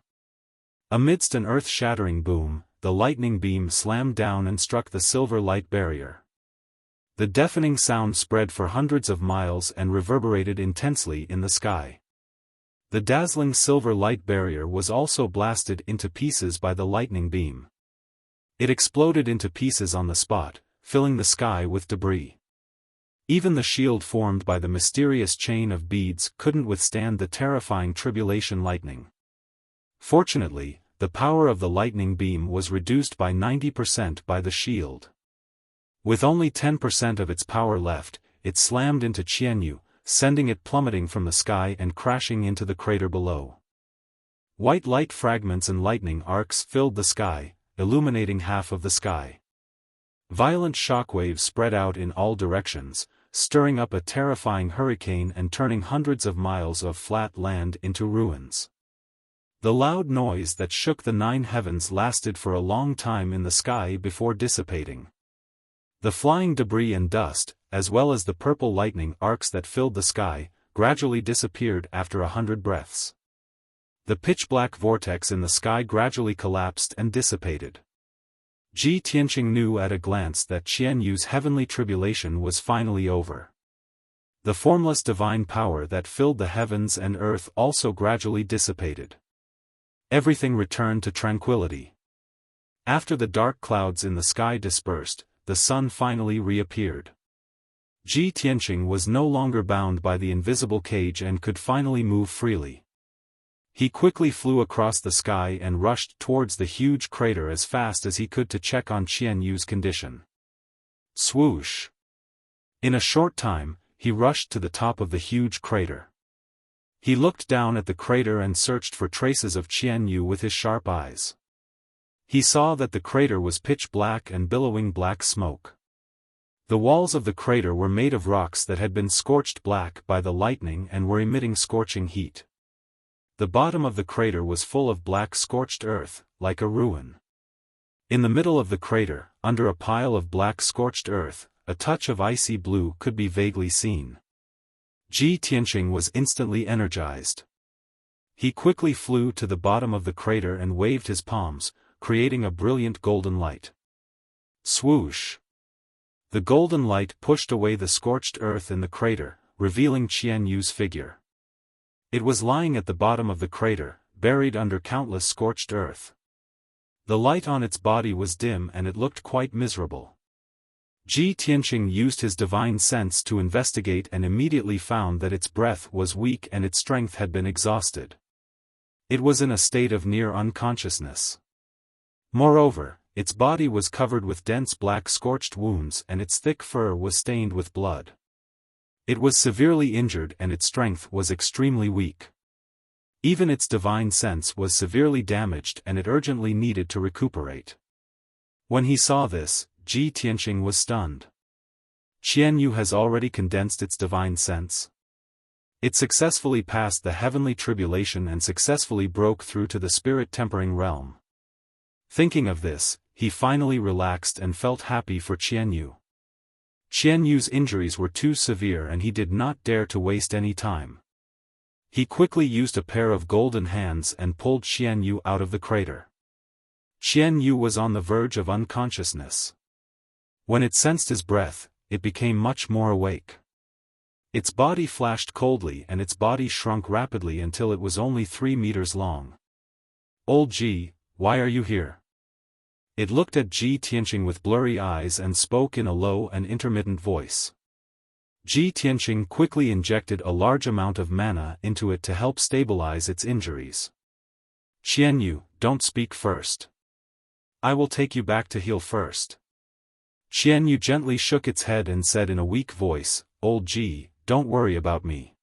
Amidst an earth-shattering boom, the lightning beam slammed down and struck the silver light barrier. The deafening sound spread for hundreds of miles and reverberated intensely in the sky. The dazzling silver light barrier was also blasted into pieces by the lightning beam. It exploded into pieces on the spot, filling the sky with debris. Even the shield formed by the mysterious chain of beads couldn't withstand the terrifying tribulation lightning. Fortunately, the power of the lightning beam was reduced by 90% by the shield. With only 10% of its power left, it slammed into Qianyu, sending it plummeting from the sky and crashing into the crater below. White light fragments and lightning arcs filled the sky, illuminating half of the sky. Violent shockwaves spread out in all directions, stirring up a terrifying hurricane and turning hundreds of miles of flat land into ruins. The loud noise that shook the 9 heavens lasted for a long time in the sky before dissipating. The flying debris and dust, as well as the purple lightning arcs that filled the sky, gradually disappeared after 100 breaths. The pitch-black vortex in the sky gradually collapsed and dissipated. Ji Tianqing knew at a glance that Qian Yu's heavenly tribulation was finally over. The formless divine power that filled the heavens and earth also gradually dissipated. Everything returned to tranquility. After the dark clouds in the sky dispersed, the sun finally reappeared. Ji Tianqing was no longer bound by the invisible cage and could finally move freely. He quickly flew across the sky and rushed towards the huge crater as fast as he could to check on Qian Yu's condition. Swoosh! In a short time, he rushed to the top of the huge crater. He looked down at the crater and searched for traces of Qian Yu with his sharp eyes. He saw that the crater was pitch black and billowing black smoke. The walls of the crater were made of rocks that had been scorched black by the lightning and were emitting scorching heat. The bottom of the crater was full of black scorched earth, like a ruin. In the middle of the crater, under a pile of black scorched earth, a touch of icy blue could be vaguely seen. Ji Tianqing was instantly energized. He quickly flew to the bottom of the crater and waved his palms, creating a brilliant golden light. Swoosh! The golden light pushed away the scorched earth in the crater, revealing Qian Yu's figure. It was lying at the bottom of the crater, buried under countless scorched earth. The light on its body was dim and it looked quite miserable. Ji Tianqing used his divine sense to investigate and immediately found that its breath was weak and its strength had been exhausted. It was in a state of near unconsciousness. Moreover, its body was covered with dense black scorched wounds and its thick fur was stained with blood. It was severely injured and its strength was extremely weak. Even its divine sense was severely damaged and it urgently needed to recuperate. When he saw this, Ji Tianqing was stunned. Qian Yu has already condensed its divine sense. It successfully passed the heavenly tribulation and successfully broke through to the spirit-tempering realm. Thinking of this, he finally relaxed and felt happy for Qian Yu. Qian Yu's injuries were too severe and he did not dare to waste any time. He quickly used a pair of golden hands and pulled Qian Yu out of the crater. Qian Yu was on the verge of unconsciousness. When it sensed his breath, it became much more awake. Its body flashed coldly and its body shrunk rapidly until it was only 3 meters long. "Old Ji, why are you here?" It looked at Ji Tianqing with blurry eyes and spoke in a low and intermittent voice. Ji Tianqing quickly injected a large amount of mana into it to help stabilize its injuries. "Qian Yu, don't speak first. I will take you back to heal first." Qian Yu gently shook its head and said in a weak voice, "Old Ji, don't worry about me.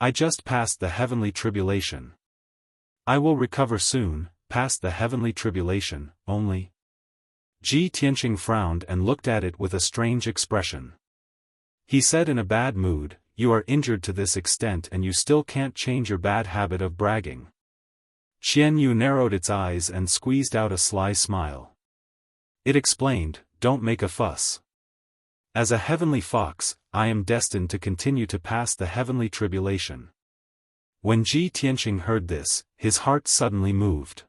I just passed the heavenly tribulation. I will recover soon, past the heavenly tribulation, only." Ji Tianqing frowned and looked at it with a strange expression. He said in a bad mood, "You are injured to this extent and you still can't change your bad habit of bragging." Qian Yu narrowed its eyes and squeezed out a sly smile. It explained, "Don't make a fuss. As a heavenly fox, I am destined to continue to pass the heavenly tribulation." When Ji Tianqing heard this, his heart suddenly moved.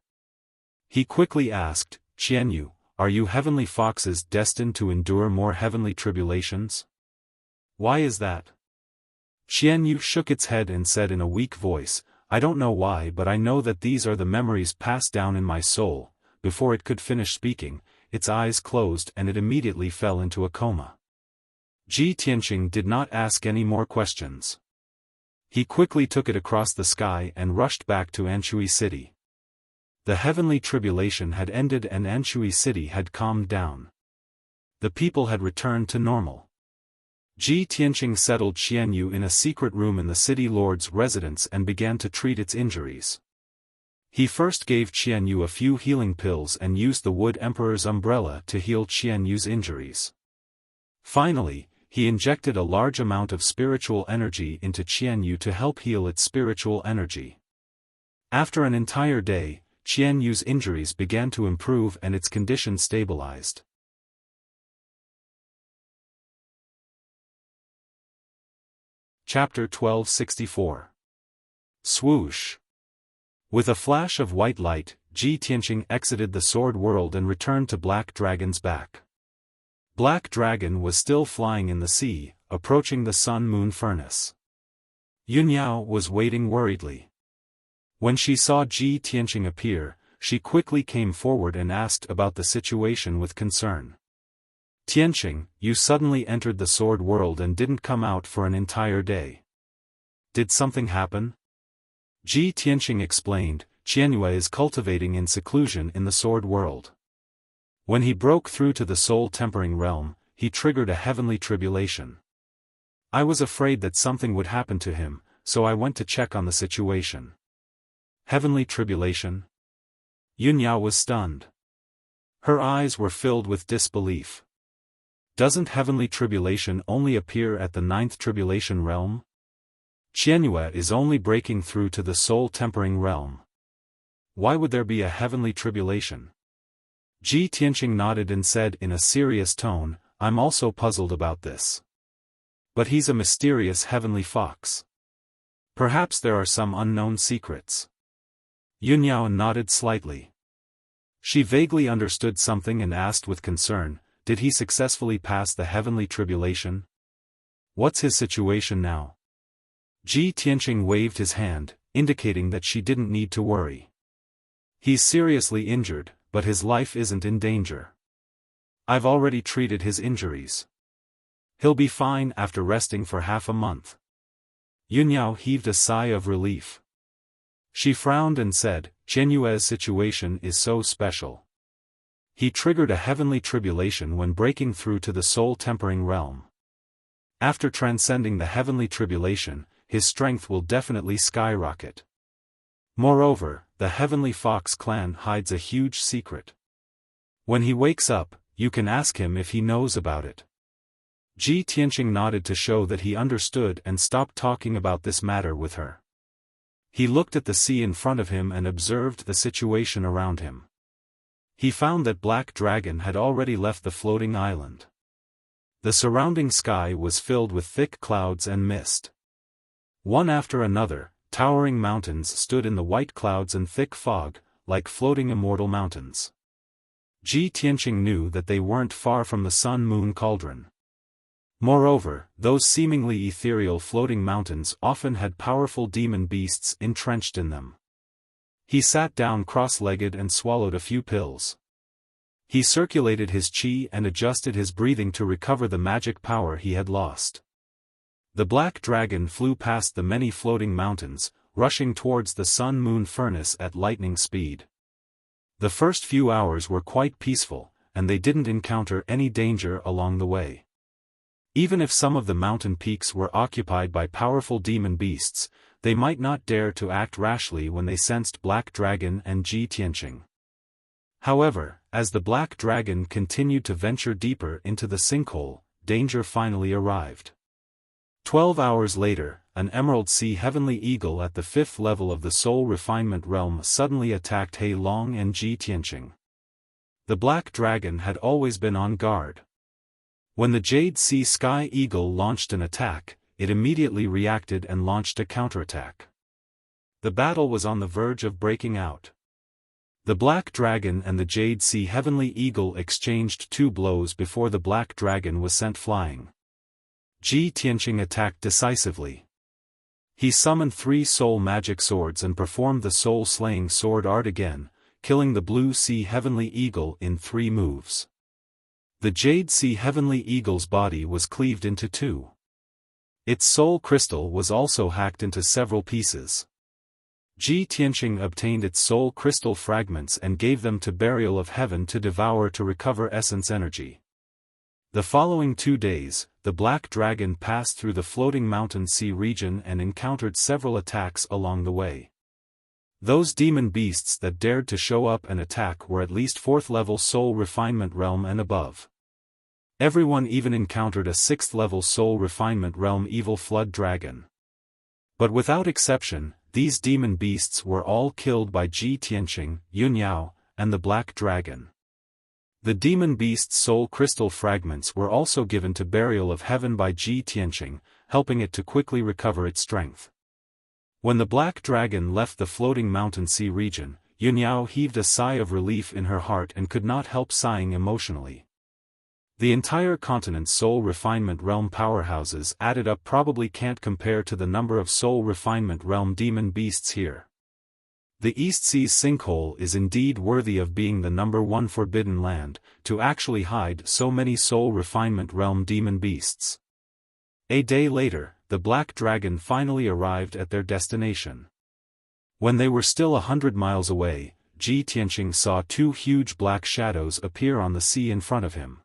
He quickly asked, "Qian Yu, are you heavenly foxes destined to endure more heavenly tribulations? Why is that?" Qian Yu shook its head and said in a weak voice, "I don't know why, but I know that these are the memories passed down in my soul." Before it could finish speaking, its eyes closed and it immediately fell into a coma. Ji Tianqing did not ask any more questions. He quickly took it across the sky and rushed back to Anshui City. The heavenly tribulation had ended and Anshui City had calmed down. The people had returned to normal. Ji Tianqing settled Qian Yu in a secret room in the city lord's residence and began to treat its injuries. He first gave Qian Yu a few healing pills and used the Wood Emperor's umbrella to heal Qian Yu's injuries. Finally, he injected a large amount of spiritual energy into Qian Yu to help heal its spiritual energy. After an entire day, Qian Yu's injuries began to improve and its condition stabilized. Chapter 1264. Swoosh. With a flash of white light, Ji Tianqing exited the sword world and returned to Black Dragon's back. Black Dragon was still flying in the sea, approaching the sun-moon furnace. Yunyao was waiting worriedly. When she saw Ji Tianqing appear, she quickly came forward and asked about the situation with concern. Tianqing, you suddenly entered the sword world and didn't come out for an entire day. Did something happen? Ji Tianqing explained, Qianyue is cultivating in seclusion in the sword world. When he broke through to the soul-tempering realm, he triggered a heavenly tribulation. I was afraid that something would happen to him, so I went to check on the situation. Heavenly tribulation? Yunyao was stunned. Her eyes were filled with disbelief. Doesn't heavenly tribulation only appear at the 9th tribulation realm? Qianyue is only breaking through to the soul-tempering realm. Why would there be a heavenly tribulation? Ji Tianqing nodded and said in a serious tone, I'm also puzzled about this. But he's a mysterious heavenly fox. Perhaps there are some unknown secrets. Yunyao nodded slightly. She vaguely understood something and asked with concern, did he successfully pass the heavenly tribulation? What's his situation now? Ji Tianqing waved his hand, indicating that she didn't need to worry. He's seriously injured, but his life isn't in danger. I've already treated his injuries. He'll be fine after resting for half a month. Yunyao heaved a sigh of relief. She frowned and said, Qianyue's situation is so special. He triggered a heavenly tribulation when breaking through to the soul-tempering realm. After transcending the heavenly tribulation, his strength will definitely skyrocket. Moreover, the Heavenly Fox clan hides a huge secret. When he wakes up, you can ask him if he knows about it. Ji Tianqing nodded to show that he understood and stopped talking about this matter with her. He looked at the sea in front of him and observed the situation around him. He found that Black Dragon had already left the floating island. The surrounding sky was filled with thick clouds and mist. One after another, towering mountains stood in the white clouds and thick fog, like floating immortal mountains. Ji Tianqing knew that they weren't far from the sun-moon cauldron. Moreover, those seemingly ethereal floating mountains often had powerful demon beasts entrenched in them. He sat down cross-legged and swallowed a few pills. He circulated his qi and adjusted his breathing to recover the magic power he had lost. The Black Dragon flew past the many floating mountains, rushing towards the sun-moon furnace at lightning speed. The first few hours were quite peaceful, and they didn't encounter any danger along the way. Even if some of the mountain peaks were occupied by powerful demon beasts, they might not dare to act rashly when they sensed Black Dragon and Ji Tianqing. However, as the Black Dragon continued to venture deeper into the sinkhole, danger finally arrived. 12 hours later, an Emerald Sea Heavenly Eagle at the 5th level of the Soul Refinement Realm suddenly attacked He Long and Ji Tianqing. The Black Dragon had always been on guard. When the Jade Sea Sky Eagle launched an attack, it immediately reacted and launched a counterattack. The battle was on the verge of breaking out. The Black Dragon and the Jade Sea Heavenly Eagle exchanged 2 blows before the Black Dragon was sent flying. Ji Tianqing attacked decisively. He summoned 3 soul magic swords and performed the soul-slaying sword art again, killing the Blue Sea Heavenly Eagle in 3 moves. The Jade Sea Heavenly Eagle's body was cleaved into 2. Its soul crystal was also hacked into several pieces. Ji Tianqing obtained its soul crystal fragments and gave them to Burial of Heaven to devour to recover essence energy. The following 2 days, the Black Dragon passed through the floating mountain sea region and encountered several attacks along the way. Those demon beasts that dared to show up and attack were at least 4th level Soul Refinement Realm and above. Everyone even encountered a 6th level Soul Refinement Realm Evil Flood Dragon. But without exception, these demon beasts were all killed by Ji Tianqing, Yunyao, and the Black Dragon. The demon beast's soul crystal fragments were also given to Burial of Heaven by Ji Tianqing, helping it to quickly recover its strength. When the black dragon left the floating mountain sea region, Yunyao heaved a sigh of relief in her heart and could not help sighing emotionally. The entire continent's soul refinement realm powerhouses added up probably can't compare to the number of soul refinement realm demon beasts here. The East Sea's sinkhole is indeed worthy of being the #1 forbidden land, to actually hide so many soul refinement realm demon beasts. A day later, the black dragon finally arrived at their destination. When they were still 100 miles away, Ji Tianqing saw two huge black shadows appear on the sea in front of him.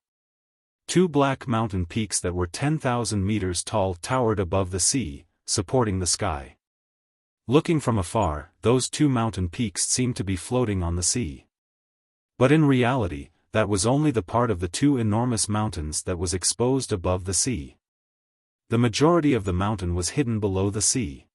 Two black mountain peaks that were 10,000 meters tall towered above the sea, supporting the sky. Looking from afar, those two mountain peaks seemed to be floating on the sea. But in reality, that was only the part of the two enormous mountains that was exposed above the sea. The majority of the mountain was hidden below the sea.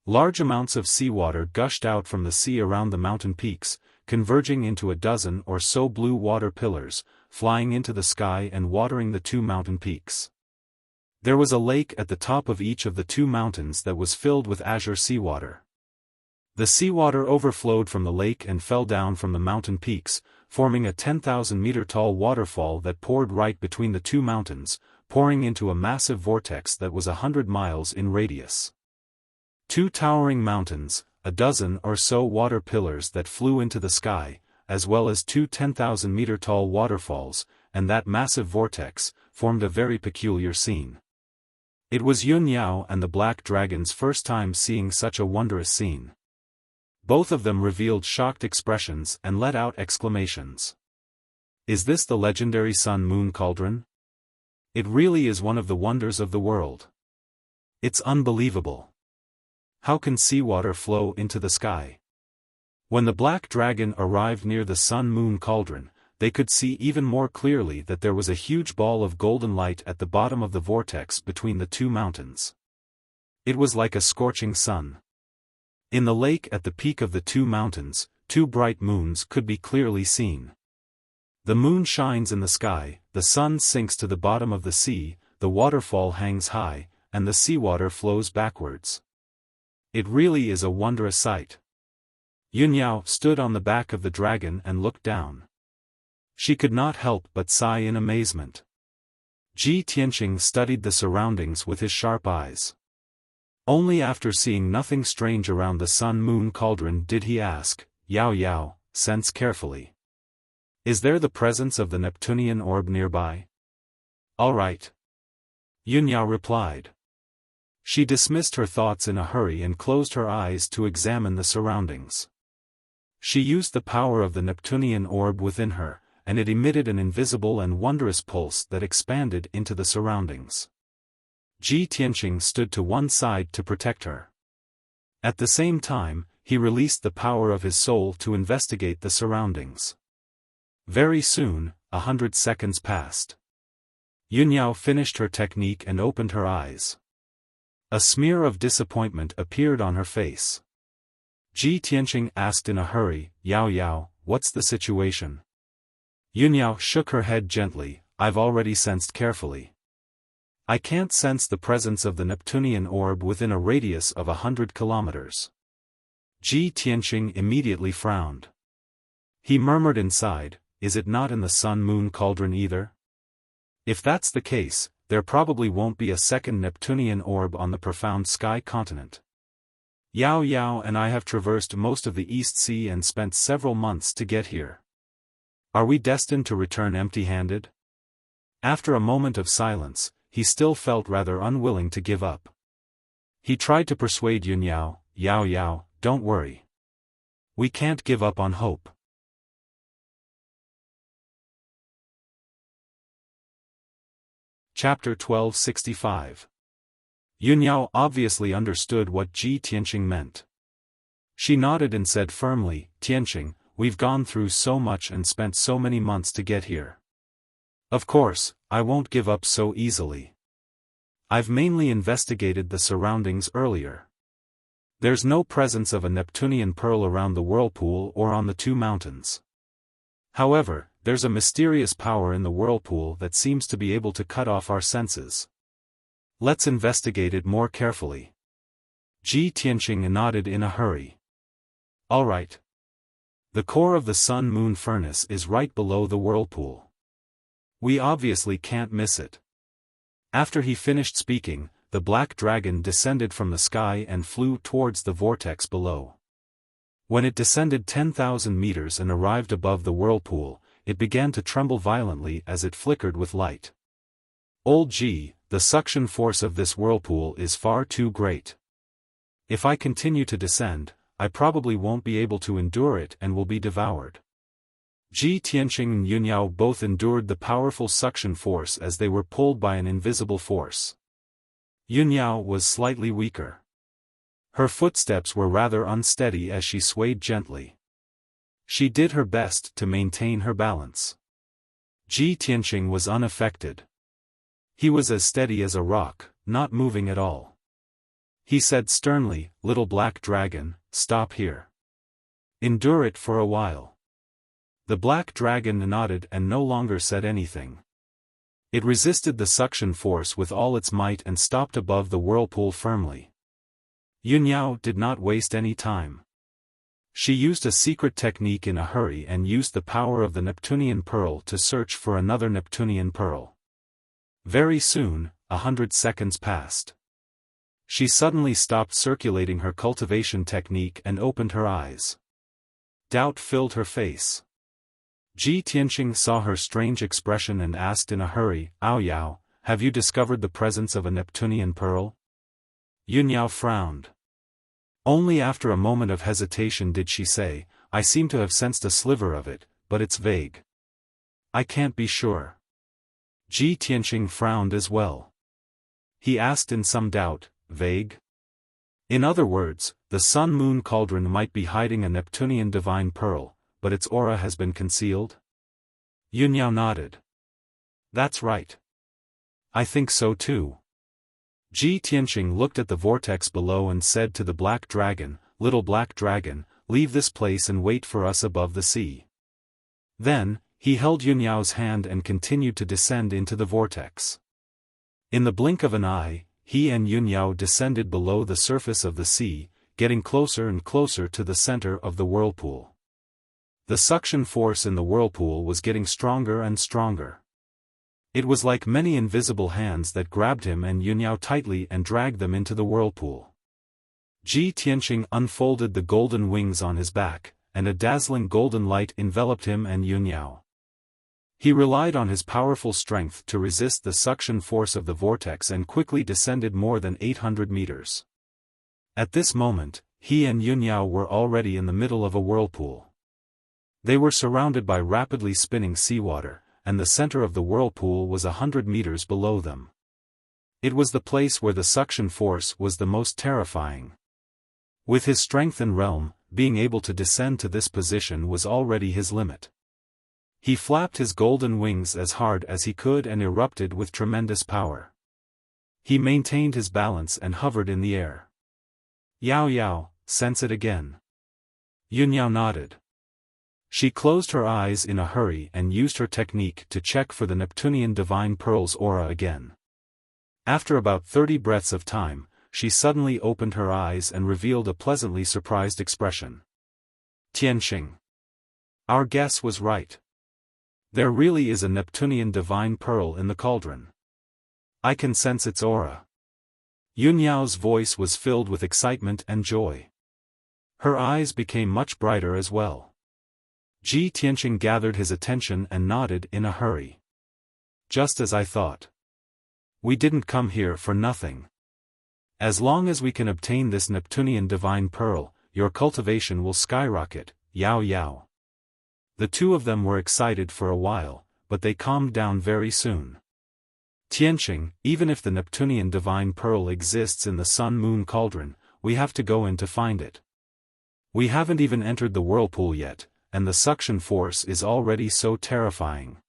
Large amounts of seawater gushed out from the sea around the mountain peaks, converging into a dozen or so blue water pillars, flying into the sky and watering the two mountain peaks. There was a lake at the top of each of the two mountains that was filled with azure seawater. The seawater overflowed from the lake and fell down from the mountain peaks, forming a 10,000-meter tall waterfall that poured right between the two mountains, pouring into a massive vortex that was 100 miles in radius. Two towering mountains, a dozen or so water pillars that flew into the sky, as well as two 10,000-meter tall waterfalls, and that massive vortex, formed a very peculiar scene. It was Yunyao and the Black Dragon's first time seeing such a wondrous scene. Both of them revealed shocked expressions and let out exclamations. Is this the legendary Sun-Moon Cauldron? It really is one of the wonders of the world. It's unbelievable. How can seawater flow into the sky? When the Black Dragon arrived near the Sun-Moon Cauldron, they could see even more clearly that there was a huge ball of golden light at the bottom of the vortex between the two mountains. It was like a scorching sun. In the lake at the peak of the two mountains, two bright moons could be clearly seen. The moon shines in the sky, the sun sinks to the bottom of the sea, the waterfall hangs high, and the seawater flows backwards. It really is a wondrous sight. Yunyao stood on the back of the dragon and looked down. She could not help but sigh in amazement. Ji Tianqing studied the surroundings with his sharp eyes. Only after seeing nothing strange around the Sun-Moon Cauldron did he ask, Yao Yao, sense carefully. Is there the presence of the Neptunian orb nearby? All right. Yunyao replied. She dismissed her thoughts in a hurry and closed her eyes to examine the surroundings. She used the power of the Neptunian orb within her, and it emitted an invisible and wondrous pulse that expanded into the surroundings. Ji Tianqing stood to one side to protect her. At the same time, he released the power of his soul to investigate the surroundings. Very soon, 100 seconds passed. Yunyao finished her technique and opened her eyes. A smear of disappointment appeared on her face. Ji Tianqing asked in a hurry, Yao Yao, what's the situation? Yunyao shook her head gently, I've already sensed carefully. I can't sense the presence of the Neptunian orb within a radius of 100 kilometers. Ji Tianqing immediately frowned. He murmured inside, is it not in the Sun-Moon Cauldron either? If that's the case, there probably won't be a second Neptunian orb on the profound sky continent. Yao Yao and I have traversed most of the East Sea and spent several months to get here. Are we destined to return empty-handed? After a moment of silence, he still felt rather unwilling to give up. He tried to persuade Yunyao, Yao Yao, don't worry. We can't give up on hope. Chapter 1265. Yunyao obviously understood what Ji Tianqing meant. She nodded and said firmly, Tianqing, we've gone through so much and spent so many months to get here. Of course, I won't give up so easily. I've mainly investigated the surroundings earlier. There's no presence of a Neptunian pearl around the whirlpool or on the two mountains. However, there's a mysterious power in the whirlpool that seems to be able to cut off our senses. Let's investigate it more carefully. Ji Tianqing nodded in a hurry. All right. The core of the sun-moon furnace is right below the whirlpool. We obviously can't miss it. After he finished speaking, the black dragon descended from the sky and flew towards the vortex below. When it descended 10,000 meters and arrived above the whirlpool, it began to tremble violently as it flickered with light. Old G, the suction force of this whirlpool is far too great. If I continue to descend, I probably won't be able to endure it and will be devoured. Ji Tianqing and Yunyao both endured the powerful suction force as they were pulled by an invisible force. Yunyao was slightly weaker. Her footsteps were rather unsteady as she swayed gently. She did her best to maintain her balance. Ji Tianqing was unaffected. He was as steady as a rock, not moving at all. He said sternly, "Little black dragon, stop here. Endure it for a while." The black dragon nodded and no longer said anything. It resisted the suction force with all its might and stopped above the whirlpool firmly. Yunyao did not waste any time. She used a secret technique in a hurry and used the power of the Neptunian pearl to search for another Neptunian pearl. Very soon, 100 seconds passed. She suddenly stopped circulating her cultivation technique and opened her eyes. Doubt filled her face. Ji Tianqing saw her strange expression and asked in a hurry, "Aoyao, have you discovered the presence of a Neptunian pearl?" Yunyao frowned. Only after a moment of hesitation did she say, "I seem to have sensed a sliver of it, but it's vague. I can't be sure." Ji Tianqing frowned as well. He asked in some doubt, "Vague?" In other words, the sun-moon cauldron might be hiding a Neptunian divine pearl, but its aura has been concealed? Yunyao nodded. That's right. I think so too. Ji Tianqing looked at the vortex below and said to the black dragon, "Little black dragon, leave this place and wait for us above the sea." Then, he held Yunyao's hand and continued to descend into the vortex. In the blink of an eye, he and Yunyao descended below the surface of the sea, getting closer and closer to the center of the whirlpool. The suction force in the whirlpool was getting stronger and stronger. It was like many invisible hands that grabbed him and Yunyao tightly and dragged them into the whirlpool. Ji Tianqing unfolded the golden wings on his back, and a dazzling golden light enveloped him and Yunyao. He relied on his powerful strength to resist the suction force of the vortex and quickly descended more than 800 meters. At this moment, he and Yunyao were already in the middle of a whirlpool. They were surrounded by rapidly spinning seawater, and the center of the whirlpool was 100 meters below them. It was the place where the suction force was the most terrifying. With his strength and realm, being able to descend to this position was already his limit. He flapped his golden wings as hard as he could and erupted with tremendous power. He maintained his balance and hovered in the air. "Yao Yao, sense it again." Yunyao nodded. She closed her eyes in a hurry and used her technique to check for the Neptunian divine pearl's aura again. After about 30 breaths of time, she suddenly opened her eyes and revealed a pleasantly surprised expression. "Tianqing. Our guess was right. There really is a Neptunian divine pearl in the cauldron. I can sense its aura." Yunyao's voice was filled with excitement and joy. Her eyes became much brighter as well. Ji Tianqing gathered his attention and nodded in a hurry. "Just as I thought. We didn't come here for nothing. As long as we can obtain this Neptunian divine pearl, your cultivation will skyrocket, Yao Yao." The two of them were excited for a while, but they calmed down very soon. "Tianqing, even if the Neptunian divine pearl exists in the sun-moon cauldron, we have to go in to find it. We haven't even entered the whirlpool yet, and the suction force is already so terrifying.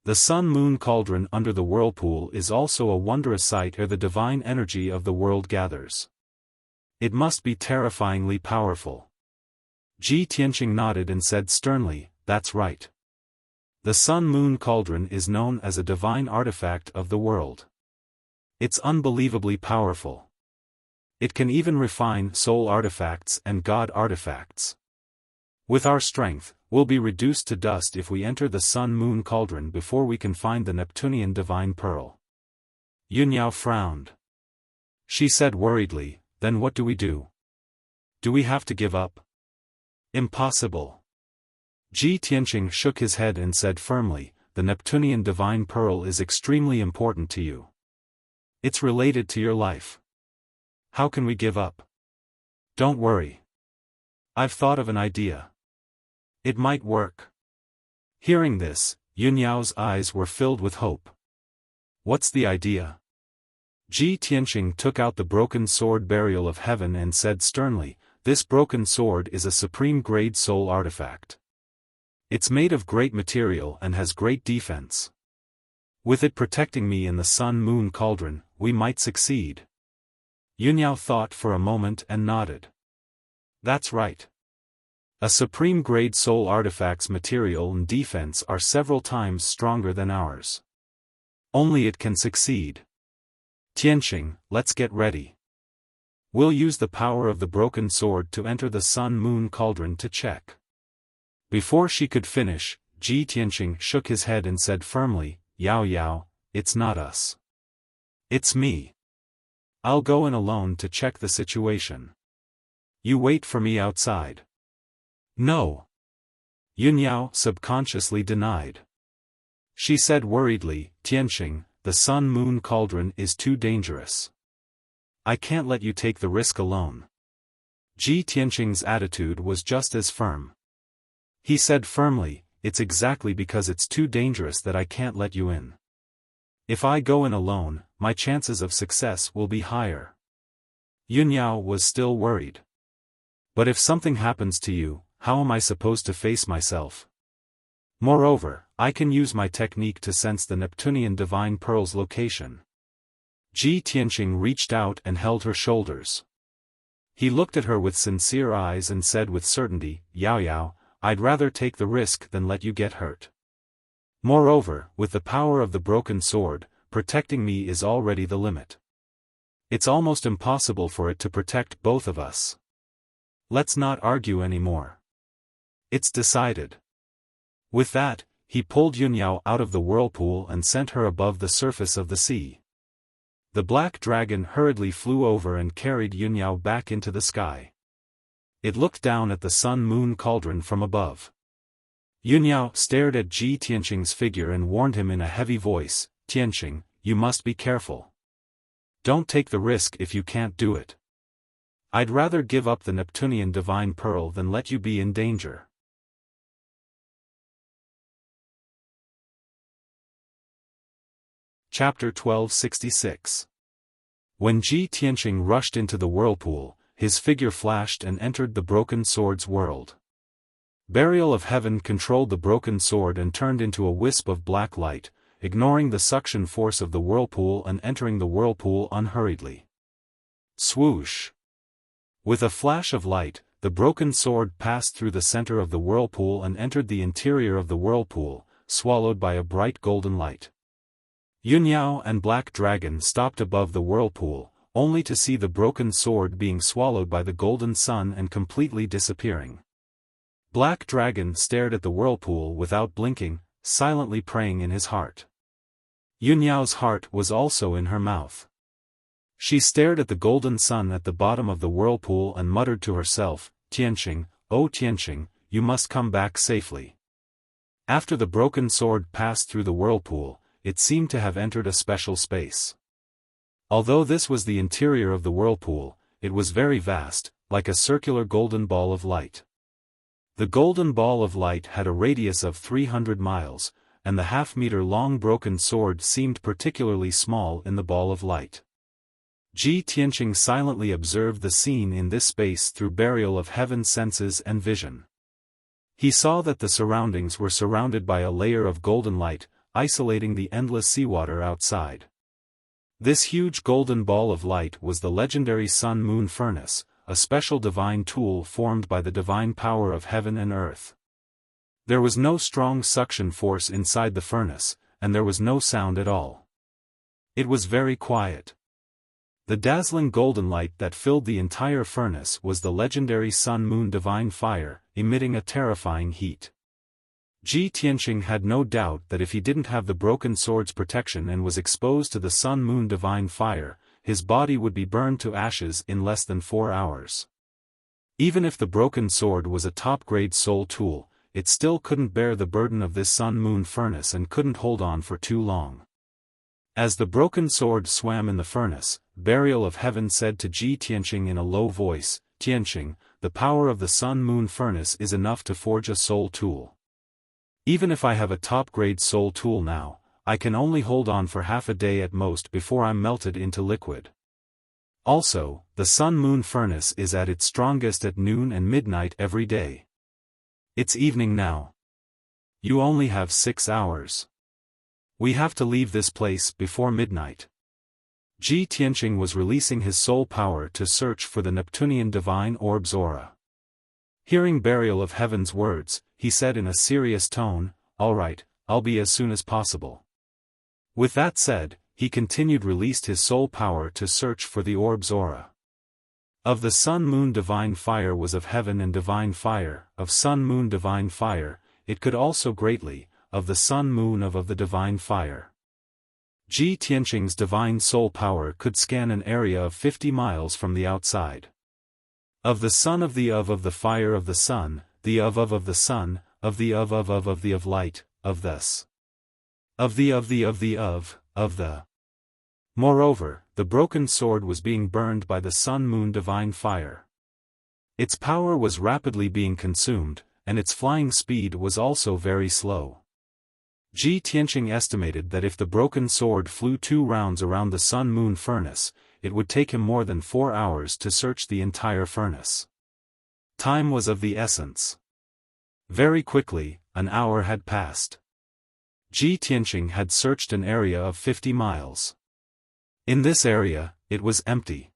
The sun-moon cauldron under the whirlpool is also a wondrous sight where the divine energy of the world gathers. It must be terrifyingly powerful." Ji Tianqing nodded and said sternly, "That's right. The sun-moon cauldron is known as a divine artifact of the world. It's unbelievably powerful. It can even refine soul artifacts and god artifacts. With our strength, we'll be reduced to dust if we enter the sun-moon cauldron before we can find the Neptunian divine pearl. Yunyao frowned. She said worriedly, then what do we do? Do we have to give up? Impossible. Ji Tianqing shook his head and said firmly, the Neptunian divine pearl is extremely important to you. It's related to your life. How can we give up? Don't worry. I've thought of an idea. It might work. Hearing this, Yunyao's eyes were filled with hope. What's the idea? Ji Tianqing took out the broken sword Burial of Heaven and said sternly, this broken sword is a supreme-grade soul artifact. It's made of great material and has great defense. With it protecting me in the sun-moon cauldron, we might succeed. Yunyao thought for a moment and nodded. That's right. A supreme-grade soul artifact's material and defense are several times stronger than ours. Only it can succeed. Tianqing, let's get ready. We'll use the power of the broken sword to enter the sun-moon cauldron to check. Before she could finish, Ji Tianqing shook his head and said firmly, Yao Yao, it's not us. It's me. I'll go in alone to check the situation. You wait for me outside. No. Yunyao subconsciously denied. She said worriedly, Tianqing, the sun-moon cauldron is too dangerous. I can't let you take the risk alone. Ji Tianqing's attitude was just as firm. He said firmly, it's exactly because it's too dangerous that I can't let you in. If I go in alone, my chances of success will be higher. Yunyao was still worried. But if something happens to you, how am I supposed to face myself? Moreover, I can use my technique to sense the Neptunian divine pearl's location. Ji Tianqing reached out and held her shoulders. He looked at her with sincere eyes and said with certainty, Yao Yao, I'd rather take the risk than let you get hurt. Moreover, with the power of the broken sword, protecting me is already the limit. It's almost impossible for it to protect both of us. Let's not argue anymore. It's decided. With that, he pulled Yunyao out of the whirlpool and sent her above the surface of the sea. The black dragon hurriedly flew over and carried Yunyao back into the sky. It looked down at the sun-moon cauldron from above. Yunyao stared at Ji Tianqing's figure and warned him in a heavy voice, Tianqing, you must be careful. Don't take the risk if you can't do it. I'd rather give up the Neptunian divine pearl than let you be in danger. Chapter 1266. When Ji Tianqing rushed into the whirlpool, his figure flashed and entered the broken sword's world. Burial of Heaven controlled the broken sword and turned into a wisp of black light, ignoring the suction force of the whirlpool and entering the whirlpool unhurriedly. Swoosh! With a flash of light, the broken sword passed through the center of the whirlpool and entered the interior of the whirlpool, swallowed by a bright golden light. Yunyao and Black Dragon stopped above the whirlpool, only to see the broken sword being swallowed by the golden sun and completely disappearing. Black Dragon stared at the whirlpool without blinking, silently praying in his heart. Yunyao's heart was also in her mouth. She stared at the golden sun at the bottom of the whirlpool and muttered to herself, Tianqing, oh Tianqing, you must come back safely. After the broken sword passed through the whirlpool, it seemed to have entered a special space. Although this was the interior of the whirlpool, it was very vast, like a circular golden ball of light. The golden ball of light had a radius of 300 miles, and the half-meter-long broken sword seemed particularly small in the ball of light. Ji Tianqing silently observed the scene in this space through Burial of Heaven senses and vision. He saw that the surroundings were surrounded by a layer of golden light, isolating the endless seawater outside. This huge golden ball of light was the legendary sun-moon furnace, a special divine tool formed by the divine power of heaven and earth. There was no strong suction force inside the furnace, and there was no sound at all. It was very quiet. The dazzling golden light that filled the entire furnace was the legendary sun-moon divine fire, emitting a terrifying heat. Ji Tianqing had no doubt that if he didn't have the broken sword's protection and was exposed to the sun-moon divine fire, his body would be burned to ashes in less than 4 hours. Even if the broken sword was a top-grade soul tool, it still couldn't bear the burden of this sun-moon furnace and couldn't hold on for too long. As the broken sword swam in the furnace, Burial of Heaven said to Ji Tianqing in a low voice, "Tianqing, the power of the sun-moon furnace is enough to forge a soul tool. Even if I have a top-grade soul tool now, I can only hold on for half a day at most before I'm melted into liquid. Also, the sun-moon furnace is at its strongest at noon and midnight every day. It's evening now. You only have 6 hours. We have to leave this place before midnight." Ji Tianqing was releasing his soul power to search for the Neptunian divine orb's aura. Hearing Burial of Heaven's words, he said in a serious tone, "All right, I'll be as soon as possible." With that said, he continued released his soul power to search for the orb's aura. Of the sun-moon divine fire was of heaven and divine fire, of sun-moon divine fire, it could also greatly, of the sun-moon of the divine fire. Ji Tianqing's divine soul power could scan an area of 50 miles from the outside. Of the sun of the fire of the sun, the of the sun, of the of light, of this. Of the. Moreover, the broken sword was being burned by the sun-moon divine fire. Its power was rapidly being consumed, and its flying speed was also very slow. Ji Tianqing estimated that if the broken sword flew 2 rounds around the sun-moon furnace, it would take him more than 4 hours to search the entire furnace. Time was of the essence. Very quickly, an hour had passed. Ji Tianqing had searched an area of 50 miles. In this area, it was empty.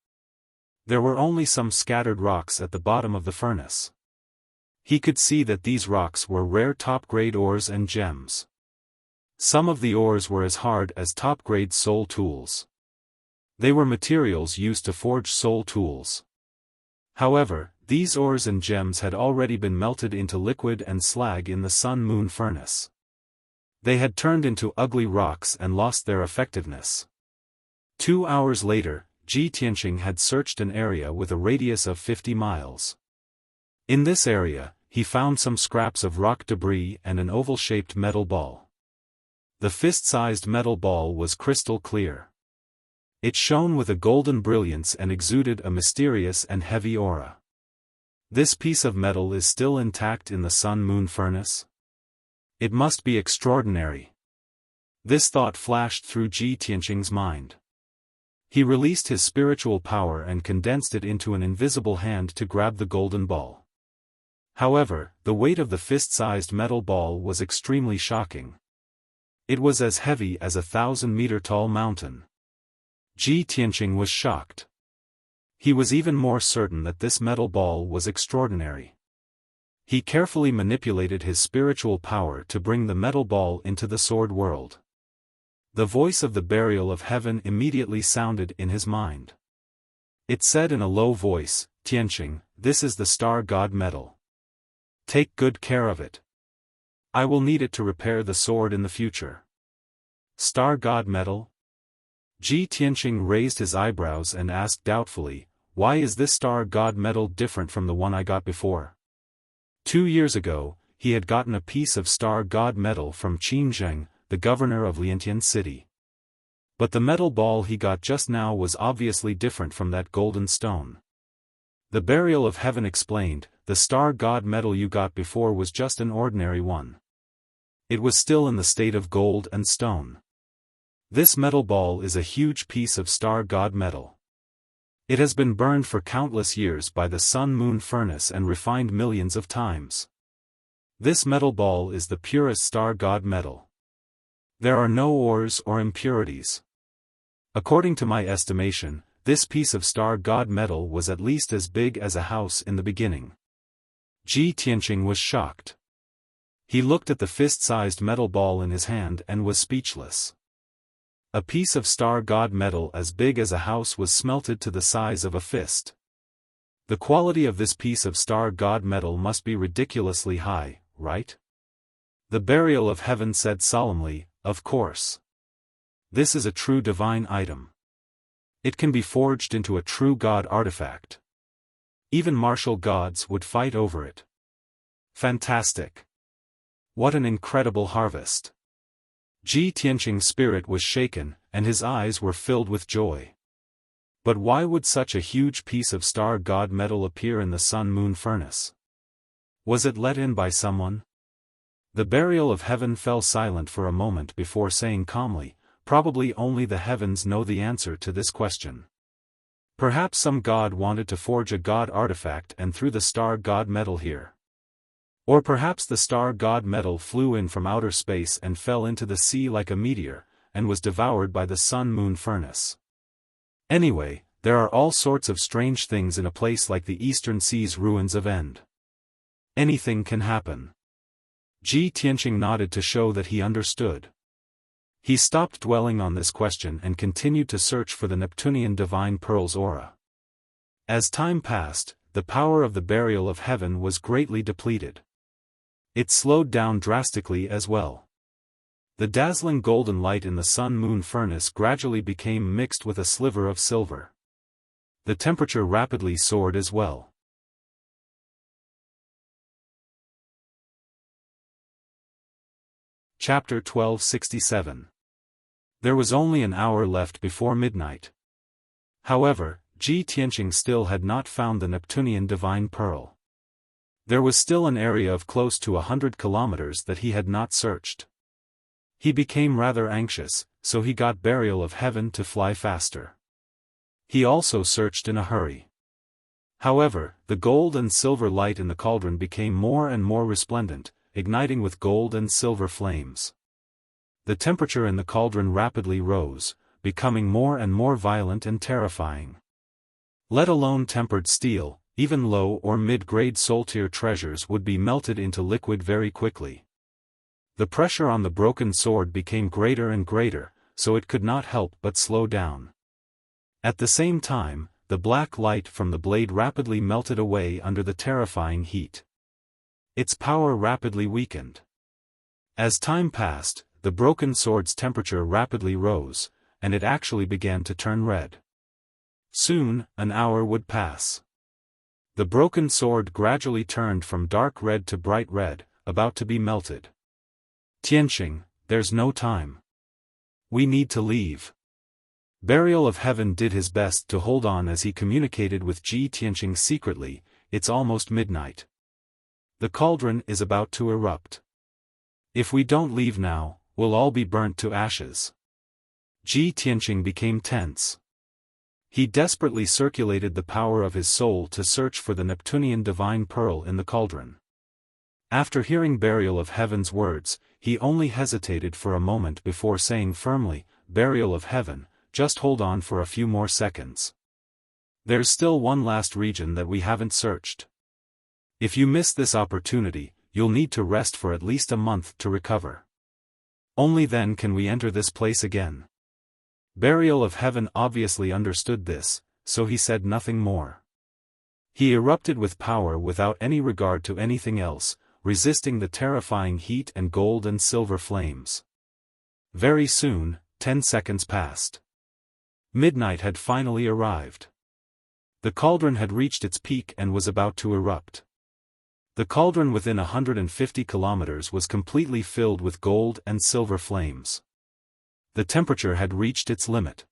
There were only some scattered rocks at the bottom of the furnace. He could see that these rocks were rare top-grade ores and gems. Some of the ores were as hard as top-grade soul tools. They were materials used to forge soul tools. However, these ores and gems had already been melted into liquid and slag in the sun-moon furnace. They had turned into ugly rocks and lost their effectiveness. 2 hours later, Ji Tianqing had searched an area with a radius of 50 miles. In this area, he found some scraps of rock debris and an oval-shaped metal ball. The fist-sized metal ball was crystal clear. It shone with a golden brilliance and exuded a mysterious and heavy aura. This piece of metal is still intact in the sun-moon furnace? It must be extraordinary. This thought flashed through Ji Tianqing's mind. He released his spiritual power and condensed it into an invisible hand to grab the golden ball. However, the weight of the fist-sized metal ball was extremely shocking. It was as heavy as a 1,000-meter-tall mountain. Ji Tianqing was shocked. He was even more certain that this metal ball was extraordinary. He carefully manipulated his spiritual power to bring the metal ball into the sword world. The voice of the Burial of Heaven immediately sounded in his mind. It said in a low voice, "Tianqing, this is the Star God metal. Take good care of it. I will need it to repair the sword in the future." Star God metal? Ji Tianqing raised his eyebrows and asked doubtfully, "Why is this Star God metal different from the one I got before?" 2 years ago, he had gotten a piece of Star God metal from Qin Zheng, the governor of Liantian City. But the metal ball he got just now was obviously different from that golden stone. The Burial of Heaven explained, "The Star God metal you got before was just an ordinary one. It was still in the state of gold and stone. This metal ball is a huge piece of Star God metal. It has been burned for countless years by the sun-moon furnace and refined millions of times. This metal ball is the purest Star God metal. There are no ores or impurities. According to my estimation, this piece of Star God metal was at least as big as a house in the beginning." Ji Tianqing was shocked. He looked at the fist-sized metal ball in his hand and was speechless. A piece of star god metal as big as a house was smelted to the size of a fist. The quality of this piece of star god metal must be ridiculously high, right? The Burial of Heaven said solemnly, of course. This is a true divine item. It can be forged into a true god artifact. Even martial gods would fight over it. Fantastic. What an incredible harvest. Ji Tianqing's spirit was shaken, and his eyes were filled with joy. But why would such a huge piece of star god metal appear in the sun-moon furnace? Was it let in by someone? The Burial of Heaven fell silent for a moment before saying calmly, probably only the heavens know the answer to this question. Perhaps some god wanted to forge a god artifact and threw the star god metal here. Or perhaps the star god metal flew in from outer space and fell into the sea like a meteor, and was devoured by the sun-moon furnace. Anyway, there are all sorts of strange things in a place like the Eastern Sea's ruins of End. Anything can happen. Ji Tianqing nodded to show that he understood. He stopped dwelling on this question and continued to search for the Neptunian divine pearl's aura. As time passed, the power of the Burial of Heaven was greatly depleted. It slowed down drastically as well. The dazzling golden light in the sun-moon furnace gradually became mixed with a sliver of silver. The temperature rapidly soared as well. Chapter 1267. There was only an hour left before midnight. However, Ji Tianqing still had not found the Neptunian divine pearl. There was still an area of close to 100 kilometers that he had not searched. He became rather anxious, so he got Burial of Heaven to fly faster. He also searched in a hurry. However, the gold and silver light in the cauldron became more and more resplendent, igniting with gold and silver flames. The temperature in the cauldron rapidly rose, becoming more and more violent and terrifying. Let alone tempered steel, even low or mid-grade soul-tier treasures would be melted into liquid very quickly. The pressure on the broken sword became greater and greater, so it could not help but slow down. At the same time, the black light from the blade rapidly melted away under the terrifying heat. Its power rapidly weakened. As time passed, the broken sword's temperature rapidly rose, and it actually began to turn red. Soon, an hour would pass. The broken sword gradually turned from dark red to bright red, about to be melted. Tianqing, there's no time. We need to leave. Burial of Heaven did his best to hold on as he communicated with Ji Tianqing secretly, it's almost midnight. The cauldron is about to erupt. If we don't leave now, we'll all be burnt to ashes. Ji Tianqing became tense. He desperately circulated the power of his soul to search for the Neptunian divine pearl in the cauldron. After hearing Burial of Heaven's words, he only hesitated for a moment before saying firmly, Burial of Heaven, just hold on for a few more seconds. There's still one last region that we haven't searched. If you miss this opportunity, you'll need to rest for at least a month to recover. Only then can we enter this place again. Burial of Heaven obviously understood this, so he said nothing more. He erupted with power without any regard to anything else, resisting the terrifying heat and gold and silver flames. Very soon, 10 seconds passed. Midnight had finally arrived. The cauldron had reached its peak and was about to erupt. The cauldron within 150 kilometers was completely filled with gold and silver flames. The temperature had reached its limit.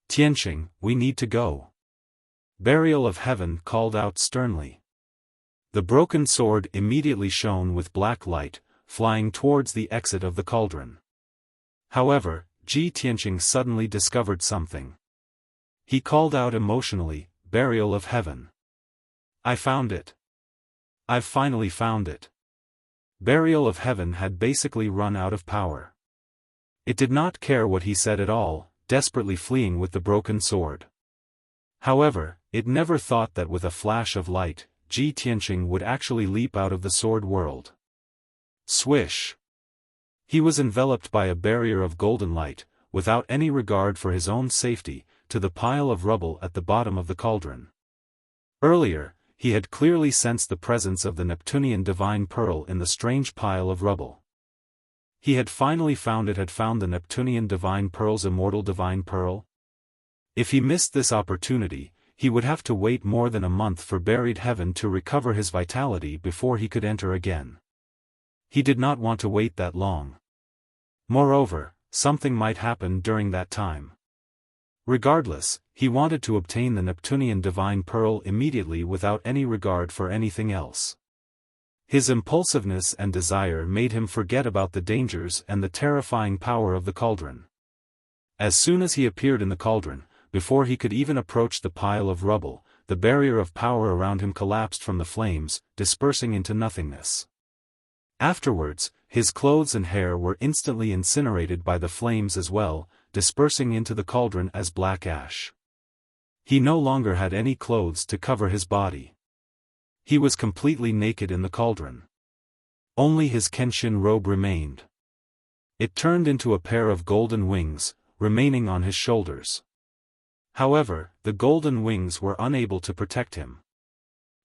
Tianqing, we need to go. Burial of Heaven called out sternly. The broken sword immediately shone with black light, flying towards the exit of the cauldron. However, Ji Tianqing suddenly discovered something. He called out emotionally, Burial of Heaven. I found it. I've finally found it. Burial of Heaven had basically run out of power. It did not care what he said at all, desperately fleeing with the broken sword. However, it never thought that with a flash of light, Ji Tianqing would actually leap out of the sword world. Swish! He was enveloped by a barrier of golden light, without any regard for his own safety, to the pile of rubble at the bottom of the cauldron. Earlier, he had clearly sensed the presence of the Neptunian divine pearl in the strange pile of rubble. He had finally found the Neptunian divine pearl's immortal divine pearl. If he missed this opportunity, he would have to wait more than a month for buried heaven to recover his vitality before he could enter again. He did not want to wait that long. Moreover, something might happen during that time. Regardless, he wanted to obtain the Neptunian divine pearl immediately without any regard for anything else. His impulsiveness and desire made him forget about the dangers and the terrifying power of the cauldron. As soon as he appeared in the cauldron, before he could even approach the pile of rubble, the barrier of power around him collapsed from the flames, dispersing into nothingness. Afterwards, his clothes and hair were instantly incinerated by the flames as well, dispersing into the cauldron as black ash. He no longer had any clothes to cover his body. He was completely naked in the cauldron. Only his Kenshin robe remained. It turned into a pair of golden wings, remaining on his shoulders. However, the golden wings were unable to protect him.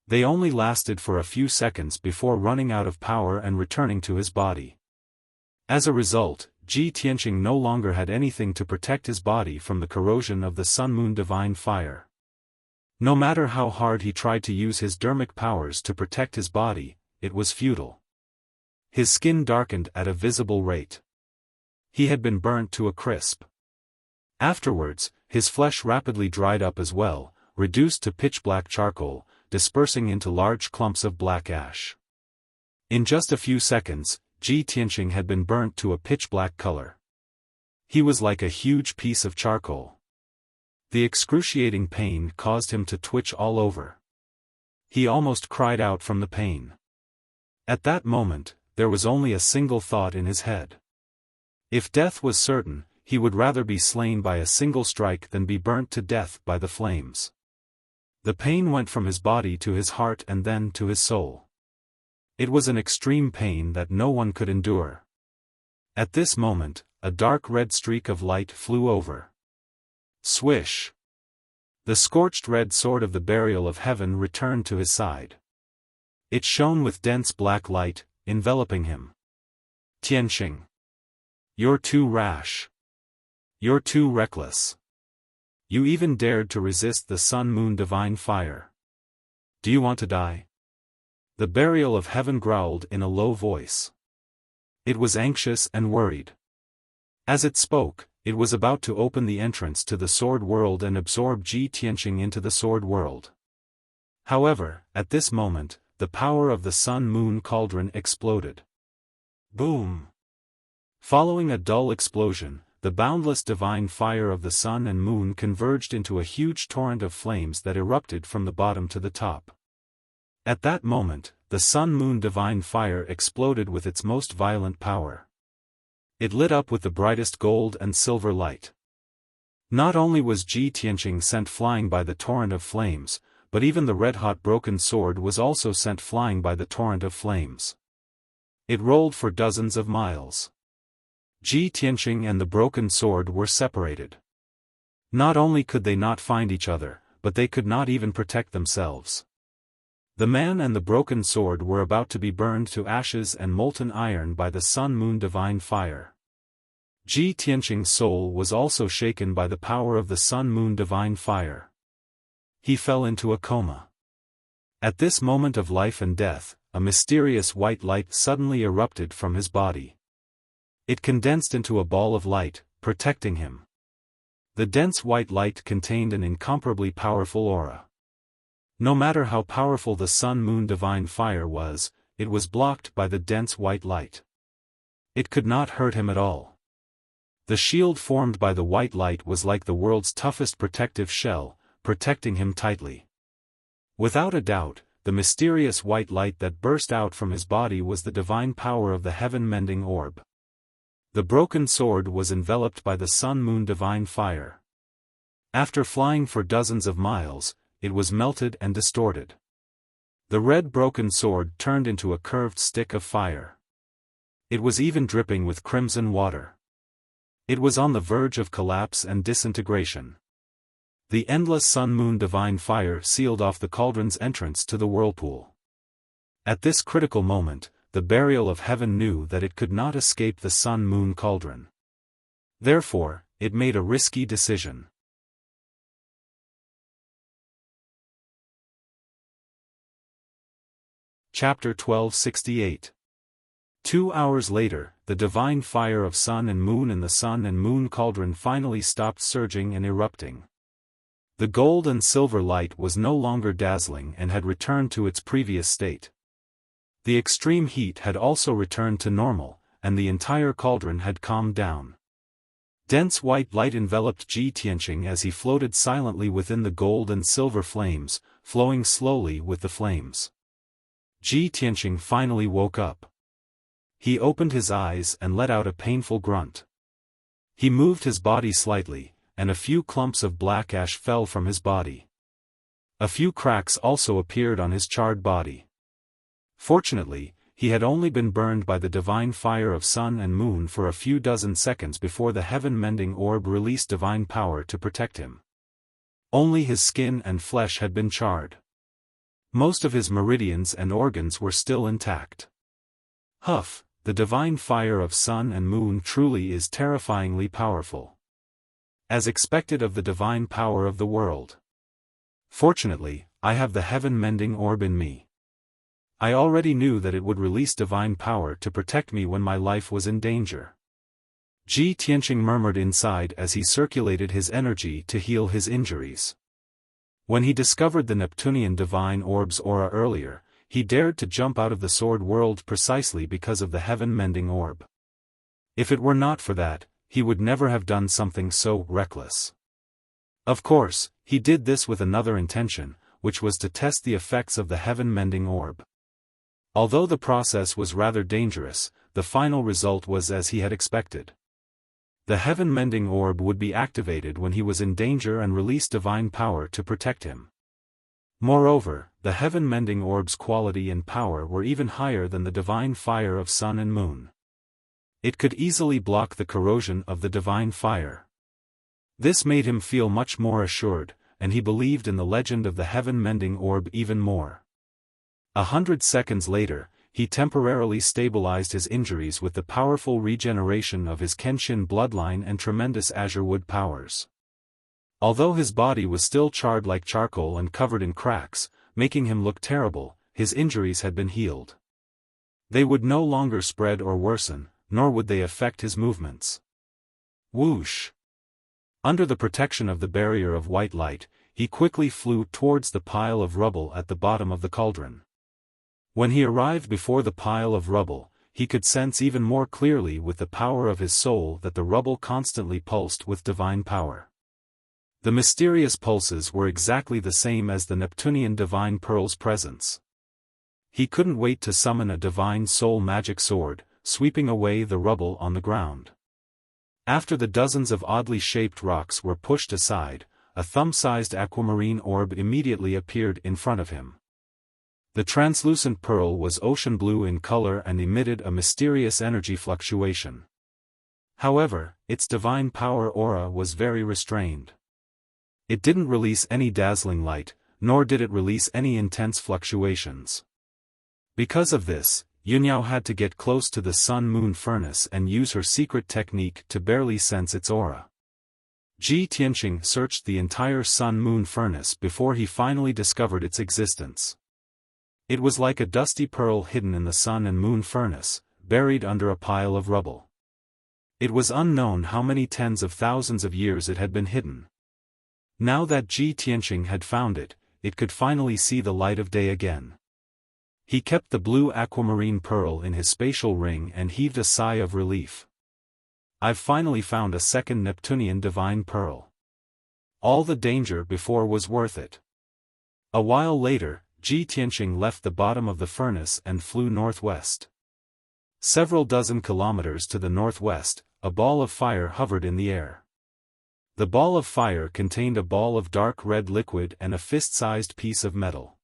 They only lasted for a few seconds before running out of power and returning to his body. As a result, Ji Tianqing no longer had anything to protect his body from the corrosion of the Sun-Moon divine fire. No matter how hard he tried to use his dermic powers to protect his body, it was futile. His skin darkened at a visible rate. He had been burnt to a crisp. Afterwards, his flesh rapidly dried up as well, reduced to pitch-black charcoal, dispersing into large clumps of black ash. In just a few seconds, Ji Tianqing had been burnt to a pitch-black color. He was like a huge piece of charcoal. The excruciating pain caused him to twitch all over. He almost cried out from the pain. At that moment, there was only a single thought in his head. If death was certain, he would rather be slain by a single strike than be burnt to death by the flames. The pain went from his body to his heart and then to his soul. It was an extreme pain that no one could endure. At this moment, a dark red streak of light flew over. Swish! The scorched red sword of the burial of heaven returned to his side. It shone with dense black light, enveloping him. Tianqing. You're too rash. You're too reckless. You even dared to resist the Sun-Moon divine fire. Do you want to die? The burial of heaven growled in a low voice. It was anxious and worried. As it spoke, it was about to open the entrance to the sword world and absorb Ji Tianqing into the sword world. However, at this moment, the power of the Sun-Moon cauldron exploded. Boom! Following a dull explosion, the boundless divine fire of the sun and moon converged into a huge torrent of flames that erupted from the bottom to the top. At that moment, the Sun-Moon divine fire exploded with its most violent power. It lit up with the brightest gold and silver light. Not only was Ji Tianqing sent flying by the torrent of flames, but even the red-hot broken sword was also sent flying by the torrent of flames. It rolled for dozens of miles. Ji Tianqing and the broken sword were separated. Not only could they not find each other, but they could not even protect themselves. The man and the broken sword were about to be burned to ashes and molten iron by the Sun-Moon divine fire. Ji Tianqing's soul was also shaken by the power of the Sun-Moon divine fire. He fell into a coma. At this moment of life and death, a mysterious white light suddenly erupted from his body. It condensed into a ball of light, protecting him. The dense white light contained an incomparably powerful aura. No matter how powerful the Sun-Moon divine fire was, it was blocked by the dense white light. It could not hurt him at all. The shield formed by the white light was like the world's toughest protective shell, protecting him tightly. Without a doubt, the mysterious white light that burst out from his body was the divine power of the heaven-mending orb. The broken sword was enveloped by the Sun-Moon divine fire. After flying for dozens of miles, it was melted and distorted. The red broken sword turned into a curved stick of fire. It was even dripping with crimson water. It was on the verge of collapse and disintegration. The endless sun-moon divine fire sealed off the cauldron's entrance to the whirlpool. At this critical moment, the burial of heaven knew that it could not escape the sun-moon cauldron. Therefore, it made a risky decision. Chapter 1268. 2 hours later, the divine fire of sun and moon in the sun and moon cauldron finally stopped surging and erupting. The gold and silver light was no longer dazzling and had returned to its previous state. The extreme heat had also returned to normal, and the entire cauldron had calmed down. Dense white light enveloped Ji Tianqing as he floated silently within the gold and silver flames, flowing slowly with the flames. Ji Tianqing finally woke up. He opened his eyes and let out a painful grunt. He moved his body slightly, and a few clumps of black ash fell from his body. A few cracks also appeared on his charred body. Fortunately, he had only been burned by the divine fire of sun and moon for a few dozen seconds before the heaven-mending orb released divine power to protect him. Only his skin and flesh had been charred. Most of his meridians and organs were still intact. Huff, the divine fire of sun and moon truly is terrifyingly powerful. As expected of the divine power of the world. Fortunately, I have the heaven-mending orb in me. I already knew that it would release divine power to protect me when my life was in danger. Ji Tianqing murmured inside as he circulated his energy to heal his injuries. When he discovered the Neptunian divine orb's aura earlier, he dared to jump out of the sword world precisely because of the heaven-mending orb. If it were not for that, he would never have done something so reckless. Of course, he did this with another intention, which was to test the effects of the heaven-mending orb. Although the process was rather dangerous, the final result was as he had expected. The heaven-mending orb would be activated when he was in danger and release divine power to protect him. Moreover, the heaven-mending orb's quality and power were even higher than the divine fire of sun and moon. It could easily block the corrosion of the divine fire. This made him feel much more assured, and he believed in the legend of the heaven-mending orb even more. 100 seconds later, he temporarily stabilized his injuries with the powerful regeneration of his Kenshin bloodline and tremendous azure wood powers. Although his body was still charred like charcoal and covered in cracks, making him look terrible, his injuries had been healed. They would no longer spread or worsen, nor would they affect his movements. Whoosh! Under the protection of the barrier of white light, he quickly flew towards the pile of rubble at the bottom of the cauldron. When he arrived before the pile of rubble, he could sense even more clearly with the power of his soul that the rubble constantly pulsed with divine power. The mysterious pulses were exactly the same as the Neptunian divine pearl's presence. He couldn't wait to summon a divine soul magic sword, sweeping away the rubble on the ground. After the dozens of oddly shaped rocks were pushed aside, a thumb-sized aquamarine orb immediately appeared in front of him. The translucent pearl was ocean blue in color and emitted a mysterious energy fluctuation. However, its divine power aura was very restrained. It didn't release any dazzling light, nor did it release any intense fluctuations. Because of this, Yunyao had to get close to the sun-moon furnace and use her secret technique to barely sense its aura. Ji Tianqing searched the entire sun-moon furnace before he finally discovered its existence. It was like a dusty pearl hidden in the sun and moon furnace, buried under a pile of rubble. It was unknown how many tens of thousands of years it had been hidden. Now that Ji Tianqing had found it, it could finally see the light of day again. He kept the blue aquamarine pearl in his spatial ring and heaved a sigh of relief. I've finally found a second Neptunian divine pearl. All the danger before was worth it. A while later, Ji Tianqing left the bottom of the furnace and flew northwest. Several dozen kilometers to the northwest, a ball of fire hovered in the air. The ball of fire contained a ball of dark red liquid and a fist-sized piece of metal.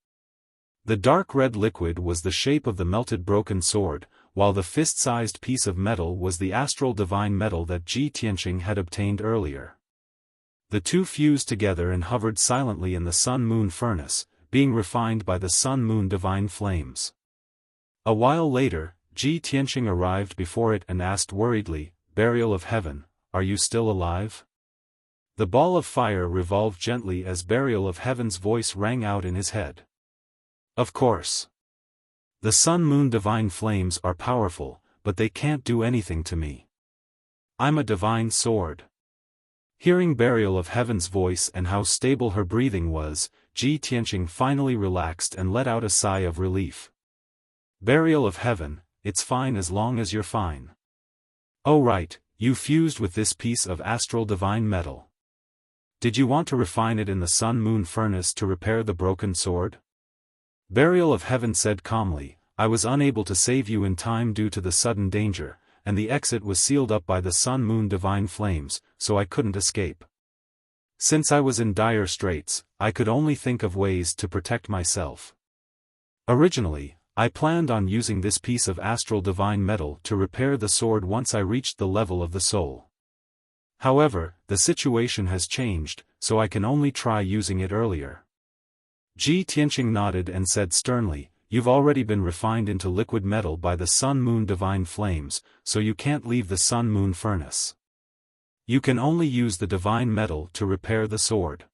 The dark red liquid was the shape of the melted broken sword, while the fist-sized piece of metal was the astral divine metal that Ji Tianqing had obtained earlier. The two fused together and hovered silently in the sun-moon furnace, being refined by the sun-moon divine flames. A while later, Ji Tianqing arrived before it and asked worriedly, "Burial of Heaven, are you still alive?" The ball of fire revolved gently as Burial of Heaven's voice rang out in his head. "Of course. The sun-moon divine flames are powerful, but they can't do anything to me. I'm a divine sword." Hearing Burial of Heaven's voice and how stable her breathing was, Ji Tianqing finally relaxed and let out a sigh of relief. "Burial of Heaven, it's fine as long as you're fine. Oh right, you fused with this piece of astral divine metal. Did you want to refine it in the sun-moon furnace to repair the broken sword?" Burial of Heaven said calmly, "I was unable to save you in time due to the sudden danger, and the exit was sealed up by the sun-moon divine flames, so I couldn't escape. Since I was in dire straits, I could only think of ways to protect myself. Originally, I planned on using this piece of astral divine metal to repair the sword once I reached the level of the soul. However, the situation has changed, so I can only try using it earlier." Ji Tianqing nodded and said sternly, "You've already been refined into liquid metal by the sun-moon divine flames, so you can't leave the sun-moon furnace. You can only use the divine metal to repair the sword.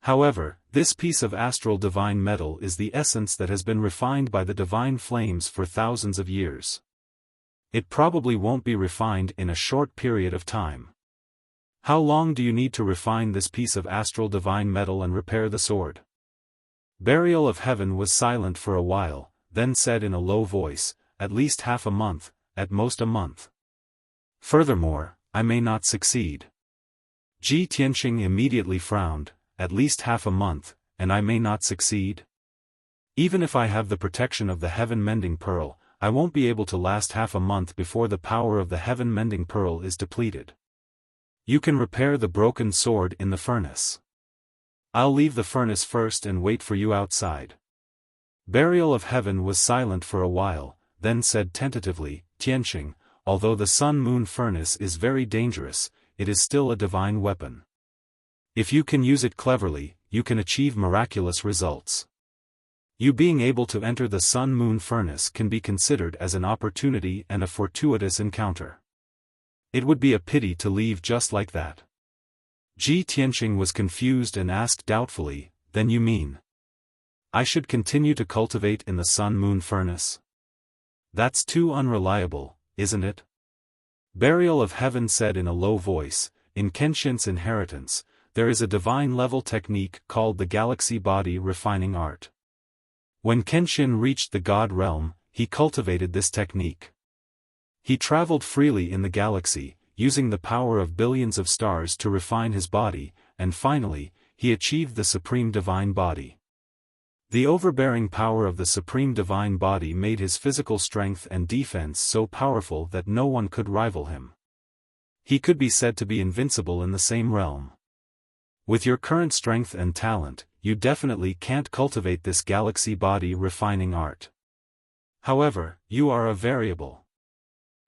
However, this piece of astral divine metal is the essence that has been refined by the divine flames for thousands of years. It probably won't be refined in a short period of time. How long do you need to refine this piece of astral divine metal and repair the sword?" Burial of Heaven was silent for a while, then said in a low voice, "At least half a month, at most a month. Furthermore, I may not succeed." Ji Tianqing immediately frowned, "At least half a month, and I may not succeed? Even if I have the protection of the heaven-mending pearl, I won't be able to last half a month before the power of the heaven-mending pearl is depleted. You can repair the broken sword in the furnace. I'll leave the furnace first and wait for you outside." Burial of Heaven was silent for a while, then said tentatively, "Tianqing, although the sun-moon furnace is very dangerous, it is still a divine weapon. If you can use it cleverly, you can achieve miraculous results. You being able to enter the sun-moon furnace can be considered as an opportunity and a fortuitous encounter. It would be a pity to leave just like that." Ji Tianqing was confused and asked doubtfully, "Then you mean I should continue to cultivate in the sun-moon furnace? That's too unreliable, isn't it?" Burial of Heaven said in a low voice, "In Kenshin's inheritance, there is a divine-level technique called the galaxy body refining art. When Kenshin reached the God realm, he cultivated this technique. He traveled freely in the galaxy, using the power of billions of stars to refine his body, and finally, he achieved the supreme divine body. The overbearing power of the supreme divine body made his physical strength and defense so powerful that no one could rival him. He could be said to be invincible in the same realm. With your current strength and talent, you definitely can't cultivate this galaxy body refining art. However, you are a variable.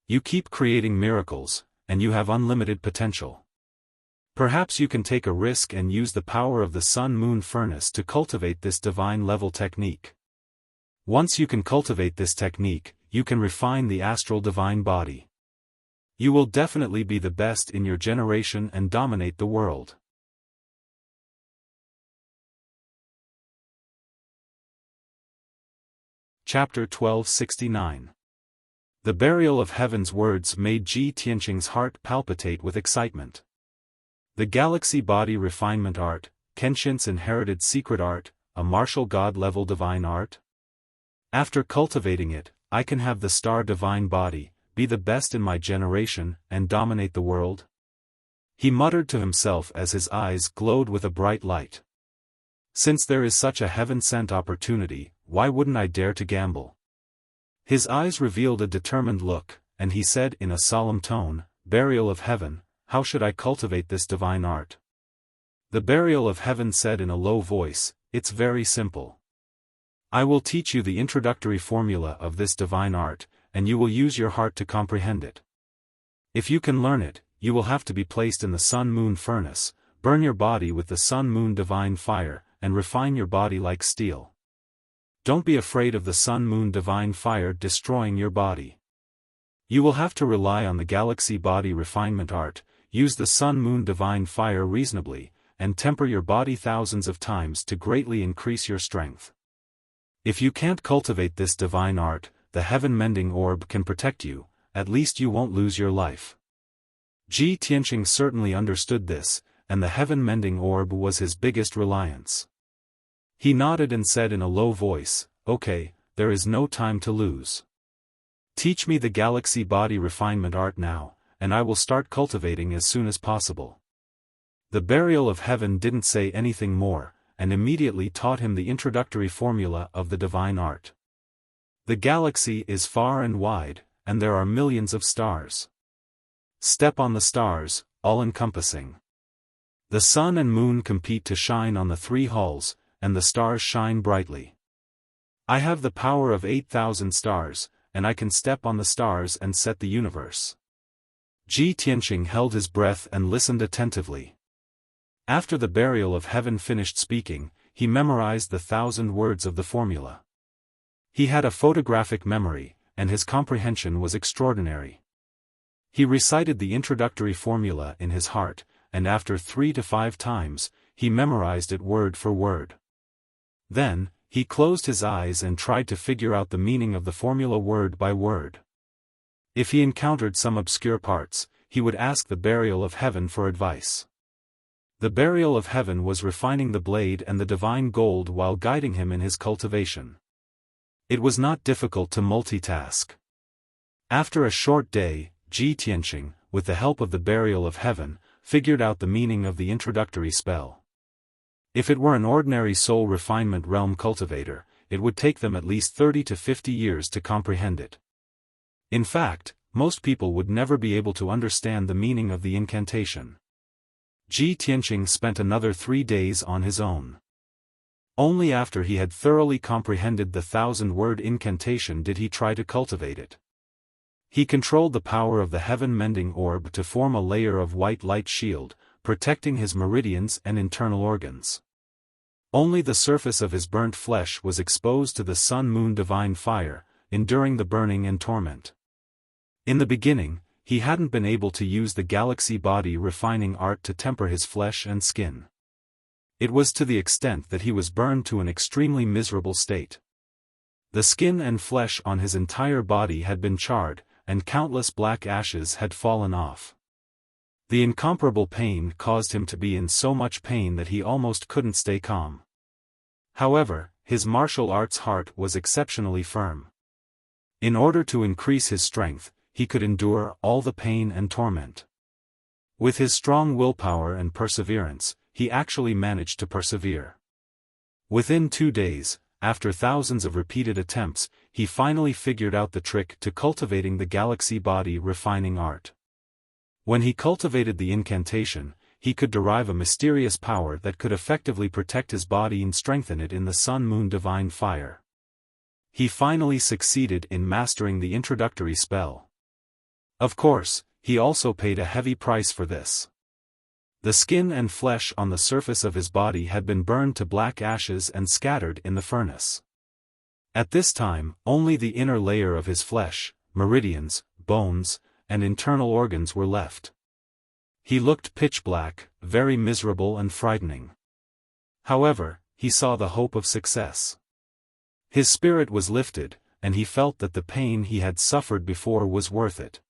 You keep creating miracles, and you have unlimited potential. Perhaps you can take a risk and use the power of the sun-moon furnace to cultivate this divine-level technique. Once you can cultivate this technique, you can refine the astral divine body. You will definitely be the best in your generation and dominate the world." Chapter 1269. The Burial of Heaven's words made Ji Tianqing's heart palpitate with excitement. The galaxy body refinement art, Kenshin's inherited secret art, a martial god-level divine art? After cultivating it, I can have the star divine body, be the best in my generation, and dominate the world? He muttered to himself as his eyes glowed with a bright light. Since there is such a heaven-sent opportunity, why wouldn't I dare to gamble? His eyes revealed a determined look, and he said in a solemn tone, "Burial of Heaven, how should I cultivate this divine art?" The Burial of Heaven said in a low voice, "It's very simple. I will teach you the introductory formula of this divine art, and you will use your heart to comprehend it. If you can learn it, you will have to be placed in the sun-moon furnace, burn your body with the sun-moon divine fire, and refine your body like steel. Don't be afraid of the sun-moon divine fire destroying your body. You will have to rely on the galaxy body refinement art, use the sun-moon divine fire reasonably, and temper your body thousands of times to greatly increase your strength. If you can't cultivate this divine art, the heaven-mending orb can protect you, at least you won't lose your life. Ji Tianqing certainly understood this, and the heaven-mending orb was his biggest reliance. He nodded and said in a low voice, "Okay, there is no time to lose. Teach me the galaxy body refinement art now, and I will start cultivating as soon as possible." The Burial of Heaven didn't say anything more, and immediately taught him the introductory formula of the divine art. The galaxy is far and wide, and there are millions of stars. Step on the stars, all-encompassing. The sun and moon compete to shine on the three halls, and the stars shine brightly. I have the power of 8,000 stars, and I can step on the stars and set the universe. Ji Tianqing held his breath and listened attentively. After the Burial of Heaven finished speaking, he memorized the 1,000 words of the formula. He had a photographic memory, and his comprehension was extraordinary. He recited the introductory formula in his heart, and after 3 to 5 times, he memorized it word for word. Then, he closed his eyes and tried to figure out the meaning of the formula word by word. If he encountered some obscure parts, he would ask the Burial of Heaven for advice. The Burial of Heaven was refining the blade and the divine gold while guiding him in his cultivation. It was not difficult to multitask. After a short day, Ji Tianqing, with the help of the Burial of Heaven, figured out the meaning of the introductory spell. If it were an ordinary soul refinement realm cultivator, it would take them at least 30 to 50 years to comprehend it. In fact, most people would never be able to understand the meaning of the incantation. Ji Tianqing spent another 3 days on his own. Only after he had thoroughly comprehended the 1,000-word incantation did he try to cultivate it. He controlled the power of the heaven-mending orb to form a layer of white light shield, protecting his meridians and internal organs. Only the surface of his burnt flesh was exposed to the sun-moon divine fire, enduring the burning and torment. In the beginning, he hadn't been able to use the galaxy body refining art to temper his flesh and skin. It was to the extent that he was burned to an extremely miserable state. The skin and flesh on his entire body had been charred, and countless black ashes had fallen off. The incomparable pain caused him to be in so much pain that he almost couldn't stay calm. However, his martial arts heart was exceptionally firm. In order to increase his strength, he could endure all the pain and torment. With his strong willpower and perseverance, he actually managed to persevere. Within 2 days, after thousands of repeated attempts, he finally figured out the trick to cultivating the galaxy body refining art. When he cultivated the incantation, he could derive a mysterious power that could effectively protect his body and strengthen it in the sun-moon divine fire. He finally succeeded in mastering the introductory spell. Of course, he also paid a heavy price for this. The skin and flesh on the surface of his body had been burned to black ashes and scattered in the furnace. At this time, only the inner layer of his flesh, meridians, bones, and internal organs were left. He looked pitch black, very miserable and frightening. However, he saw the hope of success. His spirit was lifted, and he felt that the pain he had suffered before was worth it.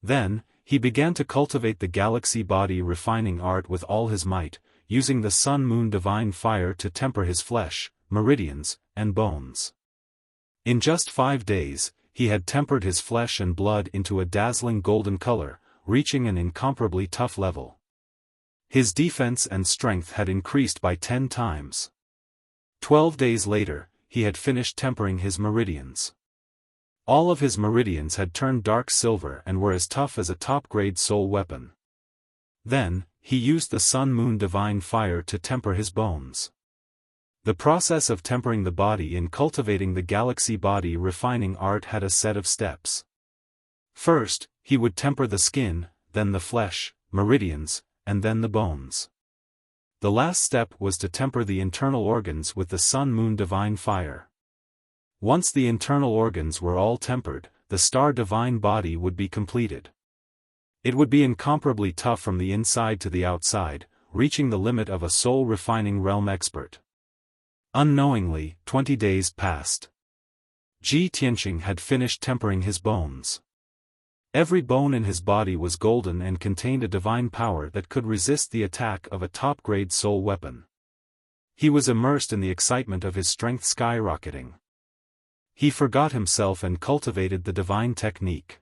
Then, he began to cultivate the galaxy body refining art with all his might, using the sun-moon divine fire to temper his flesh, meridians, and bones. In just 5 days, he had tempered his flesh and blood into a dazzling golden color, reaching an incomparably tough level. His defense and strength had increased by 10 times. 12 days later, he had finished tempering his meridians. All of his meridians had turned dark silver and were as tough as a top-grade soul weapon. Then, he used the sun-moon divine fire to temper his bones. The process of tempering the body in cultivating the galaxy body refining art had a set of steps. First, he would temper the skin, then the flesh, meridians, and then the bones. The last step was to temper the internal organs with the sun-moon divine fire. Once the internal organs were all tempered, the star divine body would be completed. It would be incomparably tough from the inside to the outside, reaching the limit of a soul-refining realm expert. Unknowingly, 20 days passed. Ji Tianqing had finished tempering his bones. Every bone in his body was golden and contained a divine power that could resist the attack of a top-grade soul weapon. He was immersed in the excitement of his strength skyrocketing. He forgot himself and cultivated the divine technique.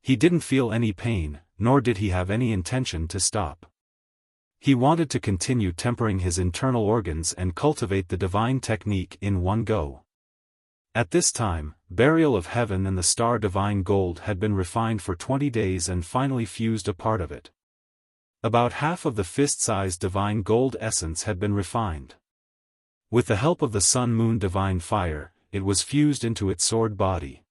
He didn't feel any pain, nor did he have any intention to stop. He wanted to continue tempering his internal organs and cultivate the divine technique in one go. At this time, Burial of Heaven and the star divine gold had been refined for 20 days and finally fused a part of it. About half of the fist-sized divine gold essence had been refined. With the help of the sun-moon divine fire, it was fused into its sword body.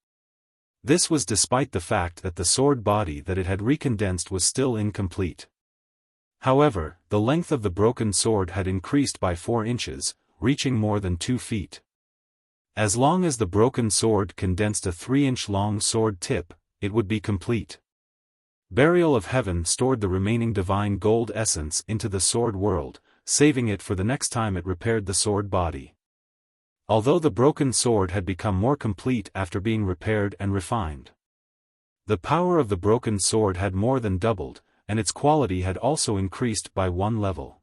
This was despite the fact that the sword body that it had recondensed was still incomplete. However, the length of the broken sword had increased by 4 inches, reaching more than 2 feet. As long as the broken sword condensed a 3-inch long sword tip, it would be complete. Burial of Heaven stored the remaining divine gold essence into the sword world, saving it for the next time it repaired the sword body. Although the broken sword had become more complete after being repaired and refined. The power of the broken sword had more than doubled, and its quality had also increased by 1 level.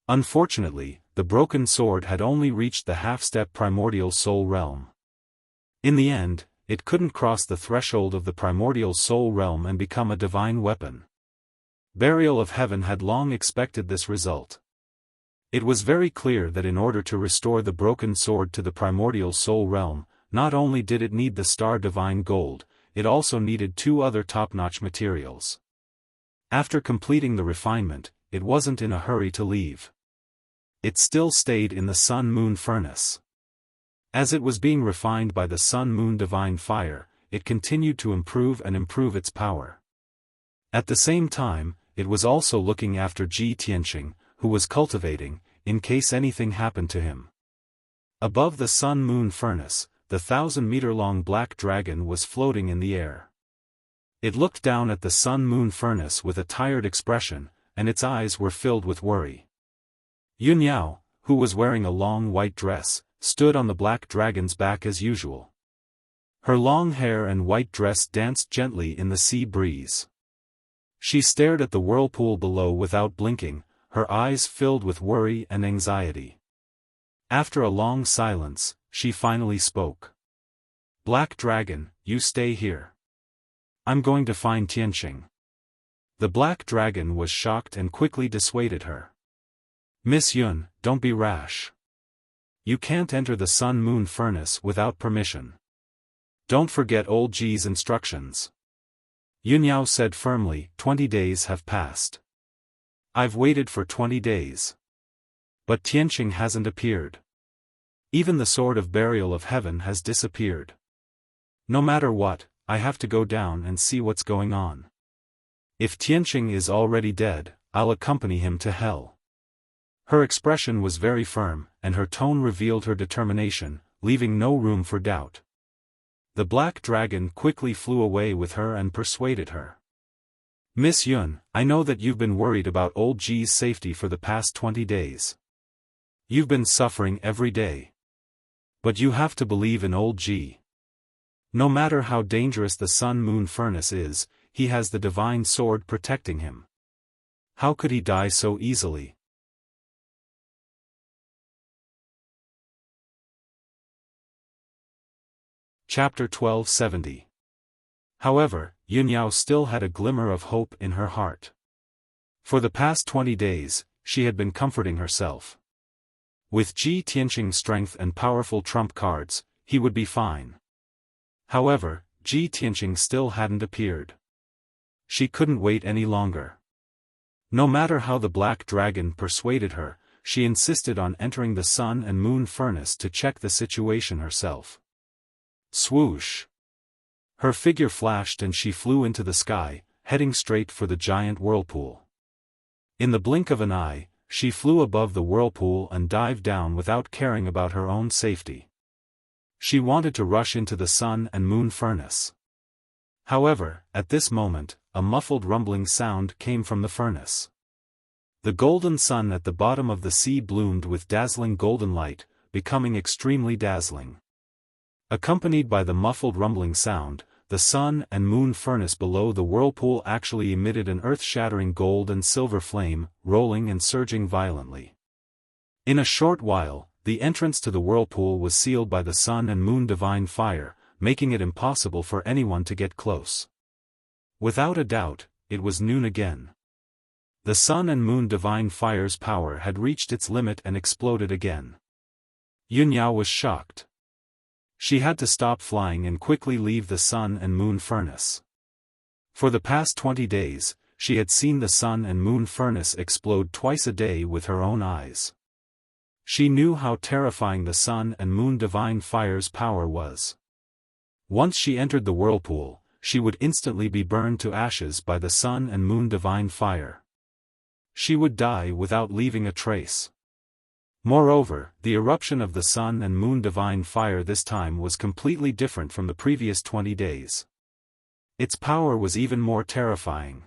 Unfortunately, the broken sword had only reached the half-step primordial soul realm. In the end, it couldn't cross the threshold of the primordial soul realm and become a divine weapon. Burial of Heaven had long expected this result. It was very clear that in order to restore the broken sword to the primordial soul realm, not only did it need the star divine gold, it also needed 2 other top-notch materials. After completing the refinement, it wasn't in a hurry to leave. It still stayed in the sun-moon furnace. As it was being refined by the sun-moon divine fire, it continued to improve its power. At the same time, it was also looking after Ji Tianqing, who was cultivating, in case anything happened to him. Above the sun-moon furnace, the 1,000-meter-long black dragon was floating in the air. It looked down at the sun-moon furnace with a tired expression, and its eyes were filled with worry. Yun Yao, who was wearing a long white dress, stood on the black dragon's back as usual. Her long hair and white dress danced gently in the sea breeze. She stared at the whirlpool below without blinking, her eyes filled with worry and anxiety. After a long silence, she finally spoke. "Black Dragon, you stay here. I'm going to find Tianqing." The black dragon was shocked and quickly dissuaded her. "Miss Yun, don't be rash. You can't enter the sun-moon furnace without permission. Don't forget old Ji's instructions." Yun Yao said firmly, 20 days have passed. I've waited for 20 days. But Tianqing hasn't appeared. Even the sword of Burial of Heaven has disappeared. No matter what, I have to go down and see what's going on. If Tianqing is already dead, I'll accompany him to hell. Her expression was very firm, and her tone revealed her determination, leaving no room for doubt. The black dragon quickly flew away with her and persuaded her. "Miss Yun, I know that you've been worried about old Ji's safety for the past 20 days. You've been suffering every day. But you have to believe in old Ji. No matter how dangerous the sun-moon furnace is, he has the divine sword protecting him. How could he die so easily?" Chapter 1270. However, Yun Yao still had a glimmer of hope in her heart. For the past 20 days, she had been comforting herself. With Ji Tianqing's strength and powerful trump cards, he would be fine. However, Ji Tianqing still hadn't appeared. She couldn't wait any longer. No matter how the black dragon persuaded her, she insisted on entering the sun and moon furnace to check the situation herself. Swoosh! Her figure flashed and she flew into the sky, heading straight for the giant whirlpool. In the blink of an eye, she flew above the whirlpool and dived down without caring about her own safety. She wanted to rush into the sun and moon furnace. However, at this moment, a muffled rumbling sound came from the furnace. The golden sun at the bottom of the sea bloomed with dazzling golden light, becoming extremely dazzling. Accompanied by the muffled rumbling sound, the sun and moon furnace below the whirlpool actually emitted an earth-shattering gold and silver flame, rolling and surging violently. In a short while, the entrance to the whirlpool was sealed by the sun and moon divine fire, making it impossible for anyone to get close. Without a doubt, it was noon again. The sun and moon divine fire's power had reached its limit and exploded again. Yunyao was shocked. She had to stop flying and quickly leave the sun and moon furnace. For the past 20 days, she had seen the sun and moon furnace explode twice a day with her own eyes. She knew how terrifying the sun and moon divine fire's power was. Once she entered the whirlpool, she would instantly be burned to ashes by the sun and moon divine fire. She would die without leaving a trace. Moreover, the eruption of the sun and moon divine fire this time was completely different from the previous 20 days. Its power was even more terrifying.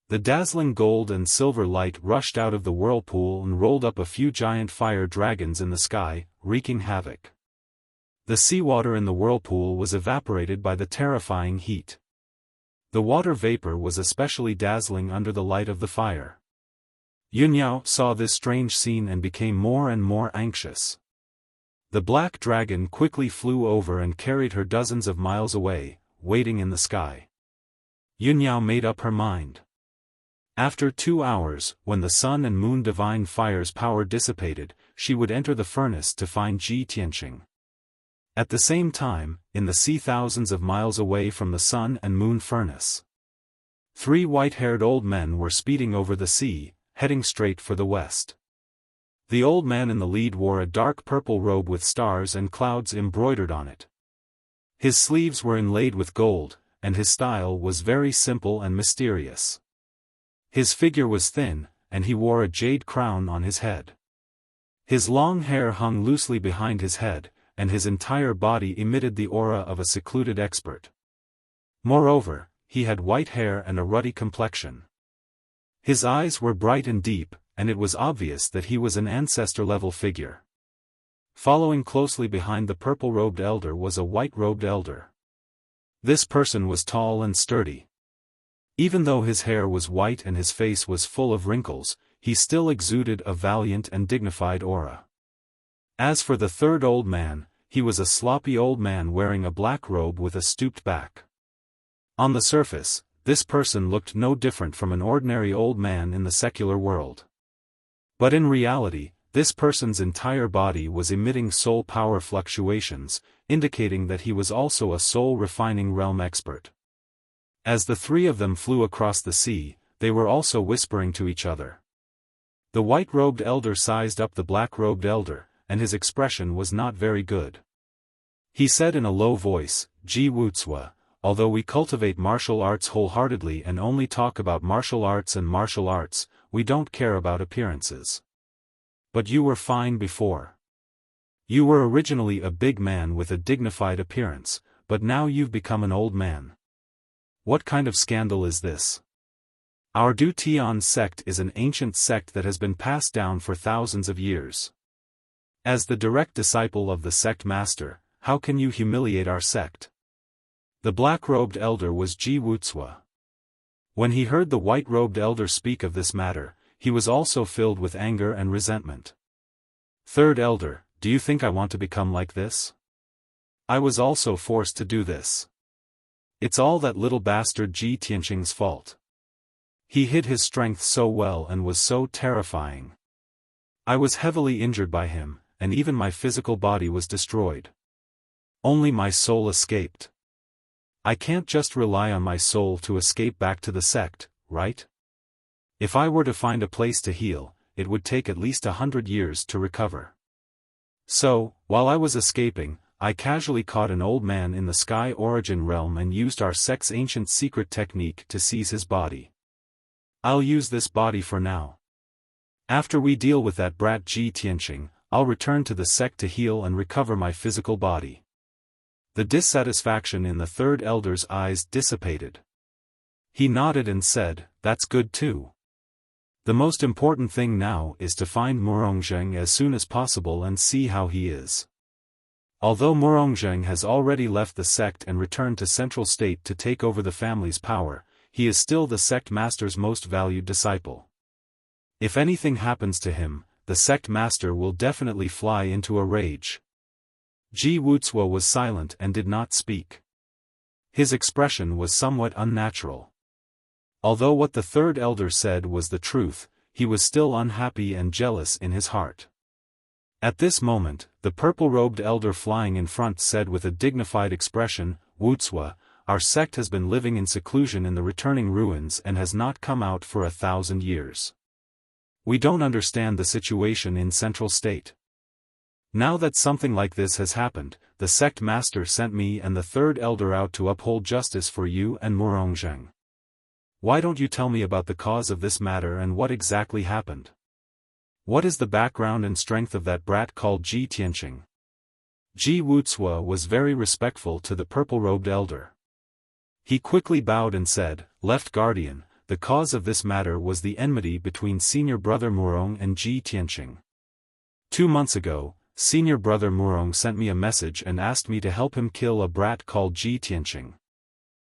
The dazzling gold and silver light rushed out of the whirlpool and rolled up a few giant fire dragons in the sky, wreaking havoc. The seawater in the whirlpool was evaporated by the terrifying heat. The water vapor was especially dazzling under the light of the fire. Yunyao saw this strange scene and became more and more anxious. The black dragon quickly flew over and carried her dozens of miles away, waiting in the sky. Yunyao made up her mind. After 2 hours, when the sun and moon divine fire's power dissipated, she would enter the furnace to find Ji Tianqing. At the same time, in the sea thousands of miles away from the sun and moon furnace, 3 white-haired old men were speeding over the sea, heading straight for the west. The old man in the lead wore a dark purple robe with stars and clouds embroidered on it. His sleeves were inlaid with gold, and his style was very simple and mysterious. His figure was thin, and he wore a jade crown on his head. His long hair hung loosely behind his head, and his entire body emitted the aura of a secluded expert. Moreover, he had white hair and a ruddy complexion. His eyes were bright and deep, and it was obvious that he was an ancestor-level figure. Following closely behind the purple-robed elder was a white-robed elder. This person was tall and sturdy. Even though his hair was white and his face was full of wrinkles, he still exuded a valiant and dignified aura. As for the third old man, he was a sloppy old man wearing a black robe with a stooped back. On the surface, this person looked no different from an ordinary old man in the secular world. But in reality, this person's entire body was emitting soul power fluctuations, indicating that he was also a soul refining realm expert. As the 3 of them flew across the sea, they were also whispering to each other. The white-robed elder sized up the black-robed elder, and his expression was not very good. He said in a low voice, "Ji Wuxia, although we cultivate martial arts wholeheartedly and only talk about martial arts, we don't care about appearances. But you were fine before. You were originally a big man with a dignified appearance, but now you've become an old man. What kind of scandal is this? Our Du Tian sect is an ancient sect that has been passed down for thousands of years. As the direct disciple of the sect master, how can you humiliate our sect?" The black-robed elder was Ji Wuxia. When he heard the white-robed elder speak of this matter, he was also filled with anger and resentment. "Third elder, do you think I want to become like this? I was also forced to do this. It's all that little bastard Ji Tianqing's fault. He hid his strength so well and was so terrifying. I was heavily injured by him, and even my physical body was destroyed. Only my soul escaped. I can't just rely on my soul to escape back to the sect, right? If I were to find a place to heal, it would take at least 100 years to recover. So, while I was escaping, I casually caught an old man in the Sky Origin realm and used our sect's ancient secret technique to seize his body. I'll use this body for now. After we deal with that brat Ji Tianqing, I'll return to the sect to heal and recover my physical body. The dissatisfaction in the third elder's eyes dissipated. He nodded and said, "That's good too. The most important thing now is to find Murongzheng as soon as possible and see how he is." Although Murongzheng has already left the sect and returned to Central State to take over the family's power, he is still the sect master's most valued disciple. If anything happens to him, the sect master will definitely fly into a rage. Ji Wuxia was silent and did not speak. His expression was somewhat unnatural. Although what the third elder said was the truth, he was still unhappy and jealous in his heart. At this moment, the purple-robed elder flying in front said with a dignified expression, "Wuxia, our sect has been living in seclusion in the returning ruins and has not come out for 1,000 years. We don't understand the situation in Central State. Now that something like this has happened, the sect master sent me and the third elder out to uphold justice for you and Murongzheng. Why don't you tell me about the cause of this matter and what exactly happened? What is the background and strength of that brat called Ji Tianqing?" Ji Wuxia was very respectful to the purple-robed elder. He quickly bowed and said, "Left Guardian, the cause of this matter was the enmity between senior brother Murong and Ji Tianqing. 2 months ago, senior brother Murong sent me a message and asked me to help him kill a brat called Ji Tianqing.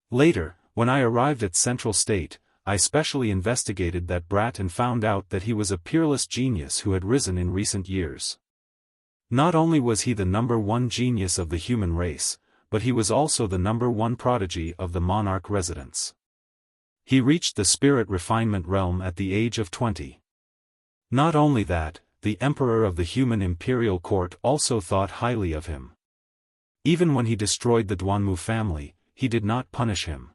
Later, when I arrived at Central State, I specially investigated that brat and found out that he was a peerless genius who had risen in recent years. Not only was he the #1 genius of the human race, but he was also the #1 prodigy of the monarch residence. He reached the spirit refinement realm at the age of 20. Not only that, the emperor of the human imperial court also thought highly of him. Even when he destroyed the Duanmu family, he did not punish him.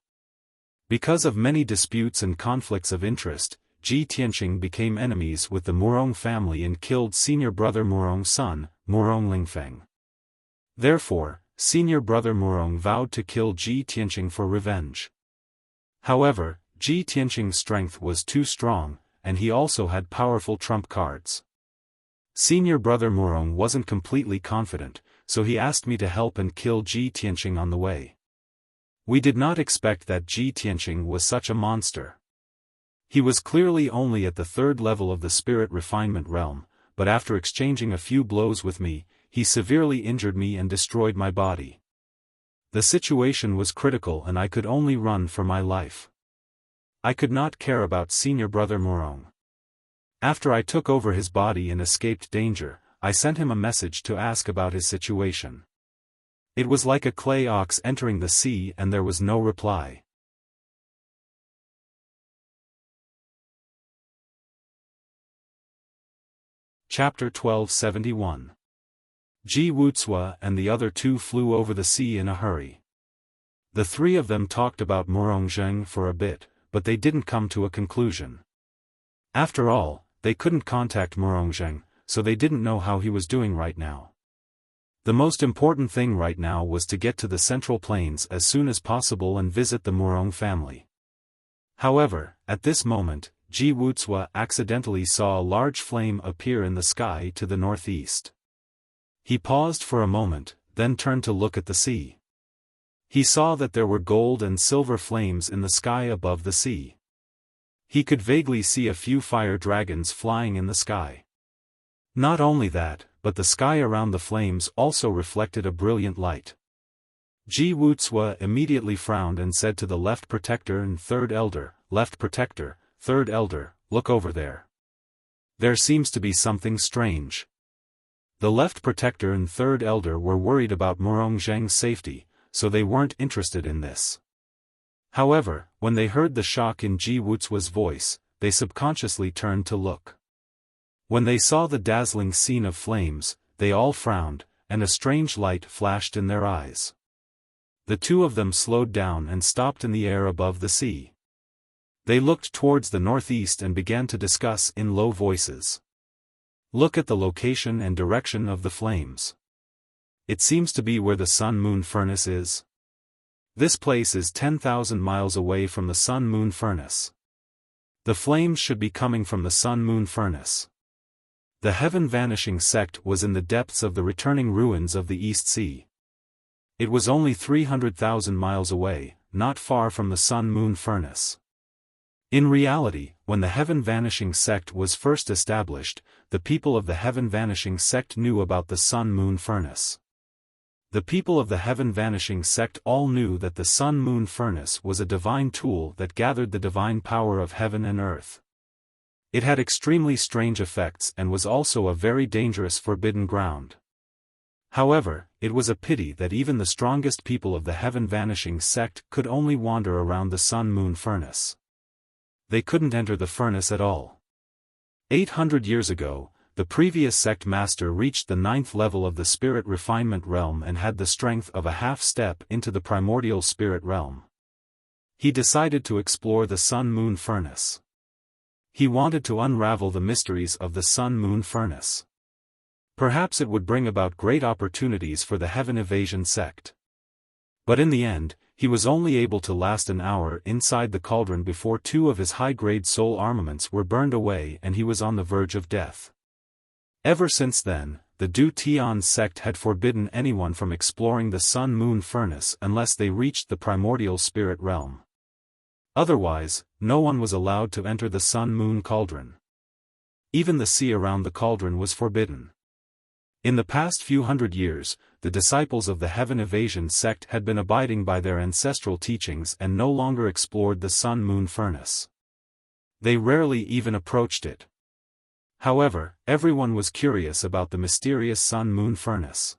Because of many disputes and conflicts of interest, Ji Tianqing became enemies with the Murong family and killed senior brother Murong's son, Murong Lingfeng. Therefore, senior brother Murong vowed to kill Ji Tianqing for revenge. However, Ji Tianqing's strength was too strong, and he also had powerful trump cards. Senior brother Murong wasn't completely confident, so he asked me to help and kill Ji Tianqing on the way. We did not expect that Ji Tianqing was such a monster. He was clearly only at the 3rd level of the spirit refinement realm, but after exchanging a few blows with me, he severely injured me and destroyed my body. The situation was critical and I could only run for my life. I could not care about senior brother Murong. After I took over his body and escaped danger, I sent him a message to ask about his situation. It was like a clay ox entering the sea and there was no reply. Chapter 1271. Ji Wuxia and the other 2 flew over the sea in a hurry. The 3 of them talked about Murongzheng for a bit, but they didn't come to a conclusion. After all, they couldn't contact Murongzheng, so they didn't know how he was doing right now. The most important thing right now was to get to the Central Plains as soon as possible and visit the Murong family. However, at this moment, Ji Wuxia accidentally saw a large flame appear in the sky to the northeast. He paused for a moment, then turned to look at the sea. He saw that there were gold and silver flames in the sky above the sea. He could vaguely see a few fire dragons flying in the sky. Not only that, but the sky around the flames also reflected a brilliant light. Ji Wuxia immediately frowned and said to the left protector and 3rd elder, "Left protector, 3rd elder, look over there. There seems to be something strange." The left protector and 3rd elder were worried about Murongzheng's safety, so they weren't interested in this. However, when they heard the shock in Ji Wuxia's voice, they subconsciously turned to look. When they saw the dazzling scene of flames, they all frowned, and a strange light flashed in their eyes. The 2 of them slowed down and stopped in the air above the sea. They looked towards the northeast and began to discuss in low voices. Look at the location and direction of the flames. It seems to be where the sun-moon furnace is. This place is 10,000 miles away from the sun-moon furnace. The flames should be coming from the sun-moon furnace. The heaven-vanishing sect was in the depths of the returning ruins of the East Sea. It was only 300,000 miles away, not far from the sun-moon furnace. In reality, when the heaven-vanishing sect was first established, the people of the heaven-vanishing sect knew about the sun-moon furnace. The people of the heaven-vanishing sect all knew that the sun-moon furnace was a divine tool that gathered the divine power of heaven and earth. It had extremely strange effects and was also a very dangerous forbidden ground. However, it was a pity that even the strongest people of the heaven-vanishing sect could only wander around the sun-moon furnace. They couldn't enter the furnace at all. 800 years ago, the previous sect master reached the 9th level of the spirit refinement realm and had the strength of a half-step into the primordial spirit realm. He decided to explore the sun-moon furnace. He wanted to unravel the mysteries of the sun-moon furnace. Perhaps it would bring about great opportunities for the heaven evasion sect. But in the end, he was only able to last an hour inside the cauldron before 2 of his high-grade soul armaments were burned away and he was on the verge of death. Ever since then, the Du Tian sect had forbidden anyone from exploring the sun-moon furnace unless they reached the primordial spirit realm. Otherwise, no one was allowed to enter the sun-moon cauldron. Even the sea around the cauldron was forbidden. In the past few hundred years, the disciples of the heaven evasion sect had been abiding by their ancestral teachings and no longer explored the sun-moon furnace. They rarely even approached it. However, everyone was curious about the mysterious sun-moon furnace.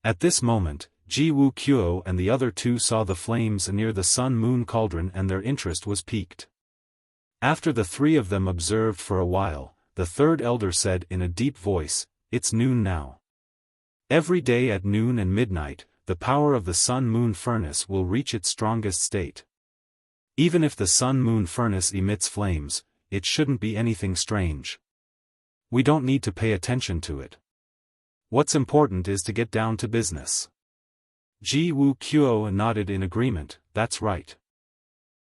At this moment, Ji Wuxia and the other 2 saw the flames near the sun-moon cauldron and their interest was piqued. After the 3 of them observed for a while, the 3rd elder said in a deep voice, "It's noon now. Every day at noon and midnight, the power of the sun-moon furnace will reach its strongest state. Even if the sun-moon furnace emits flames, it shouldn't be anything strange. We don't need to pay attention to it. What's important is to get down to business." Ji Wuxia nodded in agreement, "That's right."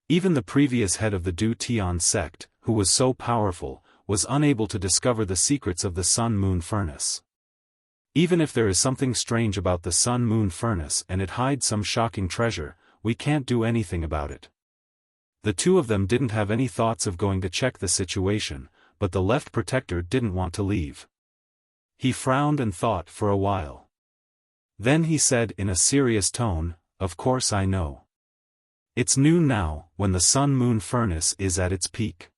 Even the previous head of the Du Tian sect, who was so powerful, was unable to discover the secrets of the sun-moon furnace. Even if there is something strange about the sun-moon furnace and it hides some shocking treasure, we can't do anything about it. The 2 of them didn't have any thoughts of going to check the situation, but the left protector didn't want to leave. He frowned and thought for a while. Then he said in a serious tone, "Of course I know. It's noon now, when the sun-moon furnace is at its peak.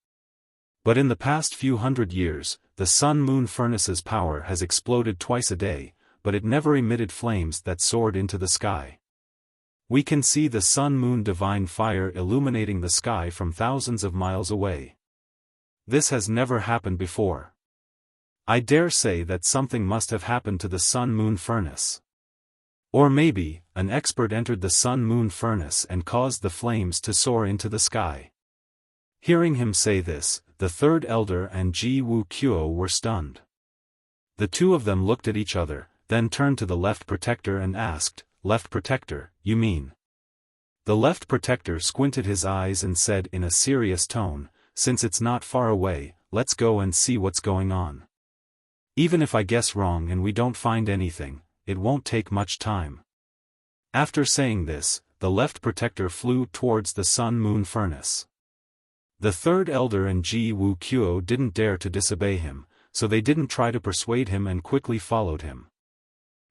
But in the past few hundred years, the sun-moon furnace's power has exploded twice a day, but it never emitted flames that soared into the sky. We can see the sun-moon divine fire illuminating the sky from thousands of miles away. This has never happened before. I dare say that something must have happened to the sun-moon furnace. Or maybe, an expert entered the sun-moon furnace and caused the flames to soar into the sky." Hearing him say this, the 3rd elder and Ji Wuxia were stunned. The 2 of them looked at each other, then turned to the left protector and asked, "Left protector, you mean?" The left protector squinted his eyes and said in a serious tone, "Since it's not far away, let's go and see what's going on. Even if I guess wrong and we don't find anything, it won't take much time." After saying this, the left protector flew towards the sun-moon furnace. The 3rd elder and Ji Wuxia didn't dare to disobey him, so they didn't try to persuade him and quickly followed him.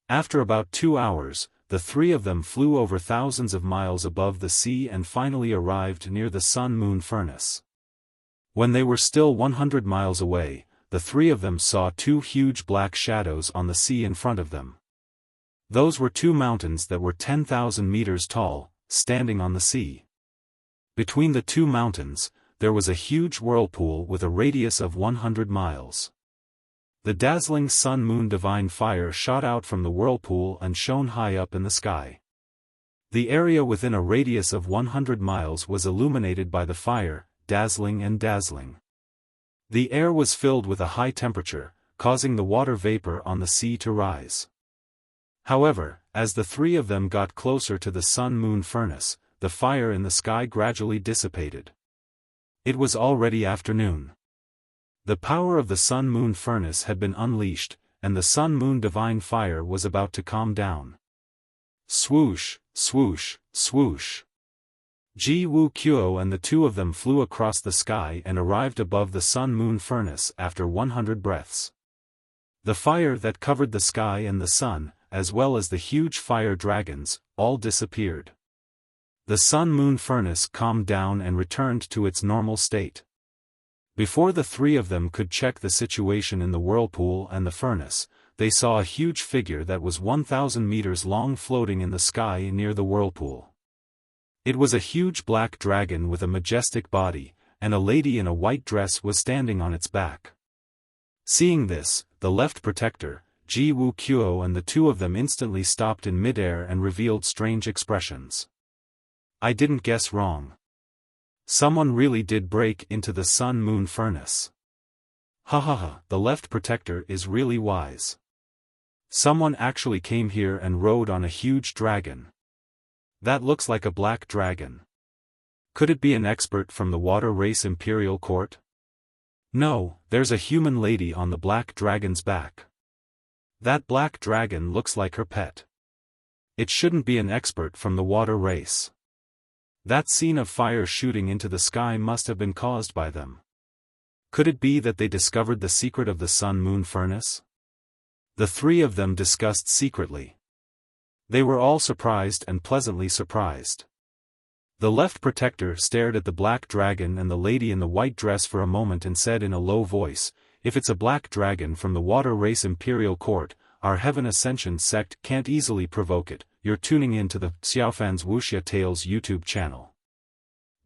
After about 2 hours, the 3 of them flew over thousands of miles above the sea and finally arrived near the sun-moon furnace. When they were still 100 miles away, the 3 of them saw 2 huge black shadows on the sea in front of them. Those were 2 mountains that were 10,000 meters tall, standing on the sea. Between the 2 mountains, there was a huge whirlpool with a radius of 100 miles. The dazzling sun-moon divine fire shot out from the whirlpool and shone high up in the sky. The area within a radius of 100 miles was illuminated by the fire, dazzling and dazzling. The air was filled with a high temperature, causing the water vapor on the sea to rise. However, as the three of them got closer to the sun-moon furnace, the fire in the sky gradually dissipated. It was already afternoon. The power of the sun-moon furnace had been unleashed, and the sun-moon divine fire was about to calm down. Swoosh, swoosh, swoosh. Wuxia and the two of them flew across the sky and arrived above the sun-moon furnace after 100 breaths. The fire that covered the sky and the sun, as well as the huge fire dragons, all disappeared. The sun-moon furnace calmed down and returned to its normal state. Before the three of them could check the situation in the whirlpool and the furnace, they saw a huge figure that was 1,000 meters long floating in the sky near the whirlpool. It was a huge black dragon with a majestic body, and a lady in a white dress was standing on its back. Seeing this, the left protector, Wuxia, and the two of them instantly stopped in midair and revealed strange expressions. I didn't guess wrong. Someone really did break into the sun-moon furnace. Ha ha ha, the left protector is really wise. Someone actually came here and rode on a huge dragon. That looks like a black dragon. Could it be an expert from the water race imperial court? No, there's a human lady on the black dragon's back. That black dragon looks like her pet. It shouldn't be an expert from the water race. That scene of fire shooting into the sky must have been caused by them. Could it be that they discovered the secret of the sun-moon furnace? The three of them discussed secretly. They were all surprised and pleasantly surprised. The left protector stared at the black dragon and the lady in the white dress for a moment and said in a low voice, "If it's a black dragon from the water race imperial court, our Heaven Ascension sect can't easily provoke it." You're tuning in to the Xiaofan's Wuxia Tales YouTube channel.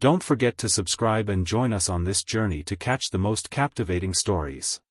Don't forget to subscribe and join us on this journey to catch the most captivating stories.